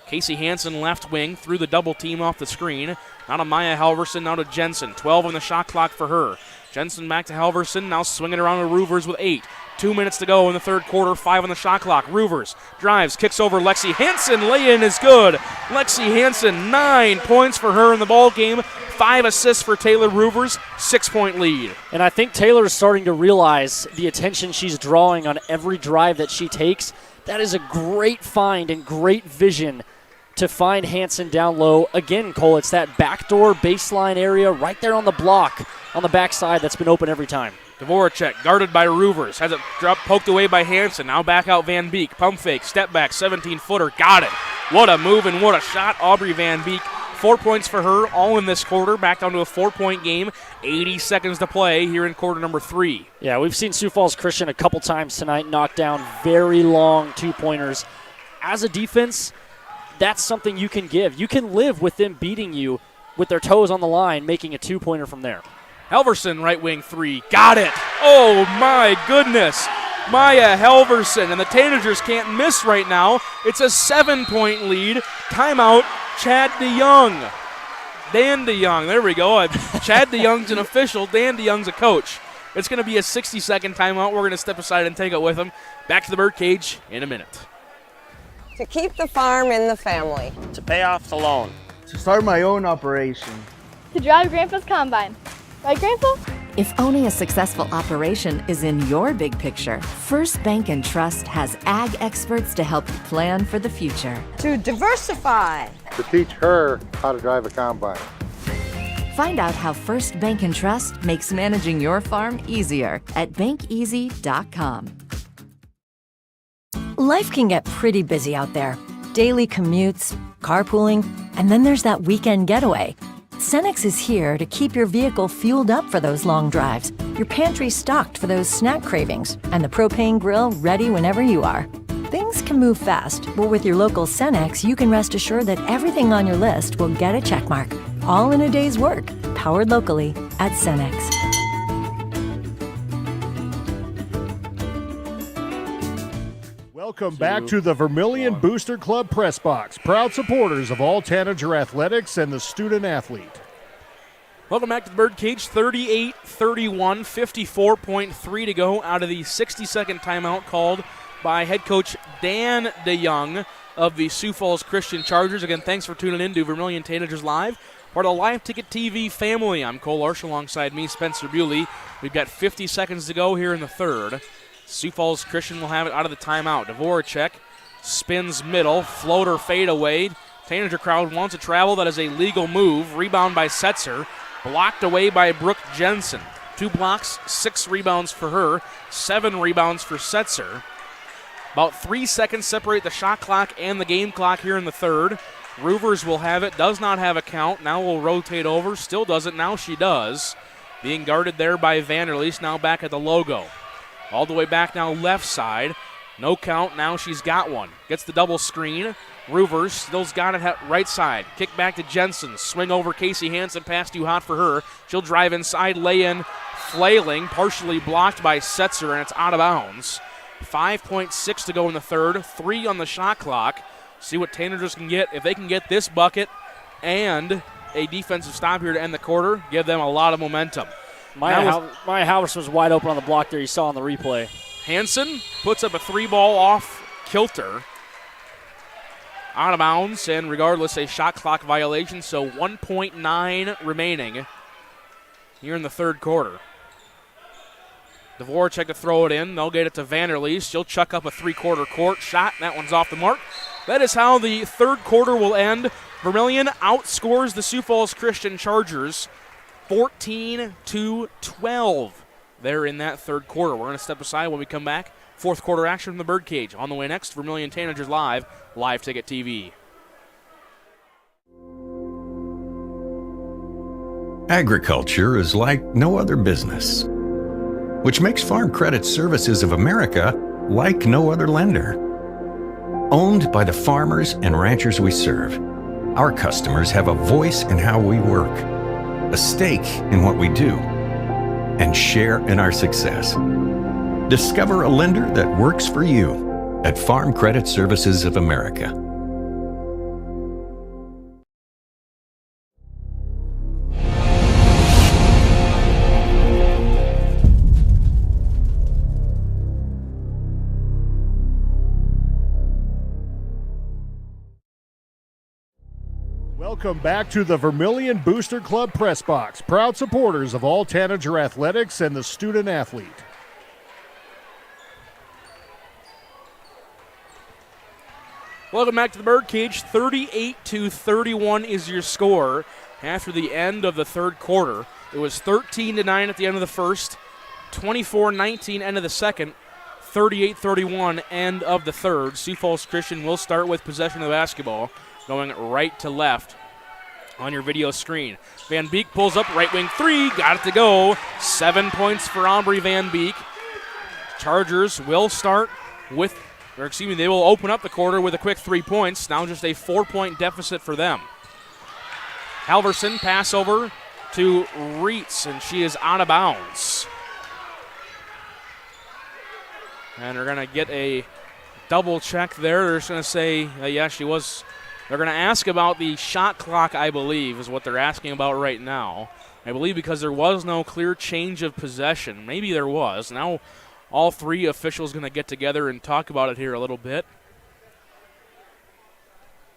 Casey Hansen left wing through the double team off the screen. Now to Maya Halverson, now to Jensen. 12 on the shot clock for her. Jensen back to Halverson, now swinging around to Roovers with 8. 2 minutes to go in the third quarter, 5 on the shot clock. Roovers drives, kicks over Lexi Hansen. Lay-in is good. Lexi Hansen, 9 points for her in the ball game. 5 assists for Taylor Roovers, 6-point lead. And I think Taylor is starting to realize the attention she's drawing on every drive that she takes. That is a great find and great vision to find Hanson down low. Again, Cole, it's that backdoor baseline area right there on the block on the backside that's been open every time. Dvoracek guarded by Roovers. Has it poked away by Hanson. Now back out Van Beek. Pump fake, step back, 17-footer. Got it. What a move and what a shot. Aubrey Van Beek. 4 points for her, all in this quarter. Back down to a 4-point game. 80 seconds to play here in quarter number 3. Yeah, we've seen Sioux Falls Christian a couple times tonight knock down very long two-pointers. As a defense, that's something you can give. You can live with them beating you with their toes on the line, making a two-pointer from there. Helverson, right wing 3. Got it. Oh, my goodness. Maya Helverson, and the Tanagers can't miss right now. It's a 7-point lead. Timeout, Chad DeYoung. Dan DeYoung, there we go. Chad DeYoung's an official. Dan DeYoung's a coach. It's going to be a 60-second timeout. We're going to step aside and take it with him. Back to the birdcage in a minute. To keep the farm in the family. To pay off the loan. To start my own operation. To drive Grandpa's combine. Right, Grandpa? If owning a successful operation is in your big picture, First Bank & Trust has ag experts to help you plan for the future. To diversify. To teach her how to drive a combine. Find out how First Bank & Trust makes managing your farm easier at bankeasy.com. Life can get pretty busy out there. Daily commutes, carpooling, and then there's that weekend getaway. Cenex is here to keep your vehicle fueled up for those long drives, your pantry stocked for those snack cravings, and the propane grill ready whenever you are. Things can move fast, but with your local Cenex, you can rest assured that everything on your list will get a checkmark. All in a day's work, powered locally at Cenex. Welcome back to the Vermillion Booster Club Press Box, proud supporters of all Tanager athletics and the student athlete. Welcome back to the Birdcage. 38-31, 54.3 to go out of the 60-second timeout called by head coach Dan DeYoung of the Sioux Falls Christian Chargers. Again, thanks for tuning in to Vermillion Tanagers Live. Part of the Live Ticket TV family. I'm Cole Larsch alongside me, Spencer Buley. We've got 50 seconds to go here in the third. Sioux Falls Christian will have it out of the timeout. Dvoracek spins middle, floater fade away. Tanager crowd wants to travel. That is a legal move. Rebound by Setzer. Blocked away by Brooke Jensen. 2 blocks, 6 rebounds for her, 7 rebounds for Setzer. About 3 seconds separate the shot clock and the game clock here in the third. Roovers will have it, does not have a count. Now will rotate over, still doesn't, now she does. Being guarded there by Vanderleest, now back at the logo. All the way back now left side. No count, now she's got one. Gets the double screen. Roovers still's got it right side. Kick back to Jensen. Swing over Casey Hansen, pass too hot for her. She'll drive inside, lay in, flailing, partially blocked by Setzer, and it's out of bounds. 5.6 to go in the third, 3 on the shot clock. See what Tanagers can get. If they can get this bucket and a defensive stop here to end the quarter, give them a lot of momentum. Maya Halverson was wide open on the block there, you saw on the replay. Hansen puts up a 3-ball off kilter. Out of bounds, and regardless, a shot clock violation, so 1.9 remaining here in the third quarter. Dvoracek to throw it in. They'll get it to Vanderleest. She'll chuck up a 3-quarter court shot. That one's off the mark. That is how the third quarter will end. Vermillion outscores the Sioux Falls Christian Chargers 14-12 there in that third quarter. We're going to step aside when we come back. Fourth quarter action from the Birdcage. On the way next, Vermillion Tanagers Live, Live Ticket TV. Agriculture is like no other business, which makes Farm Credit Services of America like no other lender. Owned by the farmers and ranchers we serve, our customers have a voice in how we work, a stake in what we do, and share in our success. Discover a lender that works for you at Farm Credit Services of America. Welcome back to the Vermillion Booster Club Press Box, proud supporters of all Tanager athletics and the student athlete. Welcome back to the Birdcage. 38-31 is your score after the end of the third quarter. It was 13-9 at the end of the first, 24-19 end of the second, 38-31 end of the third. Sioux Falls Christian will start with possession of the basketball, going right to left on your video screen. Van Beek pulls up, right wing three, got it to go. 7 points for Aubrey Van Beek. Chargers will start with, they will open up the quarter with a quick 3 points. Now just a 4-point deficit for them. Halverson pass over to Reitz, and she is out of bounds. And they're going to get a double check there. They're just going to say, yeah, she was. They're going to ask about the shot clock, I believe, is what they're asking about right now. I believe because there was no clear change of possession. Maybe there was. Now all three officials going to get together and talk about it here a little bit.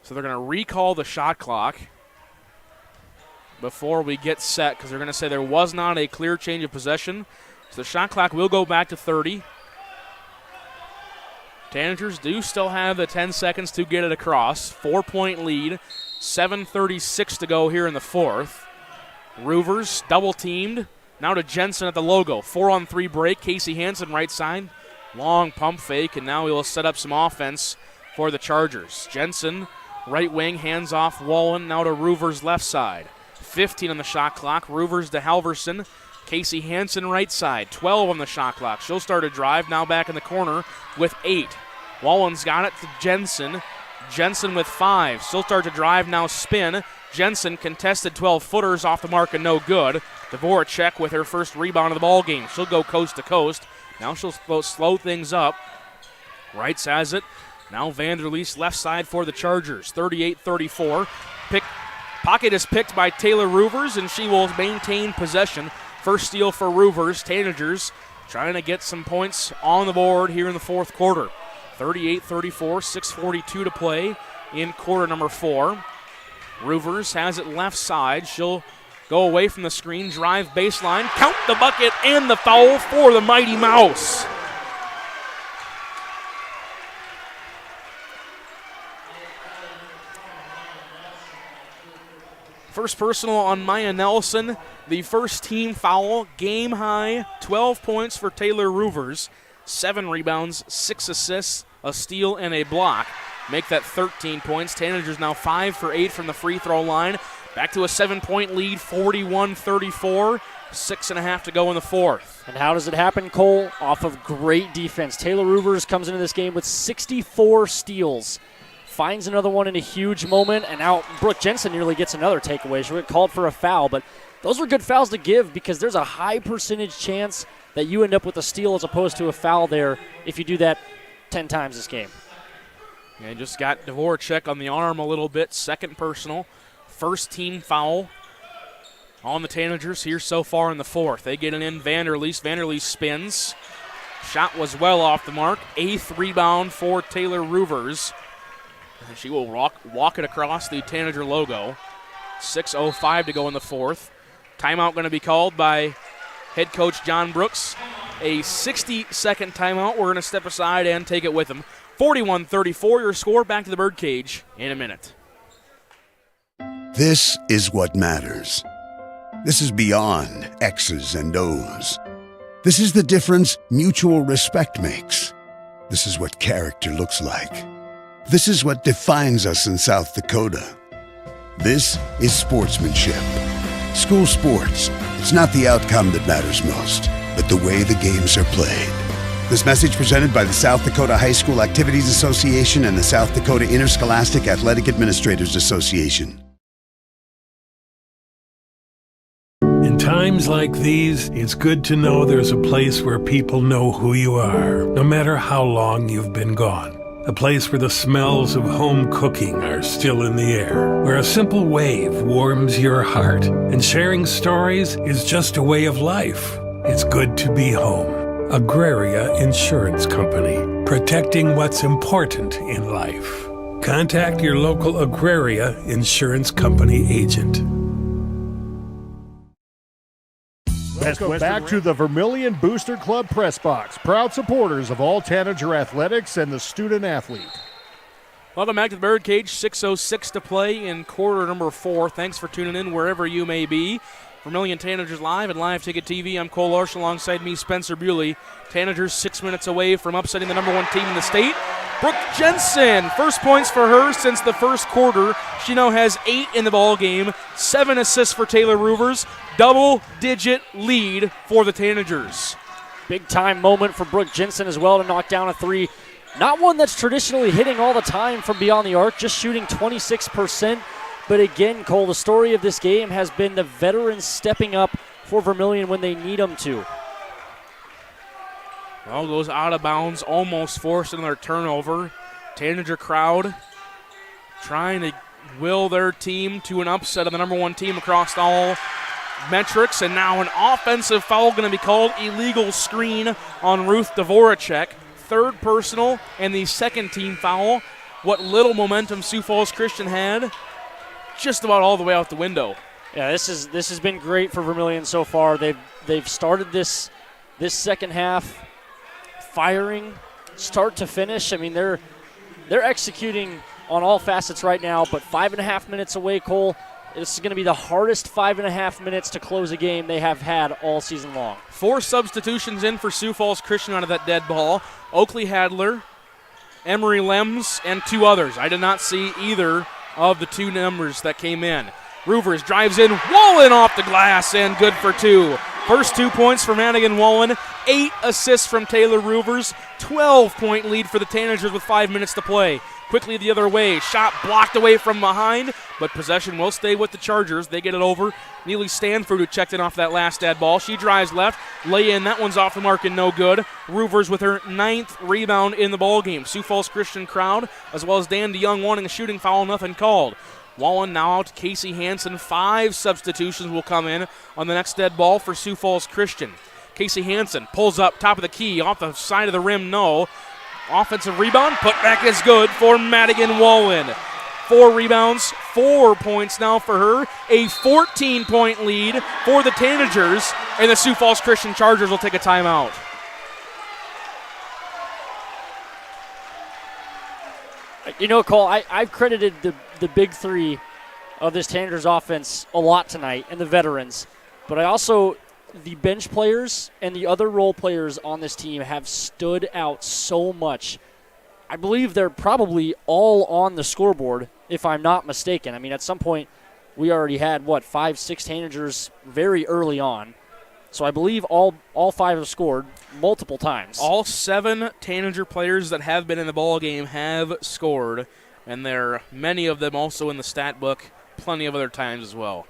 So they're going to recall the shot clock before we get set, because they're going to say there was not a clear change of possession. So the shot clock will go back to 30. Tanagers do still have the 10 seconds to get it across. 4-point lead, 7:36 to go here in the fourth. Roovers double-teamed. Now to Jensen at the logo. 4-on-3 break. Casey Hansen right side. Long pump fake, and now he will set up some offense for the Chargers. Jensen, right wing, hands off Wallen. Now to Roovers left side. 15 on the shot clock. Roovers to Halverson. Casey Hansen right side. 12 on the shot clock. She'll start a drive. Now back in the corner with 8. Wallen's got it to Jensen. Jensen with 5. She'll start to drive. Now spin. Jensen contested 12-footers off the mark and no good. Dvoracek with her first rebound of the ball game. She'll go coast to coast. Now she'll slow things up. Wrights has it. Now Vanderleest left side for the Chargers. 38-34. Pocket is picked by Taylor Roovers, and she will maintain possession. First steal for Roovers. Tanagers trying to get some points on the board here in the fourth quarter. 38-34, 6:42 to play in quarter number 4. Roovers has it left side. She'll go away from the screen, drive baseline, count the bucket and the foul for the Mighty Mouse. First personal on Maya Nelson. The first team foul, game high, 12 points for Taylor Roovers. 7 rebounds, 6 assists, a steal, and a block. Make that 13 points. Tanagers now 5 for 8 from the free throw line. Back to a 7-point lead, 41-34. 6.5 to go in the fourth. And how does it happen, Cole? Off of great defense. Taylor Roovers comes into this game with 64 steals. Finds another one in a huge moment, and now Brooke Jensen nearly gets another takeaway. She called for a foul, but those were good fouls to give because there's a high percentage chance that you end up with a steal as opposed to a foul there if you do that 10 times this game. And just got Dvoracek on the arm a little bit. Second personal. First team foul on the Tanagers here so far in the fourth. They get it in Vanderleest. Vanderleest spins. Shot was well off the mark. 8th rebound for Taylor Roovers. And she will walk it across the Tanager logo. 6:05 to go in the fourth. Timeout going to be called by head coach John Brooks. A 60-second timeout. We're going to step aside and take it with him. 41-34, your score. Back to the Birdcage in a minute. This is what matters. This is beyond X's and O's. This is the difference mutual respect makes. This is what character looks like. This is what defines us in South Dakota. This is sportsmanship. School sports, it's not the outcome that matters most, but the way the games are played. This message presented by the South Dakota High School Activities Association and the South Dakota Interscholastic Athletic Administrators Association. In times like these, it's good to know there's a place where people know who you are, no matter how long you've been gone. A place where the smells of home cooking are still in the air, where a simple wave warms your heart, and sharing stories is just a way of life. It's good to be home. Agraria Insurance Company, protecting what's important in life. Contact your local Agraria Insurance Company agent. Welcome back to the Vermillion Booster Club Press Box, proud supporters of all Tanager athletics and the student athlete. Welcome back to the Birdcage. 6:06 to play in quarter number 4. Thanks for tuning in wherever you may be. Vermillion Tanagers live and Live Ticket TV. I'm Cole Larsch alongside me, Spencer Buley. Tanagers 6 minutes away from upsetting the number 1 team in the state. Brooke Jensen, first points for her since the first quarter. She now has 8 in the ball game, 7 assists for Taylor Roovers, double-digit lead for the Tanagers. Big-time moment for Brooke Jensen as well to knock down a 3. Not one that's traditionally hitting all the time from beyond the arc, just shooting 26%. But again, Cole, the story of this game has been the veterans stepping up for Vermillion when they need them to. Well, goes out of bounds, almost forced another turnover. Tanager crowd trying to will their team to an upset of the number 1 team across all metrics. And now an offensive foul going to be called. Illegal screen on Ruth Dvoracek. Third personal and the second team foul. What little momentum Sioux Falls Christian had, just about all the way out the window. Yeah, this has been great for Vermillion so far. They've started this second half firing, start to finish. I mean, they're executing on all facets right now, but 5.5 minutes away, Cole. This is going to be the hardest 5.5 minutes to close a game they have had all season long. 4 substitutions in for Sioux Falls Christian out of that dead ball. Oakley Hadler, Emery Lems, and 2 others. I did not see either of the 2 numbers that came in. Roovers drives in, Wallen off the glass, and good for 2. First 2 points for Madigan Wallen, 8 assists from Taylor Roovers, 12-point lead for the Tanagers with 5 minutes to play. Quickly the other way, shot blocked away from behind, but possession will stay with the Chargers. They get it over. Neely Stanford, who checked in off that last dead ball. She drives left, lay in, that one's off the mark and no good. Roovers with her 9th rebound in the ballgame. Sioux Falls Christian crowd, as well as Dan DeYoung wanting a shooting foul, nothing called. Wallen now out to Casey Hansen. 5 substitutions will come in on the next dead ball for Sioux Falls Christian. Casey Hansen pulls up top of the key, off the side of the rim, no. Offensive rebound, put back is good for Madigan Wallen. 4 rebounds, 4 points now for her. A 14-point lead for the Tanagers, and the Sioux Falls Christian Chargers will take a timeout. You know, Cole, I've credited the big 3 of this Tanagers offense a lot tonight, and the veterans. But I also, the bench players and the other role players on this team have stood out so much. I believe they're probably all on the scoreboard, if I'm not mistaken. I mean, at some point, we already had, 5, 6 Tanagers very early on. So I believe all 5 have scored multiple times. All 7 Tanager players that have been in the ball game have scored, and there are many of them also in the stat book, plenty of other times as well.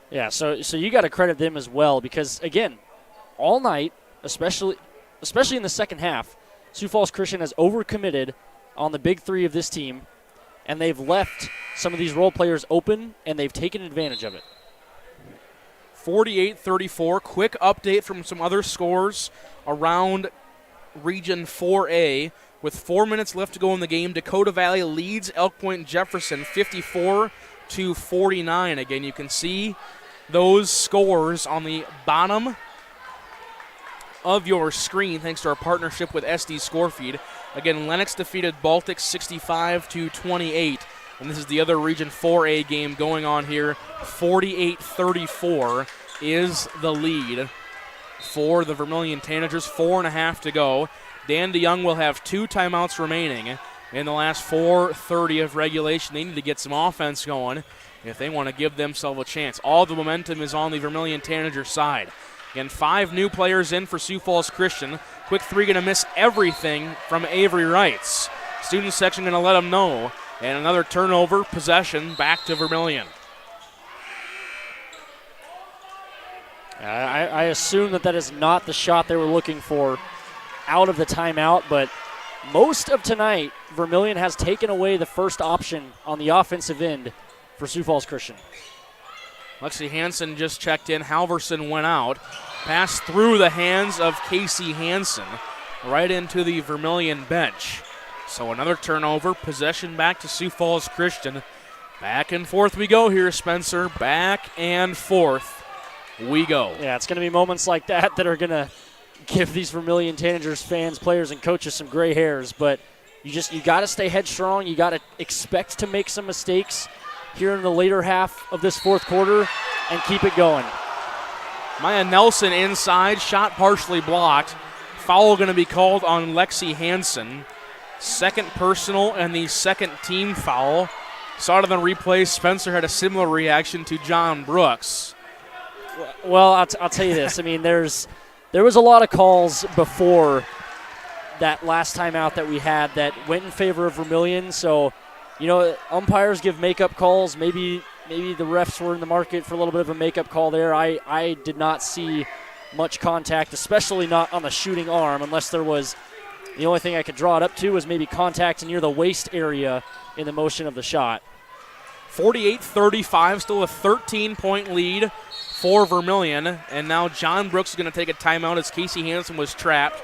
Yeah, so you got to credit them as well because, again, all night, especially in the second half, Sioux Falls Christian has overcommitted on the big 3 of this team, and they've left some of these role players open, and they've taken advantage of it. 48-34. Quick update from some other scores around Region 4A. With 4 minutes left to go in the game, Dakota Valley leads Elk Point Jefferson 54-49. Again, you can see those scores on the bottom of your screen thanks to our partnership with SD Scorefeed. Again, Lennox defeated Baltic 65-28. And this is the other Region 4A game going on here. 48-34 is the lead for the Vermillion Tanagers. 4.5 to go. Dan DeYoung will have 2 timeouts remaining in the last 4:30 of regulation. They need to get some offense going if they want to give themselves a chance. All the momentum is on the Vermillion Tanager side. Again, 5 new players in for Sioux Falls Christian. Quick 3 going to miss everything from Avery Wrights. Student section going to let them know. And another turnover, possession, back to Vermillion. I assume that is not the shot they were looking for out of the timeout, but most of tonight, Vermillion has taken away the first option on the offensive end for Sioux Falls Christian. Lexi Hansen just checked in. Halverson went out. Pass through the hands of Casey Hansen right into the Vermillion bench. So another turnover, possession back to Sioux Falls Christian. Back and forth we go here, Spencer. Back and forth we go. Yeah, it's going to be moments like that that are going to give these Vermillion Tanagers fans, players, and coaches some gray hairs. But you got to stay headstrong. You got to expect to make some mistakes here in the later half of this fourth quarter and keep it going. Maya Nelson inside, shot partially blocked. Foul going to be called on Lexi Hansen. Second personal and the second team foul. Saw it on the replay. Spencer had a similar reaction to John Brooks. Well, I'll tell you this. I mean, there was a lot of calls before that last time out that we had that went in favor of Vermillion. So, umpires give makeup calls. Maybe the refs were in the market for a little bit of a makeup call there. I did not see much contact, especially not on the shooting arm, unless there was – the only thing I could draw it up to was maybe contact near the waist area in the motion of the shot. 48-35, still a 13-point lead for Vermillion. And now John Brooks is going to take a timeout as Casey Hansen was trapped.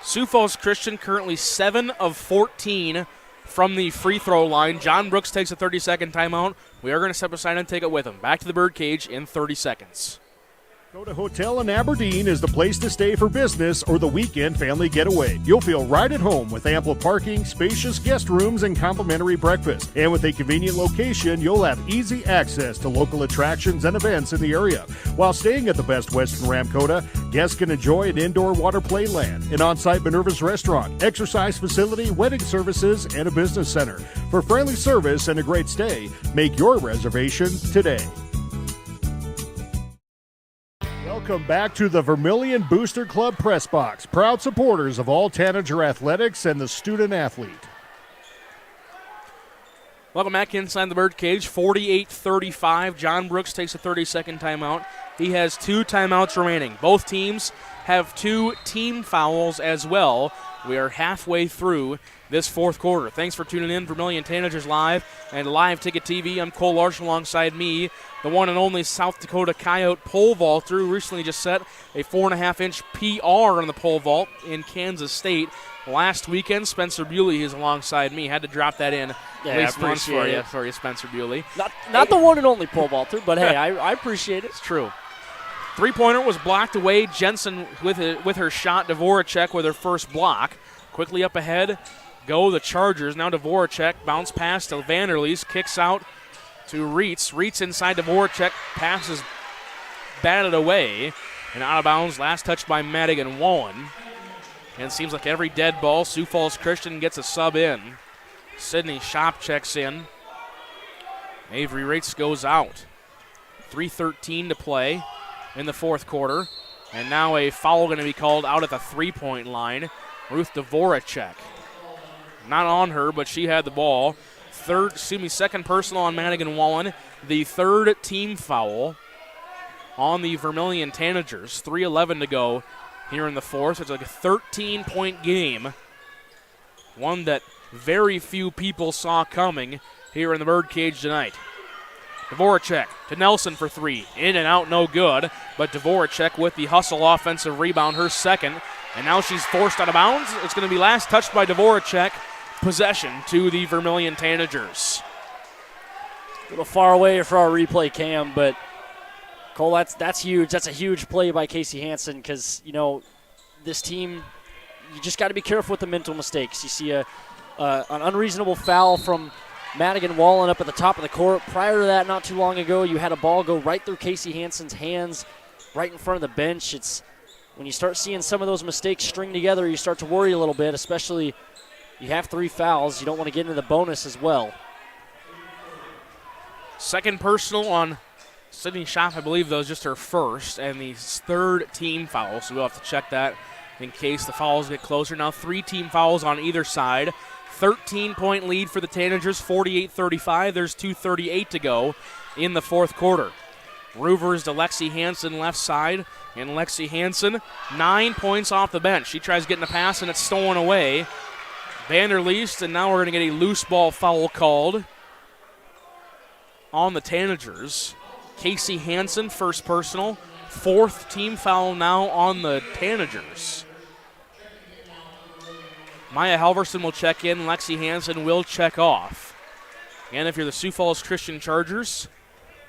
Sioux Falls Christian currently 7 of 14 from the free throw line. John Brooks takes a 30-second timeout. We are going to step aside and take it with him. Back to the birdcage in 30 seconds. Dakota Hotel in Aberdeen is the place to stay for business or the weekend family getaway. You'll feel right at home with ample parking, spacious guest rooms, and complimentary breakfast. And with a convenient location, you'll have easy access to local attractions and events in the area. While staying at the Best Western Ramkota, guests can enjoy an indoor water play land, an on-site Minerva's restaurant, exercise facility, wedding services, and a business center. For friendly service and a great stay, make your reservation today. Welcome back to the Vermillion Booster Club Press Box, proud supporters of all Tanager athletics and the student athlete. Welcome back inside the birdcage, 48-35. John Brooks takes a 30-second timeout. He has 2 timeouts remaining. Both teams have 2 team fouls as well. We are halfway through this fourth quarter. Thanks for tuning in. Vermillion Tanagers Live and Live Ticket TV. I'm Cole Larsch alongside me, the one and only South Dakota Coyote pole vaulter who recently just set a 4.5-inch PR on the pole vault in Kansas State. Last weekend, Spencer Buley is alongside me. Had to drop that in. Yeah, at least once it. for you, Spencer Buley. Not the one and only pole vaulter, but hey, I appreciate it. It's true. Three-pointer was blocked away. Jensen with her shot. Dvoracek with her first block. Quickly up ahead go the Chargers. Now Dvoracek bounce pass to Vanderleest. Kicks out to Reitz. Reitz inside Dvoracek. Passes batted away. And out of bounds. Last touch by Madigan Wallen. And it seems like every dead ball, Sioux Falls Christian gets a sub in. Sydney Shop checks in. Avery Reitz goes out. 3:13 to play in the fourth quarter. And now a foul going to be called out at the three-point line. Ruth Dvoracek. Not on her, but she had the ball. Second personal on Madigan Wallen. The third team foul on the Vermillion Tanagers. 3:11 to go here in the fourth. It's like a 13-point game. One that very few people saw coming here in the birdcage tonight. Dvoracek to Nelson for 3. In and out, no good. But Dvoracek with the hustle offensive rebound, her second. And now she's forced out of bounds. It's going to be last touched by Dvoracek. Possession to the Vermillion Tanagers. A little far away for our replay cam, but Cole, that's huge. That's a huge play by Casey Hansen because, this team, you just got to be careful with the mental mistakes. You see an unreasonable foul from Madigan Wallen up at the top of the court. Prior to that, not too long ago, you had a ball go right through Casey Hansen's hands, right in front of the bench. It's when you start seeing some of those mistakes string together, you start to worry a little bit, especially you have 3 fouls. You don't want to get into the bonus as well. Second personal on Sydney Schaff, I believe that was just her first, and the third team foul, so we'll have to check that in case the fouls get closer. Now 3 team fouls on either side. 13-point lead for the Tanagers, 48-35. There's 2:38 to go in the fourth quarter. Roovers to Lexi Hansen left side, and Lexi Hansen 9 points off the bench. She tries getting a pass, and it's stolen away. Vanderleest, and now we're going to get a loose ball foul called on the Tanagers. Casey Hansen, first personal. 4th team foul now on the Tanagers. Maya Halverson will check in. Lexi Hansen will check off. And if you're the Sioux Falls Christian Chargers,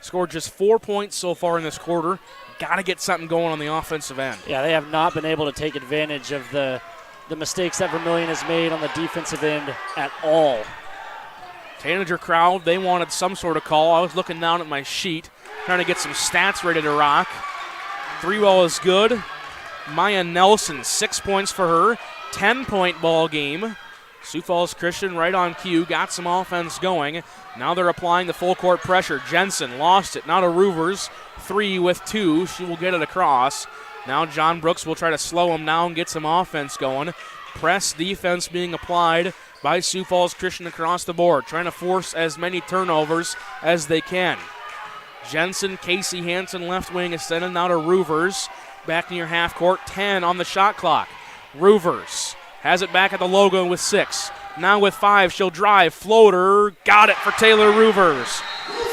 scored just 4 points so far in this quarter. Got to get something going on the offensive end. Yeah, they have not been able to take advantage of the mistakes that Vermillion has made on the defensive end at all. Tanager crowd, they wanted some sort of call. I was looking down at my sheet, trying to get some stats ready to rock. 3-ball is good. Maya Nelson, 6 points for her. 10-point ball game. Sioux Falls Christian right on cue, got some offense going. Now they're applying the full court pressure. Jensen lost it. Now to Roovers, 3 with 2. She will get it across. Now John Brooks will try to slow him down, get some offense going. Press defense being applied by Sioux Falls Christian across the board, trying to force as many turnovers as they can. Jensen, Casey Hansen, left wing extended. Now to Roovers, back near half court, 10 on the shot clock. Roovers has it back at the logo with 6. Now with 5, she'll drive, floater, got it for Taylor Roovers.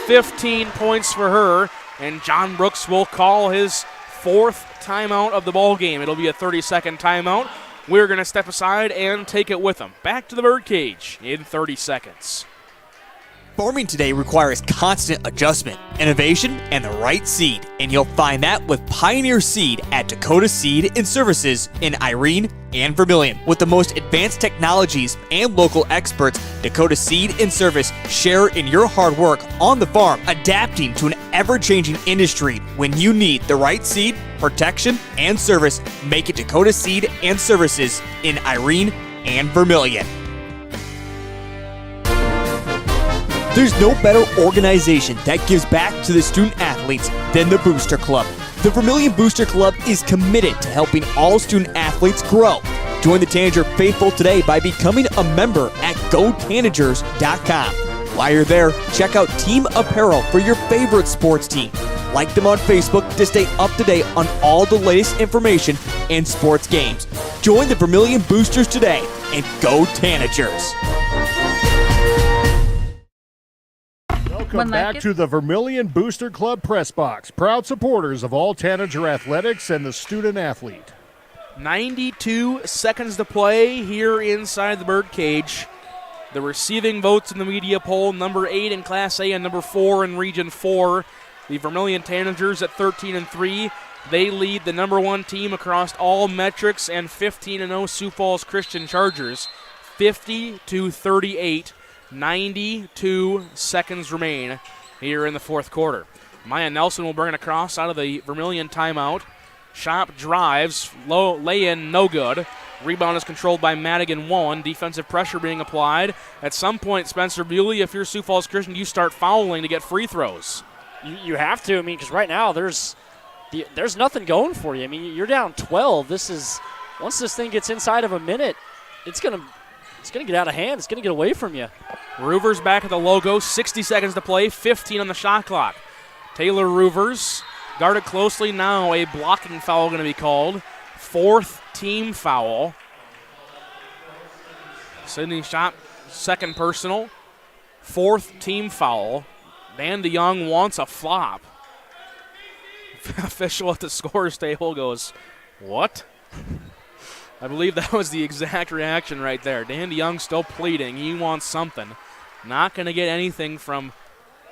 15 points for her, and John Brooks will call his 4th timeout of the ball game. It'll be a 30-second timeout. We're going to step aside and take it with them. Back to the birdcage in 30 seconds. Farming today requires constant adjustment, innovation, and the right seed, and you'll find that with Pioneer Seed at Dakota Seed and Services in Irene and Vermillion. With the most advanced technologies and local experts, Dakota Seed and Service share in your hard work on the farm, adapting to an ever-changing industry. When you need the right seed, protection, and service, make it Dakota Seed and Services in Irene and Vermillion. There's no better organization that gives back to the student athletes than the Booster Club. The Vermillion Booster Club is committed to helping all student athletes grow. Join the Tanager faithful today by becoming a member at GoTanagers.com. While you're there, check out team apparel for your favorite sports team. Like them on Facebook to stay up to date on all the latest information and sports games. Join the Vermillion Boosters today and go Tanagers. Welcome back to the Vermillion Booster Club Press Box, proud supporters of all Tanager athletics and the student athlete. 92 seconds to play here inside the birdcage. The receiving votes in the media poll, number 8 in Class A and number 4 in Region 4. The Vermillion Tanagers at 13-3. They lead the number 1 team across all metrics, and 15-0 Sioux Falls Christian Chargers, 50-38. 92 seconds remain here in the fourth quarter. Maya Nelson will bring it across out of the Vermillion timeout. Shop drives, low lay-in, no good. Rebound is controlled by Madigan Wallen. Defensive pressure being applied. At some point, Spencer Buley, if you're Sioux Falls Christian, you start fouling to get free throws. You have to. I mean, because right now there's nothing going for you. I mean, you're down 12. Once this thing gets inside of a minute, it's gonna get out of hand. It's gonna get away from you. Roovers back at the logo. 60 seconds to play. 15 on the shot clock. Taylor Roovers guarded closely now. A blocking foul going to be called. 4th team foul. Sydney Shop, second personal. 4th team foul. Dan DeYoung wants a flop. Official at the scores table goes, what? I believe that was the exact reaction right there. Dan DeYoung still pleading. He wants something. Not going to get anything from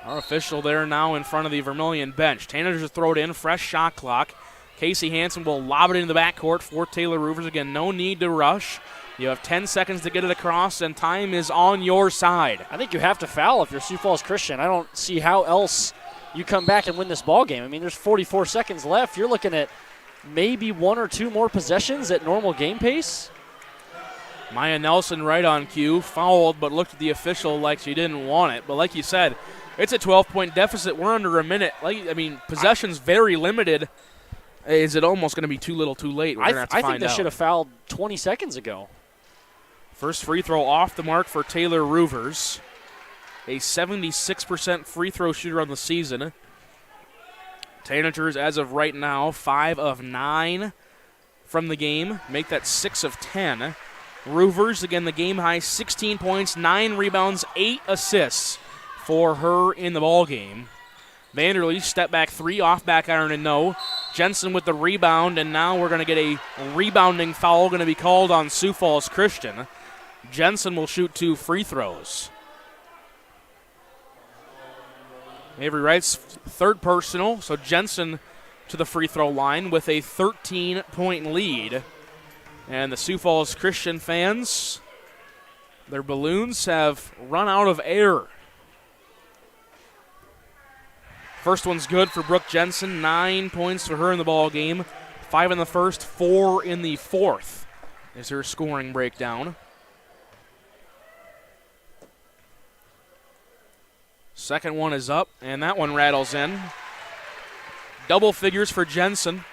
our official there now in front of the Vermillion bench. Tanagers throw it in, fresh shot clock. Casey Hansen will lob it into the backcourt for Taylor Roovers. Again, no need to rush. You have 10 seconds to get it across, and time is on your side. I think you have to foul if you're Sioux Falls Christian. I don't see how else you come back and win this ball game. I mean, there's 44 seconds left. You're looking at maybe 1 or 2 more possessions at normal game pace. Maya Nelson right on cue, fouled, but looked at the official like she didn't want it. But like you said, it's a 12-point deficit. We're under a minute. Possession's very limited. Is it almost going to be too little too late? We're going to have to find out. I think they should have fouled 20 seconds ago. First free throw off the mark for Taylor Roovers. A 76% free throw shooter on the season. Tanagers, as of right now, 5 of 9 from the game. Make that 6 of 10. Roovers, again, the game high, 16 points, 9 rebounds, 8 assists for her in the ball game. Vanderleest, step back 3, off back iron and no. Jensen with the rebound, and now we're going to get a rebounding foul going to be called on Sioux Falls Christian. Jensen will shoot 2 free throws. Avery Wright's third personal, so Jensen to the free throw line with a 13-point lead. And the Sioux Falls Christian fans, their balloons have run out of air. First one's good for Brooke Jensen. 9 points for her in the ball game. 5 in the first, 4 in the fourth is her scoring breakdown. Second one is up, and that one rattles in. Double figures for Jensen.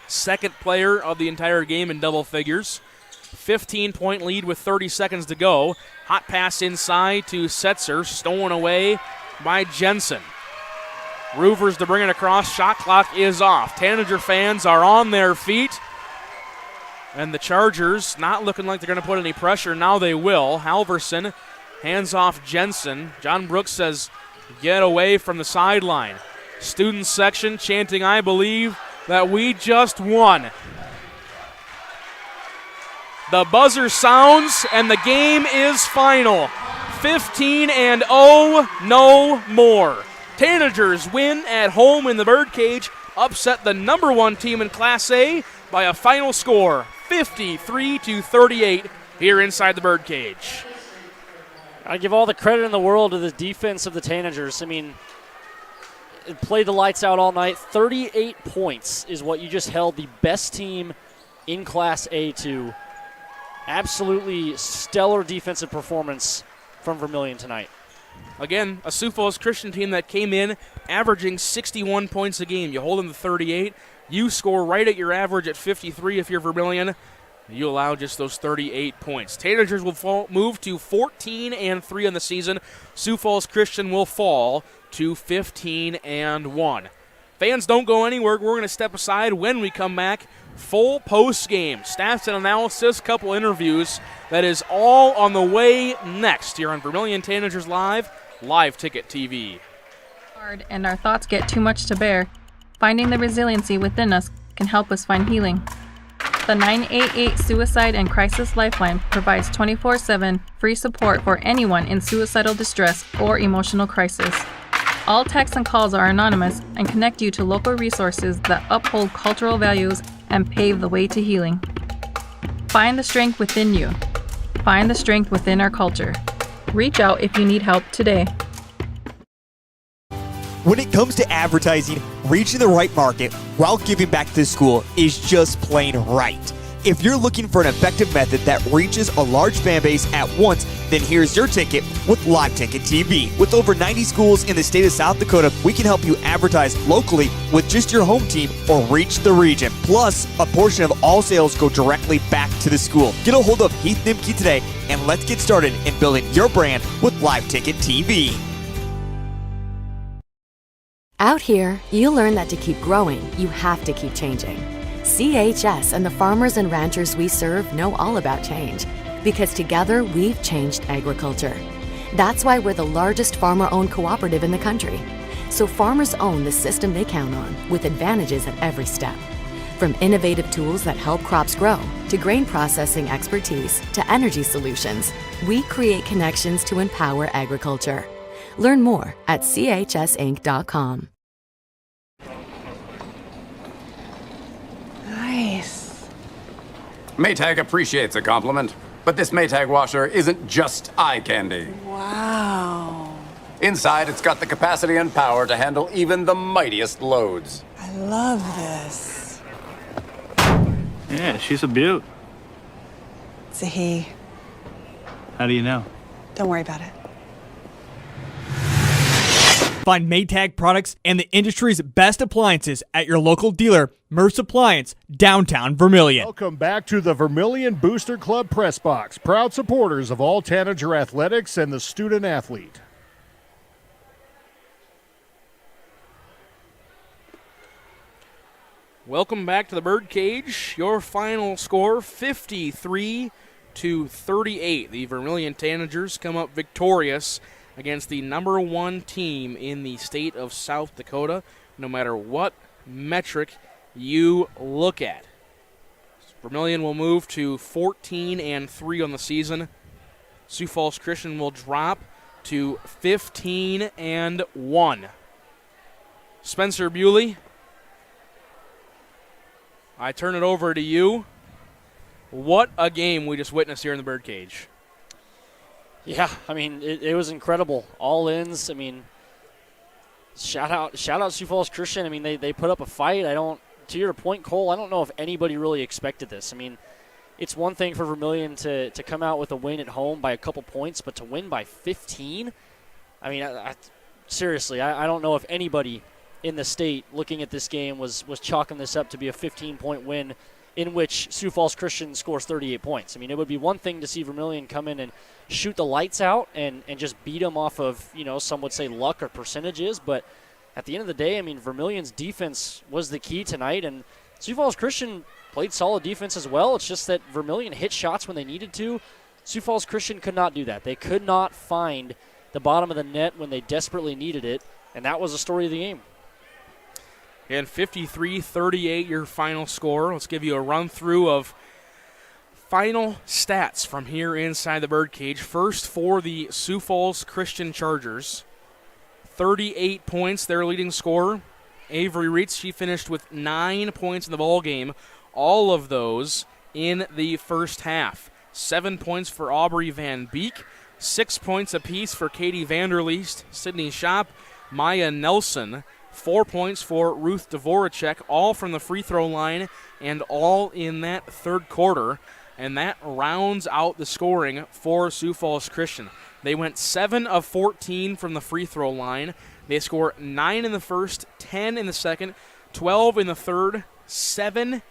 Second player of the entire game in double figures. 15-point lead with 30 seconds to go. Hot pass inside to Setzer, stolen away by Jensen. Roovers to bring it across. Shot clock is off. Tanager fans are on their feet. And the Chargers not looking like they're going to put any pressure. Now they will. Halverson hands off Jensen. John Brooks says, get away from the sideline. Student section chanting, I believe that we just won. The buzzer sounds, and the game is final. 15-0, no more. Tanagers win at home in the Birdcage, upset the number 1 team in Class A by a final score, 53-38 here inside the Birdcage. I give all the credit in the world to the defense of the Tanagers. I mean, it played the lights out all night. 38 points is what you just held the best team in Class A to. Absolutely stellar defensive performance from Vermillion tonight. Again, a Sioux Falls Christian team that came in averaging 61 points a game. You hold them to 38. You score right at your average at 53 if you're Vermillion. You allow just those 38 points. Tanagers will move to 14-3 on the season. Sioux Falls Christian will fall to 15-1. Fans, don't go anywhere. We're going to step aside when we come back. Full post game, stats and analysis, couple interviews. That is all on the way next here on Vermillion Tanagers Live Ticket TV. And our thoughts get too much to bear. Finding the resiliency within us can help us find healing. The 988 Suicide and Crisis Lifeline provides 24/7 free support for anyone in suicidal distress or emotional crisis. All texts and calls are anonymous and connect you to local resources that uphold cultural values and pave the way to healing. Find the strength within you. Find the strength within our culture. Reach out if you need help today. When it comes to advertising, reaching the right market while giving back to the school is just plain right. If you're looking for an effective method that reaches a large fan base at once, then here's your ticket with Live Ticket TV. With over 90 schools in the state of South Dakota, we can help you advertise locally with just your home team or reach the region. Plus, a portion of all sales go directly back to the school. Get a hold of Heath Nimke today, and let's get started in building your brand with Live Ticket TV. Out here, you learn that to keep growing, you have to keep changing. CHS and the farmers and ranchers we serve know all about change, because together we've changed agriculture. That's why we're the largest farmer-owned cooperative in the country. So farmers own the system they count on, with advantages at every step. From innovative tools that help crops grow, to grain processing expertise, to energy solutions, we create connections to empower agriculture. Learn more at chsinc.com. Nice. Maytag appreciates a compliment, but this Maytag washer isn't just eye candy. Wow. Inside, it's got the capacity and power to handle even the mightiest loads. I love this. Yeah, she's a beaut. It's a he. How do you know? Don't worry about it. Find Maytag products and the industry's best appliances at your local dealer, Merce Appliance, downtown Vermillion. Welcome back to the Vermillion Booster Club Press Box, proud supporters of all Tanager athletics and the student athlete. Welcome back to the Birdcage. Your final score, 53-38. The Vermillion Tanagers come up victorious against the number 1 team in the state of South Dakota, no matter what metric you look at. Vermillion will move to 14-3 on the season. Sioux Falls Christian will drop to 15-1. Spencer Buley, I turn it over to you. What a game we just witnessed here in the Birdcage. Yeah, I mean, it was incredible. All ins. I mean, shout out Sioux Falls Christian. I mean, they put up a fight. To your point, Cole, I don't know if anybody really expected this. I mean, it's one thing for Vermillion to come out with a win at home by a couple points, but to win by 15? I mean, seriously, I don't know if anybody in the state looking at this game was chalking this up to be a 15-point win in which Sioux Falls Christian scores 38 points. I mean, it would be one thing to see Vermillion come in and shoot the lights out and just beat them off of, some would say luck or percentages, but at the end of the day, I mean, Vermillion's defense was the key tonight, and Sioux Falls Christian played solid defense as well. It's just that Vermillion hit shots when they needed to. Sioux Falls Christian could not do that. They could not find the bottom of the net when they desperately needed it, and that was the story of the game. And 53-38 your final score. Let's give you a run-through of final stats from here inside the Birdcage. First for the Sioux Falls Christian Chargers. 38 points, their leading scorer. Avery Reitz, she finished with 9 points in the ball game, all of those in the first half. 7 points for Aubrey Van Beek, 6 points apiece for Katie Vanderleest, Sydney Schopp, Maya Nelson, 4 points for Ruth Dvoracek, all from the free throw line and all in that third quarter. And that rounds out the scoring for Sioux Falls Christian. They went 7 of 14 from the free throw line. They score 9 in the first, 10 in the second, 12 in the third, 7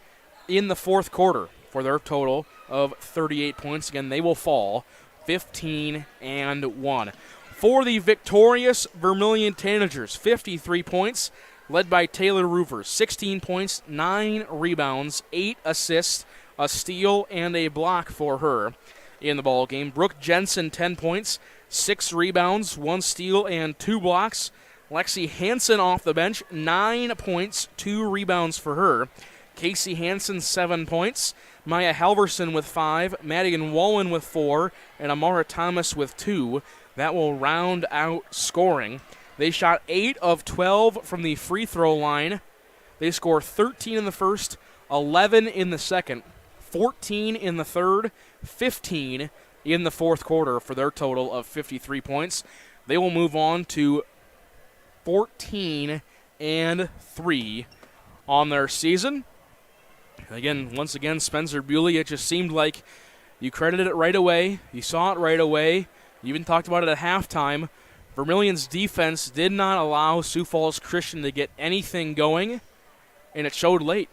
in the fourth quarter for their total of 38 points. Again, they will fall 15-1. For the victorious Vermillion Tanagers, 53 points, led by Taylor Roovers, 16 points, 9 rebounds, 8 assists, a steal, and a block for her in the ball game. Brooke Jensen, 10 points, 6 rebounds, 1 steal, and 2 blocks. Lexi Hansen off the bench, 9 points, 2 rebounds for her. Casey Hansen, 7 points. Maya Halverson with 5, Madigan Wallen with 4, and Amara Thomas with 2. That will round out scoring. They shot 8 of 12 from the free throw line. They score 13 in the first, 11 in the second, 14 in the third, 15 in the fourth quarter for their total of 53 points. They will move on to 14-3 on their season. Again, once again, Spencer Buley, it just seemed like you credited it right away. You saw it right away. You even talked about it at halftime. Vermillion's defense did not allow Sioux Falls Christian to get anything going, and it showed late.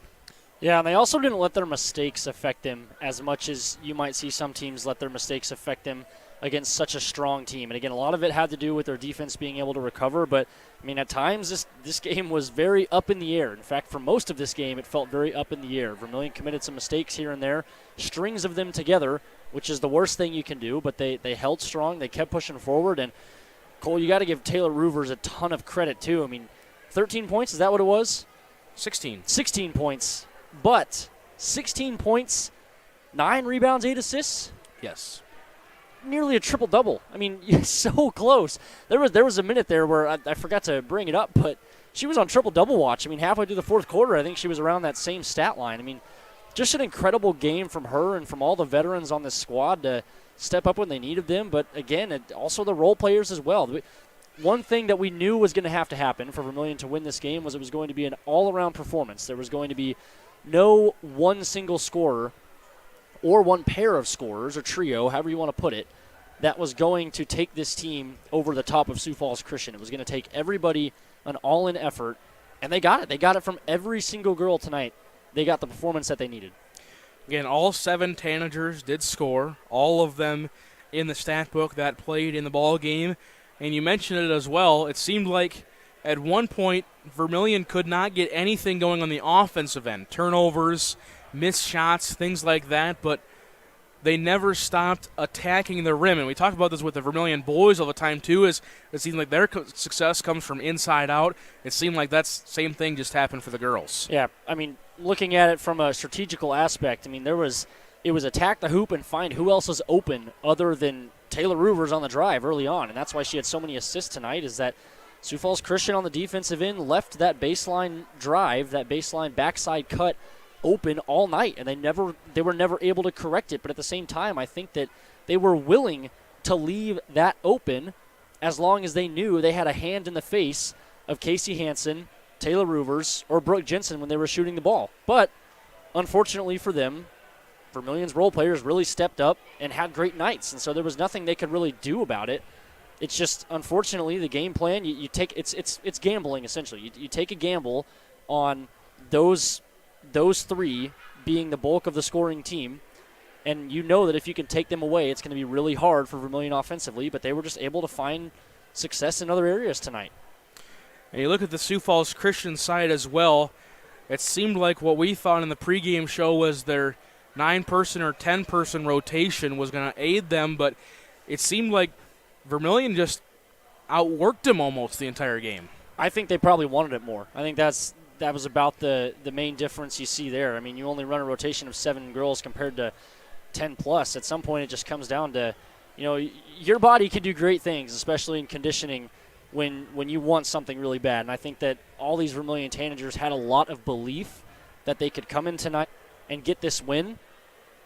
Yeah, and they also didn't let their mistakes affect them as much as you might see some teams let their mistakes affect them against such a strong team. And again, a lot of it had to do with their defense being able to recover, but I mean, at times this game was very up in the air. In fact, for most of this game, it felt very up in the air. Vermillion committed some mistakes here and there, strings of them together, which is the worst thing you can do, but they held strong, they kept pushing forward, and Cole, you got to give Taylor Roovers a ton of credit, too. I mean, 13 points, is that what it was? 16. 16 points, but 16 points, 9 rebounds, 8 assists? Yes. Nearly a triple-double. I mean, so close. There was a minute there where I forgot to bring it up, but she was on triple-double watch. I mean, halfway through the fourth quarter, I think she was around that same stat line. I mean, just an incredible game from her and from all the veterans on this squad to step up when they needed them. But, again, also the role players as well. One thing that we knew was going to have to happen for Vermillion to win this game was it was going to be an all-around performance. There was going to be no one single scorer or one pair of scorers or trio, however you want to put it, that was going to take this team over the top of Sioux Falls Christian. It was going to take everybody an all-in effort, and they got it. They got it from every single girl tonight. They got the performance that they needed. Again, all 7 Tanagers did score, all of them in the stat book that played in the ball game. And you mentioned it as well. It seemed like at one point Vermillion could not get anything going on the offensive end. Turnovers, missed shots, things like that. But they never stopped attacking the rim. And we talk about this with the Vermillion boys all the time, too, is it seems like their success comes from inside out. It seemed like that same thing just happened for the girls. Yeah, I mean, looking at it from a strategical aspect, I mean, it was attack the hoop and find who else is open other than Taylor Roovers on the drive early on. And that's why she had so many assists tonight, is that Sioux Falls Christian on the defensive end left that baseline drive, that baseline backside cut open all night, and they were never able to correct it. But at the same time, I think that they were willing to leave that open as long as they knew they had a hand in the face of Casey Hansen, Taylor Roovers, or Brooke Jensen when they were shooting the ball. But unfortunately for them, Vermillion's role players really stepped up and had great nights, and so there was nothing they could really do about it. It's just, unfortunately, the game plan, you take it's gambling essentially. You take a gamble on those three being the bulk of the scoring team, and you know that if you can take them away, it's going to be really hard for Vermillion offensively, but they were just able to find success in other areas tonight. And you look at the Sioux Falls Christian side as well, it seemed like what we thought in the pregame show was their 9-person or 10-person rotation was going to aid them, but it seemed like Vermillion just outworked them almost the entire game. I think they probably wanted it more. I think that was about the main difference you see there. I mean, you only run a rotation of 7 girls compared to 10 plus. At some point, it just comes down to, your body can do great things, especially in conditioning when you want something really bad. And I think that all these Vermillion Tanagers had a lot of belief that they could come in tonight and get this win.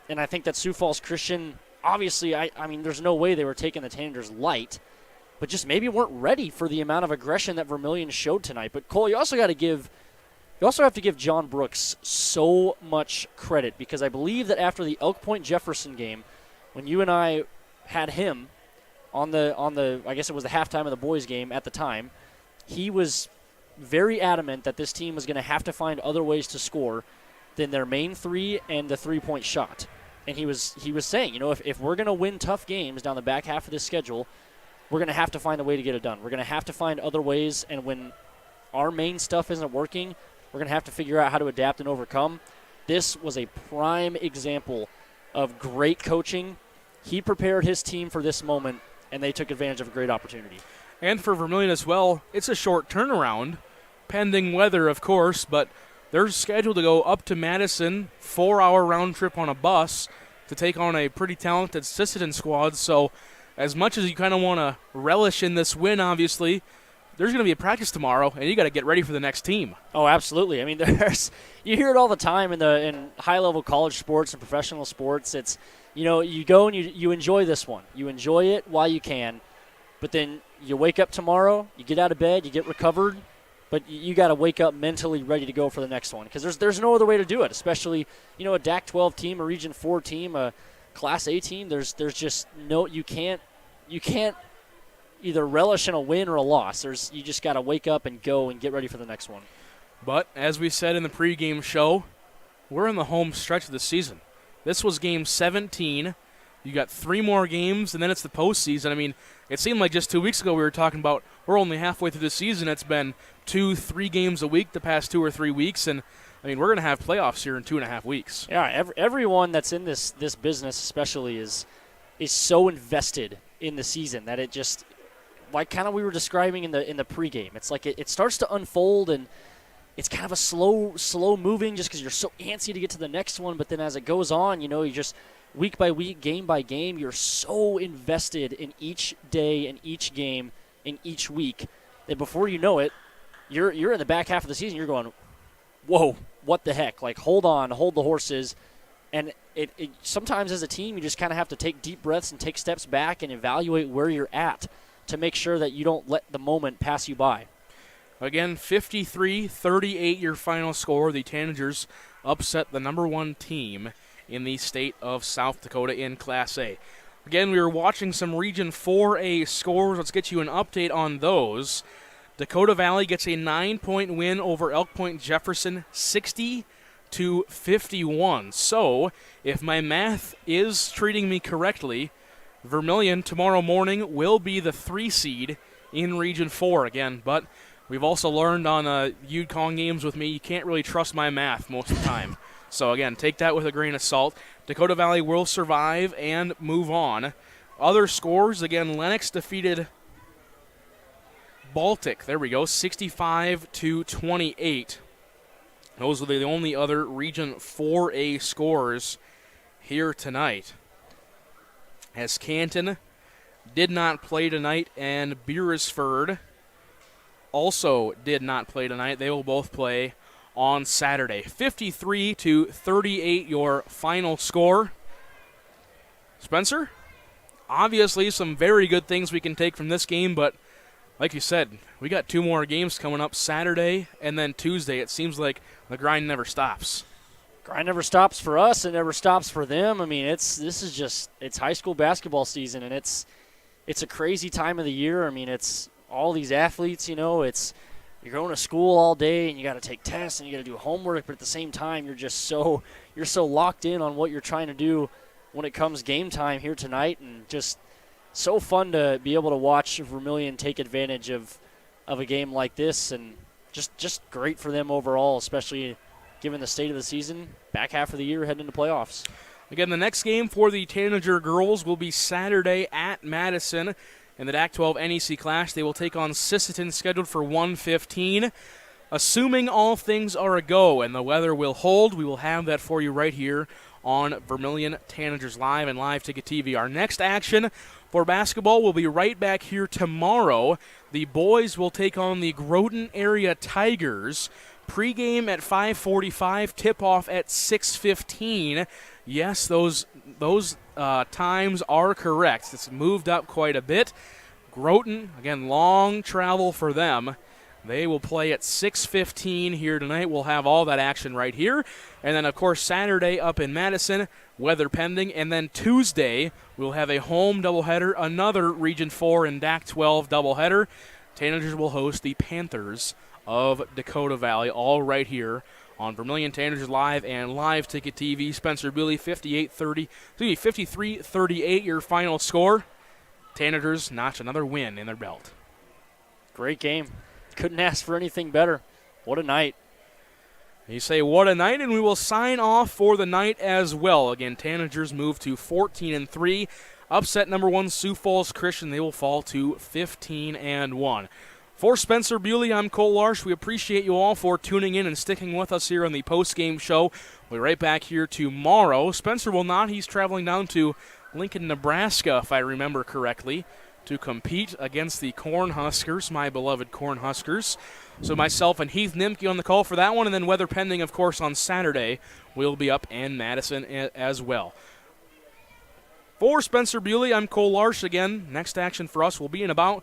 And I think that Sioux Falls Christian, obviously, I mean, there's no way they were taking the Tanagers light, but just maybe weren't ready for the amount of aggression that Vermillion showed tonight. But Cole, you also have to give John Brooks so much credit, because I believe that after the Elk Point Jefferson game, when you and I had him on the I guess it was the halftime of the boys game at the time, he was very adamant that this team was going to have to find other ways to score than their main three and the three-point shot. And he was saying, if we're going to win tough games down the back half of this schedule, we're going to have to find a way to get it done. We're going to have to find other ways, and when our main stuff isn't working, we're going to have to figure out how to adapt and overcome. This was a prime example of great coaching. He prepared his team for this moment, and they took advantage of a great opportunity. And for Vermillion as well, it's a short turnaround, pending weather, of course, but they're scheduled to go up to Madison, 4-hour round trip on a bus to take on a pretty talented Sisseton squad. So as much as you kind of want to relish in this win, obviously, there's going to be a practice tomorrow, and you got to get ready for the next team. Oh, absolutely. I mean, you hear it all the time in high-level college sports and professional sports. It's, you go and you enjoy this one. You enjoy it while you can, but then you wake up tomorrow, you get out of bed, you get recovered, but you got to wake up mentally ready to go for the next one, because there's no other way to do it, especially, a DAC 12 team, a Region 4 team, a Class A team. There's just no – you can't either relish in a win or a loss. You just got to wake up and go and get ready for the next one. But as we said in the pregame show, we're in the home stretch of the season. This was game 17. You got 3 more games, and then it's the postseason. I mean, it seemed like just 2 weeks ago we were talking about we're only halfway through the season. It's been 2-3 games a week the past 2 or 3 weeks, and I mean, we're going to have playoffs here in 2.5 weeks. Yeah, everyone that's in this business especially is so invested in the season that it just, like kind of we were describing in the pregame, it's like it starts to unfold, and it's kind of a slow moving just because you're so antsy to get to the next one. But then as it goes on, you just week by week, game by game, you're so invested in each day and each game in each week that before you know it, you're in the back half of the season. You're going, whoa, what the heck? Like, hold on, hold the horses. And it sometimes as a team, you just kind of have to take deep breaths and take steps back and evaluate where you're at to make sure that you don't let the moment pass you by. Again, 53-38 your final score. The Tanagers upset the number 1 team in the state of South Dakota in Class A. Again, we were watching some Region 4A scores. Let's get you an update on those. Dakota Valley gets a 9-point win over Elk Point Jefferson, 60-51. So, if my math is treating me correctly, Vermillion tomorrow morning will be the 3 seed in Region 4 again. But we've also learned on you calling games with me, you can't really trust my math most of the time. So, again, take that with a grain of salt. Dakota Valley will survive and move on. Other scores, again, Lennox defeated Baltic. There we go, 65-28. Those are the only other Region 4A scores here tonight. As Canton did not play tonight, and Beresford also did not play tonight. They will both play on Saturday. 53-38 your final score. Spencer, obviously some very good things we can take from this game, but like you said, we got 2 more games coming up, Saturday and then Tuesday. It seems like the grind never stops. Grind never stops for us. It never stops for them. I mean, it's high school basketball season, and it's a crazy time of the year. I mean, it's all these athletes, you're going to school all day and you got to take tests and you got to do homework, but at the same time you're so locked in on what you're trying to do when it comes game time here tonight, and just so fun to be able to watch Vermillion take advantage of a game like this, and just great for them overall, especially given the state of the season, back half of the year heading into playoffs. Again, the next game for the Tanager girls will be Saturday at Madison. In the DAC-12 NEC Clash, they will take on Sisseton, scheduled for 1:15. Assuming all things are a go and the weather will hold, we will have that for you right here on Vermillion Tanagers Live and Live Ticket TV. Our next action for basketball will be right back here tomorrow. The boys will take on the Groton Area Tigers. Pre-game at 5:45, tip-off at 6:15. Yes, those times are correct. It's moved up quite a bit. Groton, again, long travel for them. They will play at 6:15 here tonight. We'll have all that action right here. And then, of course, Saturday up in Madison, weather pending. And then Tuesday, we'll have a home doubleheader, another Region 4 and DAC-12 doubleheader. Tanagers will host the Panthers of Dakota Valley, all right here on Vermillion Tanagers Live and Live Ticket TV. Spencer Buley, 53-38 your final score. Tanagers notch another win in their belt. Great game. Couldn't ask for anything better. What a night. You say what a night, and we will sign off for the night as well. Again, Tanagers move to 14-3. Upset number 1, Sioux Falls Christian. They will fall to 15-1. For Spencer Buley, I'm Cole Larsch. We appreciate you all for tuning in and sticking with us here on the post-game show. We'll be right back here tomorrow. Spencer will not. He's traveling down to Lincoln, Nebraska, if I remember correctly, to compete against the Cornhuskers, my beloved Cornhuskers. So myself and Heath Nimke on the call for that one, and then weather pending, of course, on Saturday, we'll be up in Madison as well. For Spencer Buley, I'm Cole Larsch. Again, next action for us will be in about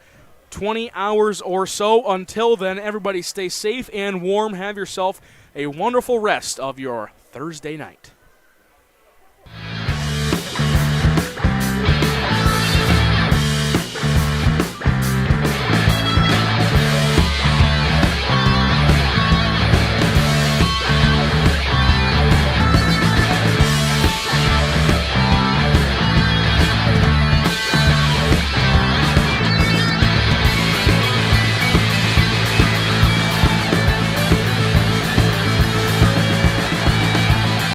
20 hours or so. Until then, everybody stay safe and warm. Have yourself a wonderful rest of your Thursday night.